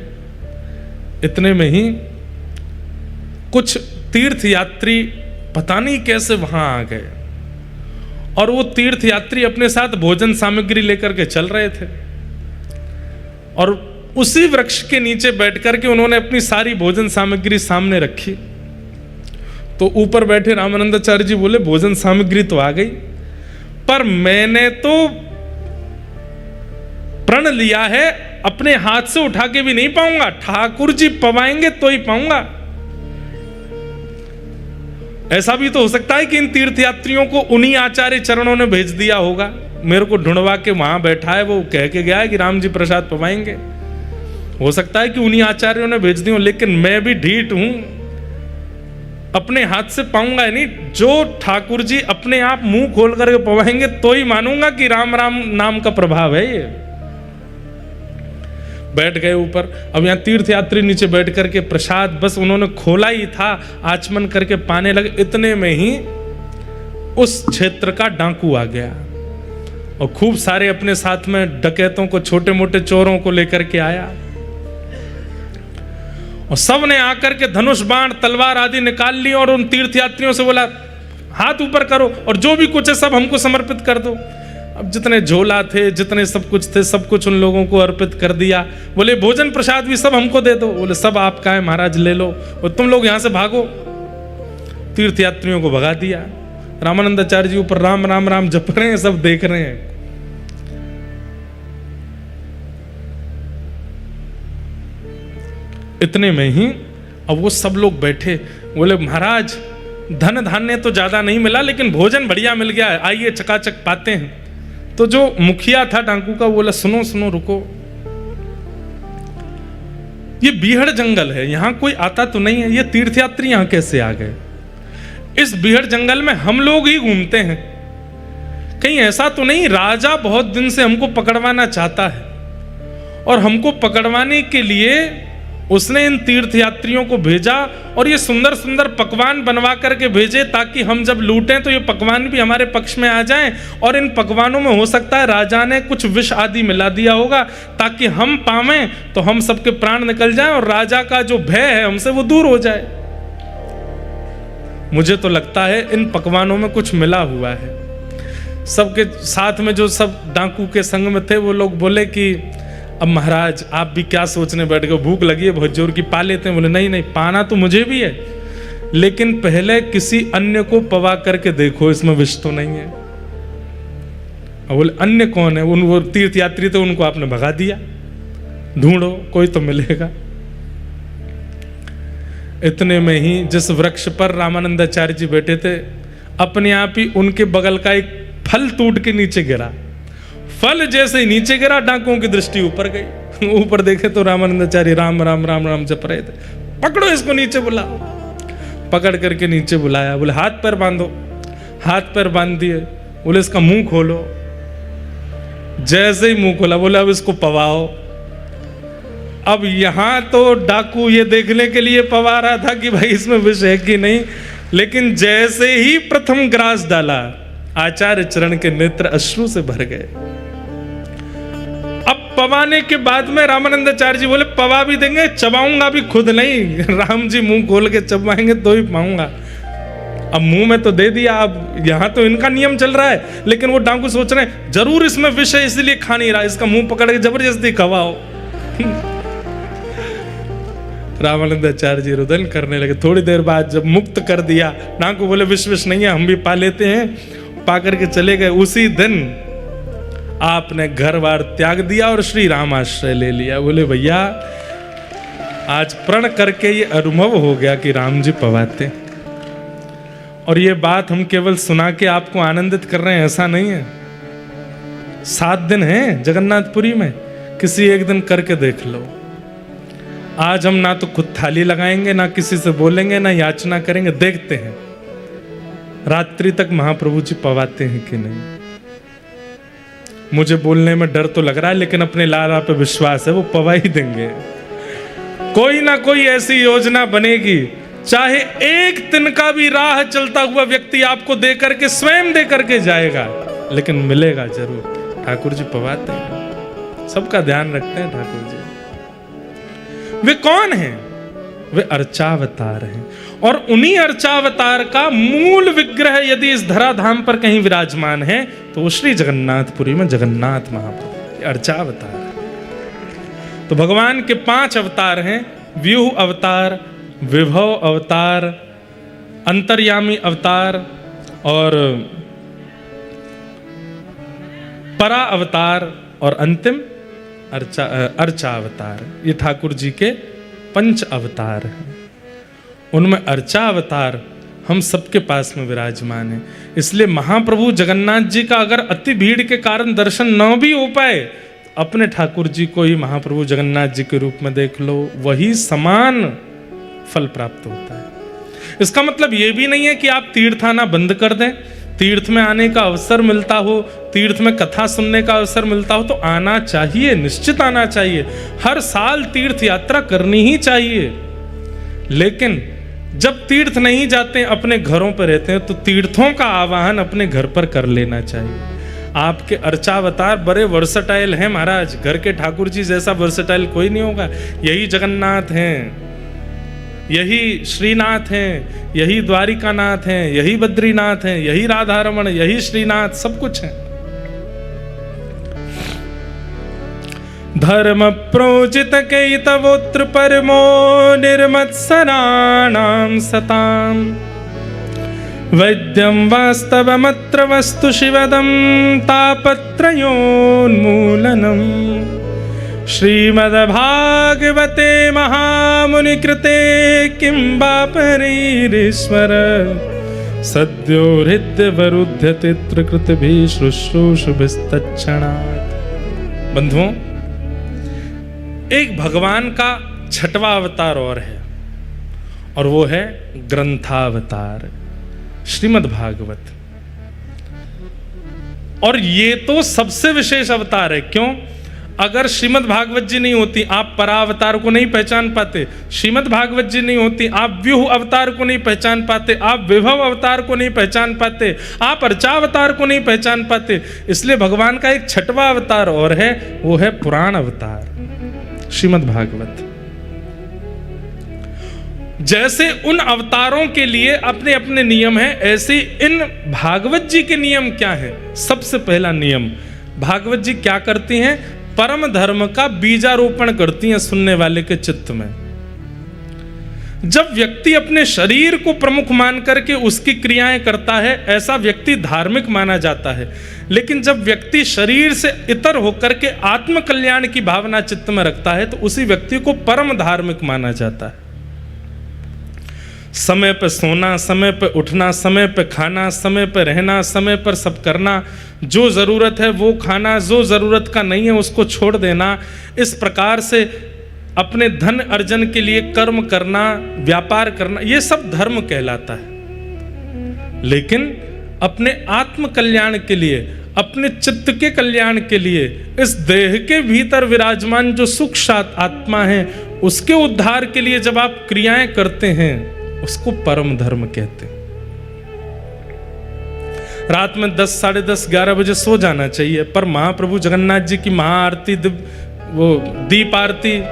इतने में ही कुछ तीर्थ यात्री पता नहीं कैसे वहां आ गए, और वो तीर्थ यात्री अपने साथ भोजन सामग्री लेकर के चल रहे थे, और उसी वृक्ष के नीचे बैठ करके उन्होंने अपनी सारी भोजन सामग्री सामने रखी। तो ऊपर बैठे रामानंदाचार्य जी बोले भोजन सामग्री तो आ गई, पर मैंने तो प्रण लिया है अपने हाथ से उठा के भी नहीं पाऊंगा, ठाकुर जी पवाएंगे तो ही पाऊंगा। ऐसा भी तो हो सकता है कि इन तीर्थयात्रियों को उन्हीं आचार्य चरणों ने भेज दिया होगा, मेरे को ढूंढवा के वहां बैठा है, वो कह के गया है कि राम जी प्रसाद पवाएंगे। हो सकता है कि उन्हीं आचार्यों ने भेज दी हो, लेकिन मैं भी ढीठ हूं, अपने हाथ से पाऊंगा नहीं। जो ठाकुर जी अपने आप मुंह खोल करके पवाएंगे तो ही मानूंगा कि राम राम नाम का प्रभाव है ये। बैठ गए ऊपर। अब यहाँ तीर्थयात्री नीचे बैठ करके प्रसाद बस उन्होंने खोला ही था, आचमन करके पाने लगे। इतने में ही उस क्षेत्र का डाकू आ गया और खूब सारे अपने साथ में डकैतों को, छोटे मोटे चोरों को लेकर के आया और सब ने आकर के धनुष, बाण, तलवार आदि निकाल ली और उन तीर्थयात्रियों से बोला हाथ ऊपर करो और जो भी कुछ है सब हमको समर्पित कर दो। अब जितने झोला थे, जितने सब कुछ थे, सब कुछ उन लोगों को अर्पित कर दिया। बोले भोजन प्रसाद भी सब हमको दे दो। बोले सब आपका है महाराज, ले लो और तुम लोग यहां से भागो। तीर्थयात्रियों को भगा दिया। रामानंदाचार्य जी ऊपर राम राम राम जप रहे हैं, सब देख रहे हैं। इतने में ही अब वो सब लोग बैठे, बोले महाराज धन धान्य तो ज्यादा नहीं मिला लेकिन भोजन बढ़िया मिल गया है, आइए चकाचक पाते हैं। तो जो मुखिया था डाकू का, बोला सुनो सुनो रुको, ये बीहड़ जंगल है, यहां कोई आता तो नहीं है, ये तीर्थयात्री यहां कैसे आ गए? इस बीहड़ जंगल में हम लोग ही घूमते हैं, कहीं ऐसा तो नहीं राजा बहुत दिन से हमको पकड़वाना चाहता है और हमको पकड़वाने के लिए उसने इन तीर्थयात्रियों को भेजा और ये सुंदर सुंदर पकवान बनवा करके भेजे ताकि हम जब लूटें तो ये पकवान भी हमारे पक्ष में आ जाएं। और इन पकवानों में हो सकता है राजा ने कुछ विष आदि मिला दिया होगा ताकि हम पावें तो हम सबके प्राण निकल जाएं और राजा का जो भय है हमसे वो दूर हो जाए। मुझे तो लगता है इन पकवानों में कुछ मिला हुआ है। सबके साथ में जो सब डाकू के संग में थे वो लोग बोले कि अब महाराज आप भी क्या सोचने बैठ गए, भूख लगी है बहुत जोर की, पा लेते हैं। बोले नहीं नहीं, पाना तो मुझे भी है लेकिन पहले किसी अन्य को पवा करके देखो, इसमें विष तो नहीं है। अब बोले अन्य कौन है? वो तीर्थयात्री थे, उनको आपने भगा दिया, ढूंढो कोई तो मिलेगा। इतने में ही जिस वृक्ष पर रामानंदाचार्य जी बैठे थे, अपने आप ही उनके बगल का एक फल टूट के नीचे गिरा। फल जैसे ही नीचे गिरा, डाकुओं की दृष्टि ऊपर गई। ऊपर देखे तो रामानंदाचार्य राम राम राम राम जप रहे थे। पकड़ो इसको, नीचे बुलाओ। पकड़ करके नीचे बुलाया। बोले हाथ पैर बांधो। हाथ पैर बांध दिए। बोले इसका मुंह खोलो। जैसे ही मुंह खोला, बोले अब इसको पवाओ। अब यहां तो डाकू ये देखने के लिए पवा रहा था कि भाई इसमें विष है कि नहीं, लेकिन जैसे ही प्रथम ग्रास डाला, आचार्य चरण के नेत्र अश्रु से भर गए। अब पवाने के बाद में रामानंदाचार्य जी बोले पवा भी देंगे, चबाऊंगा भी खुद नहीं। राम जी मुंह खोल के चबाएंगे तो ही पाऊंगा। अब मुंह में तो दे दिया, अब यहां तो इनका नियम चल रहा है, लेकिन वो डाकू सोच रहे हैं जरूर इसमें विष है इसलिए खा नहीं रहा, इसका मुंह पकड़ के जबरदस्ती खवाओ। रामानंदाचार्य जी रुदन करने लगे। थोड़ी देर बाद जब मुक्त कर दिया, डाकू बोले विष नहीं है, हम भी पा लेते हैं। पा करके चले गए। उसी दिन आपने घर बार त्याग दिया और श्री राम आश्रय ले लिया। बोले भैया आज प्रण करके ये अनुभव हो गया कि राम जी पवाते। और ये बात हम केवल सुना के आपको आनंदित कर रहे हैं ऐसा नहीं है। 7 दिन है जगन्नाथपुरी में, किसी एक दिन करके देख लो। आज हम ना तो खुद थाली लगाएंगे, ना किसी से बोलेंगे, ना याचना करेंगे, देखते हैं रात्रि तक महाप्रभु जी पवाते हैं कि नहीं। मुझे बोलने में डर तो लग रहा है लेकिन अपने लाला पे विश्वास है, वो पवा ही देंगे। कोई ना कोई ऐसी योजना बनेगी, चाहे एक दिन का भी राह चलता हुआ व्यक्ति आपको दे करके स्वयं दे करके जाएगा, लेकिन मिलेगा जरूर। ठाकुर जी पवाते हैं, सबका ध्यान रखते हैं ठाकुर जी। वे कौन हैं? वे अर्चावतार हैं। और उन्हीं अर्चावतार का मूल विग्रह यदि इस धराधाम पर कहीं विराजमान है तो वो श्री जगन्नाथपुरी में जगन्नाथ महाप्रभु अर्चावतार है। तो भगवान के 5 अवतार हैं, व्यूह अवतार, विभव अवतार, अंतर्यामी अवतार और परा अवतार और अंतिम अर्चा अवतार। ये ठाकुर जी के 5 अवतार हैं। उनमें अर्चा अवतार हम सबके पास में विराजमान है। इसलिए महाप्रभु जगन्नाथ जी का अगर अति भीड़ के कारण दर्शन न भी हो पाए, अपने ठाकुर जी को ही महाप्रभु जगन्नाथ जी के रूप में देख लो, वही समान फल प्राप्त होता है। इसका मतलब ये भी नहीं है कि आप तीर्थ आना बंद कर दें। तीर्थ में आने का अवसर मिलता हो, तीर्थ में कथा सुनने का अवसर मिलता हो तो आना चाहिए, निश्चित आना चाहिए। हर साल तीर्थ यात्रा करनी ही चाहिए, लेकिन जब तीर्थ नहीं जाते अपने घरों पर रहते हैं तो तीर्थों का आवाहन अपने घर पर कर लेना चाहिए। आपके अर्चावतार बड़े वर्सटाइल हैं महाराज, घर के ठाकुर जी जैसा वर्सटाइल कोई नहीं होगा। यही जगन्नाथ हैं, यही श्रीनाथ हैं, यही द्वारिकानाथ हैं, यही बद्रीनाथ हैं, यही राधारमण, यही श्रीनाथ, सब कुछ है। धर्म प्रोचित कैतवोत्र परमो निर्मत्सराणां सताम् वैद्यं वास्तवमत्र वस्तु शिवदं तापत्रयोन्मूलनम् श्रीमद्भागवते महामुनिकृते किं वा परीरीश्वर सद्यो हृद्यवरुध्यते त्रिकृतिभिः शुश्रूषुभिस्तत्क्षणात्। बंधुओं, एक भगवान का छठवां अवतार और है, और वो है ग्रंथावतार श्रीमद् भागवत। और ये तो सबसे विशेष अवतार है। क्यों? अगर श्रीमद् भागवत जी नहीं होती आप परावतार को नहीं पहचान पाते, श्रीमद् भागवत जी नहीं होती आप व्यूह अवतार को नहीं पहचान पाते, आप विभव अवतार को नहीं पहचान पाते, आप अर्चावतार को नहीं पहचान पाते। इसलिए भगवान का एक छठवां अवतार और है, वो है पुराण अवतार श्रीमद् भागवत। जैसे उन अवतारों के लिए अपने अपने नियम हैं, ऐसे इन भागवत जी के नियम क्या हैं? सबसे पहला नियम, भागवत जी क्या करती हैं? परम धर्म का बीजारोपण करती हैं सुनने वाले के चित्त में। जब व्यक्ति अपने शरीर को प्रमुख मान करके उसकी क्रियाएं करता है, ऐसा व्यक्ति धार्मिक माना जाता है। लेकिन जब व्यक्ति शरीर से इतर होकर के आत्म कल्याण की भावना चित्त में रखता है, तो उसी व्यक्ति को परम धार्मिक माना जाता है। समय पर सोना, समय पर उठना, समय पर खाना, समय पर रहना, समय पर सब करना, जो जरूरत है वो खाना, जो जरूरत का नहीं है उसको छोड़ देना, इस प्रकार से अपने धन अर्जन के लिए कर्म करना, व्यापार करना, ये सब धर्म कहलाता है। लेकिन अपने आत्म कल्याण के लिए, अपने चित्त के कल्याण के लिए, इस देह के भीतर विराजमान जो सूक्ष्म आत्मा है उसके उद्धार के लिए जब आप क्रियाएं करते हैं, उसको परम धर्म कहते हैं। रात में 10, साढ़े 10, 11 बजे सो जाना चाहिए, पर महाप्रभु जगन्नाथ जी की महाआरती, वो दीप आरती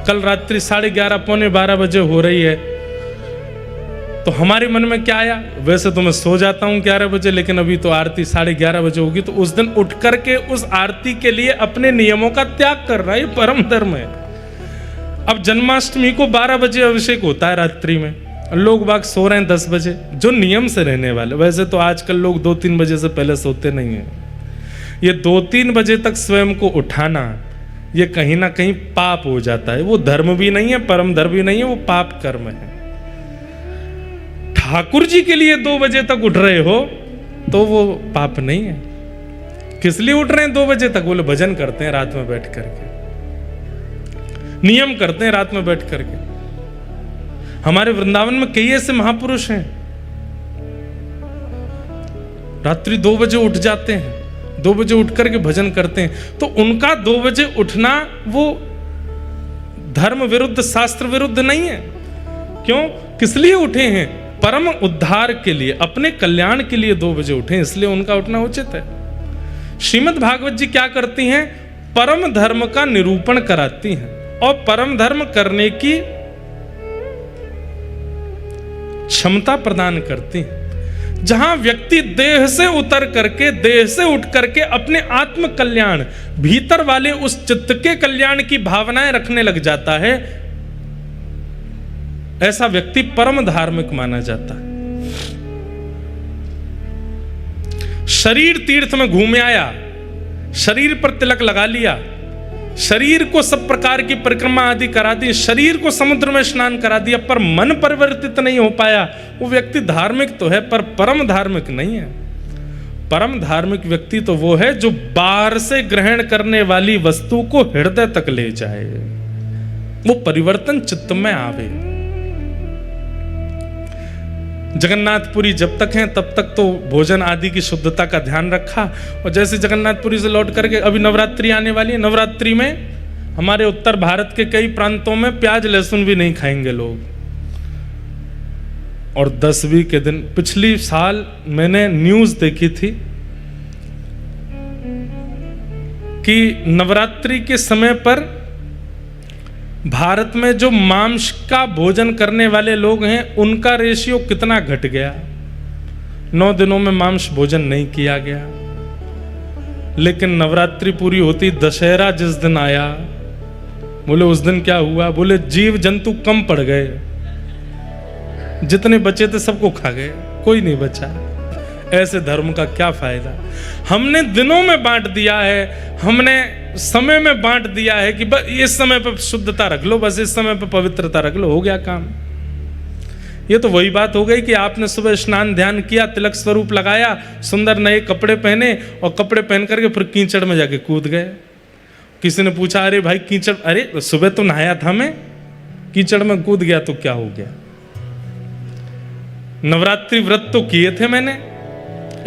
कल रात्रि 11:30, पौने 12 बजे हो रही है। तो हमारे मन में क्या आया? वैसे तो मैं सो जाता हूँ 11 बजे, लेकिन अभी तो आरती 11:30 बजे होगी, तो उस दिन उठ करके उस आरती के लिए अपने नियमों का त्याग कर रहा है, ये परम धर्म है। अब जन्माष्टमी को 12 बजे अभिषेक होता है रात्रि में, लोग बाग सो रहे हैं 10 बजे, जो नियम से रहने वाले। वैसे तो आजकल लोग 2-3 बजे से पहले सोते नहीं हैं। ये 2-3 बजे तक स्वयं को उठाना, ये कहीं ना कहीं पाप हो जाता है। वो धर्म भी नहीं है, परम धर्म भी नहीं है, वो पाप कर्म है। ठाकुर जी के लिए 2 बजे तक उठ रहे हो तो वो पाप नहीं है। किस लिए उठ रहे हैं 2 बजे तक? बोले भजन करते हैं रात में बैठ करके, नियम करते हैं रात में बैठ करके। हमारे वृंदावन में कई ऐसे महापुरुष हैं, रात्रि 2 बजे उठ जाते हैं, 2 बजे उठ करके भजन करते हैं। तो उनका 2 बजे उठना वो धर्म विरुद्ध, शास्त्र विरुद्ध नहीं है। क्यों? किस लिए उठे हैं? परम उद्धार के लिए, अपने कल्याण के लिए 2 बजे उठे, इसलिए उनका उठना उचित है। श्रीमद् भागवत जी क्या करती हैं? परम धर्म का निरूपण कराती हैं और परम धर्म करने की क्षमता प्रदान करती हैं। जहां व्यक्ति देह से उतर करके, देह से उठ करके अपने आत्म कल्याण, भीतर वाले उस चित्त के कल्याण की भावनाएं रखने लग जाता है, ऐसा व्यक्ति परम धार्मिक माना जाता है। शरीर तीर्थ में घूमे आया, शरीर पर तिलक लगा लिया, शरीर को सब प्रकार की परिक्रमा आदि करा दी, शरीर को समुद्र में स्नान करा दिया, पर मन परिवर्तित नहीं हो पाया, वो व्यक्ति धार्मिक तो है पर परम धार्मिक नहीं है। परम धार्मिक व्यक्ति तो वो है जो बाहर से ग्रहण करने वाली वस्तु को हृदय तक ले जाए, वो परिवर्तन चित्त में आवे। जगन्नाथपुरी जब तक हैं तब तक तो भोजन आदि की शुद्धता का ध्यान रखा, और जैसे जगन्नाथपुरी से लौट करके अभी नवरात्रि आने वाली है, नवरात्रि में हमारे उत्तर भारत के कई प्रांतों में प्याज लहसुन भी नहीं खाएंगे लोग। और 10वीं के दिन, पिछली साल मैंने न्यूज़ देखी थी कि नवरात्रि के समय पर भारत में जो मांस का भोजन करने वाले लोग हैं उनका रेशियो कितना घट गया। 9 दिनों में मांस भोजन नहीं किया गया, लेकिन नवरात्रि पूरी होती, दशहरा जिस दिन आया, बोले उस दिन क्या हुआ, बोले जीव जंतु कम पड़ गए, जितने बचे थे सबको खा गए, कोई नहीं बचा। ऐसे धर्म का क्या फायदा। हमने दिनों में बांट दिया है, हमने समय में बांट दिया है कि बस इस समय पर शुद्धता रख लो, बस इस समय पर पवित्रता रख लो, हो गया काम। ये तो वही बात हो गई कि आपने सुबह स्नान ध्यान किया, तिलक स्वरूप लगाया, सुंदर नए कपड़े पहने और कपड़े पहन करके फिर कीचड़ में जाके कूद गए। किसी ने पूछा अरे भाई कीचड़, अरे सुबह तो नहाया था मैं, कीचड़ में कूद गया तो क्या हो गया। नवरात्रि व्रत तो किए थे मैंने,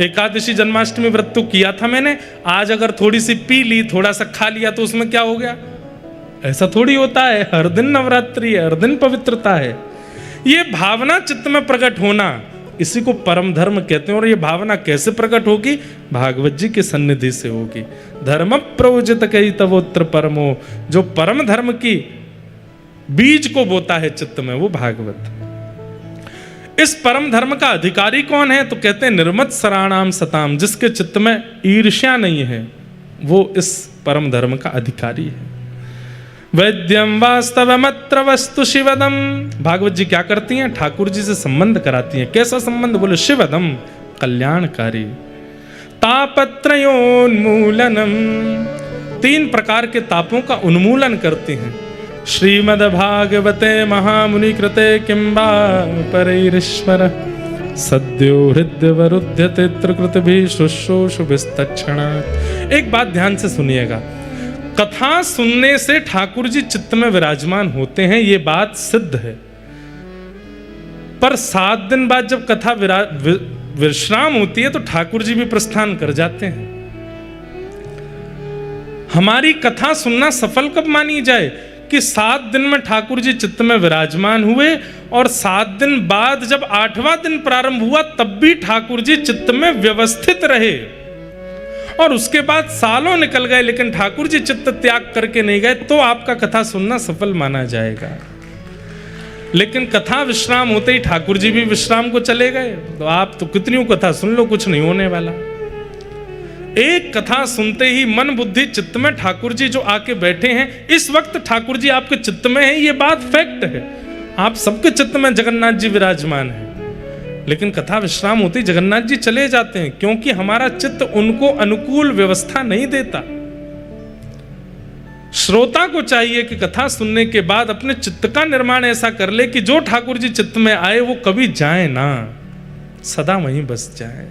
एकादशी जन्माष्टमी व्रत तो किया था मैंने, आज अगर थोड़ी सी पी ली, थोड़ा सा खा लिया तो उसमें क्या हो गया। ऐसा थोड़ी होता है, हर दिन नवरात्रि है, हर दिन पवित्रता है। ये भावना चित्त में प्रकट होना, इसी को परम धर्म कहते हैं। और ये भावना कैसे प्रकट होगी, भागवत जी की सन्निधि से होगी। धर्म प्रवजित कई तवोत्र परमो, जो परम धर्म की बीज को बोता है चित्त में, वो भागवत। इस परम धर्म का अधिकारी कौन है, तो कहते हैं निर्मत सराणाम सताम, जिसके चित्त में ईर्ष्या नहीं है वो इस परम धर्म का अधिकारी है। वैद्यम वास्तवमत्र वस्तु शिवदम, भागवत जी क्या करती हैं, ठाकुर जी से संबंध कराती हैं। कैसा संबंध, बोले शिवदम, कल्याणकारी। तापत्रयोन्मूलनम, 3 प्रकार के तापों का उन्मूलन करती हैं। श्रीमद्भागवते महामुनि कृते किंबा परैरीश्वर, सद्यो हृदयवरुध्यते त्रिकृतिभिः शुश्रूषुभिस्तत्क्षणात्। एक बात ध्यान से सुनिएगा, कथा सुनने से ठाकुर जी चित्त में विराजमान होते हैं, ये बात सिद्ध है। पर 7 दिन बाद जब कथा विश्राम होती है तो ठाकुर जी भी प्रस्थान कर जाते हैं। हमारी कथा सुनना सफल कब मानी जाए, कि 7 दिन में ठाकुर जी चित्त में विराजमान हुए और 7 दिन बाद जब 8वां दिन प्रारंभ हुआ तब भी ठाकुर जी चित्त में व्यवस्थित रहे, और उसके बाद सालों निकल गए लेकिन ठाकुर जी चित्त त्याग करके नहीं गए, तो आपका कथा सुनना सफल माना जाएगा। लेकिन कथा विश्राम होते ही ठाकुर जी भी विश्राम को चले गए, तो आप तो कितनी कथा सुन लो, कुछ नहीं होने वाला। एक कथा सुनते ही मन बुद्धि चित्त में ठाकुर जी जो आके बैठे हैं, इस वक्त ठाकुर जी आपके चित्त में है, ये बात फैक्ट है। आप सबके चित्त में जगन्नाथ जी विराजमान है, लेकिन कथा विश्राम होते ही जगन्नाथ जी चले जाते हैं, क्योंकि हमारा चित्त उनको अनुकूल व्यवस्था नहीं देता। श्रोता को चाहिए कि कथा सुनने के बाद अपने चित्त का निर्माण ऐसा कर ले कि जो ठाकुर जी चित्त में आए वो कभी जाए ना, सदा वहीं बस जाए।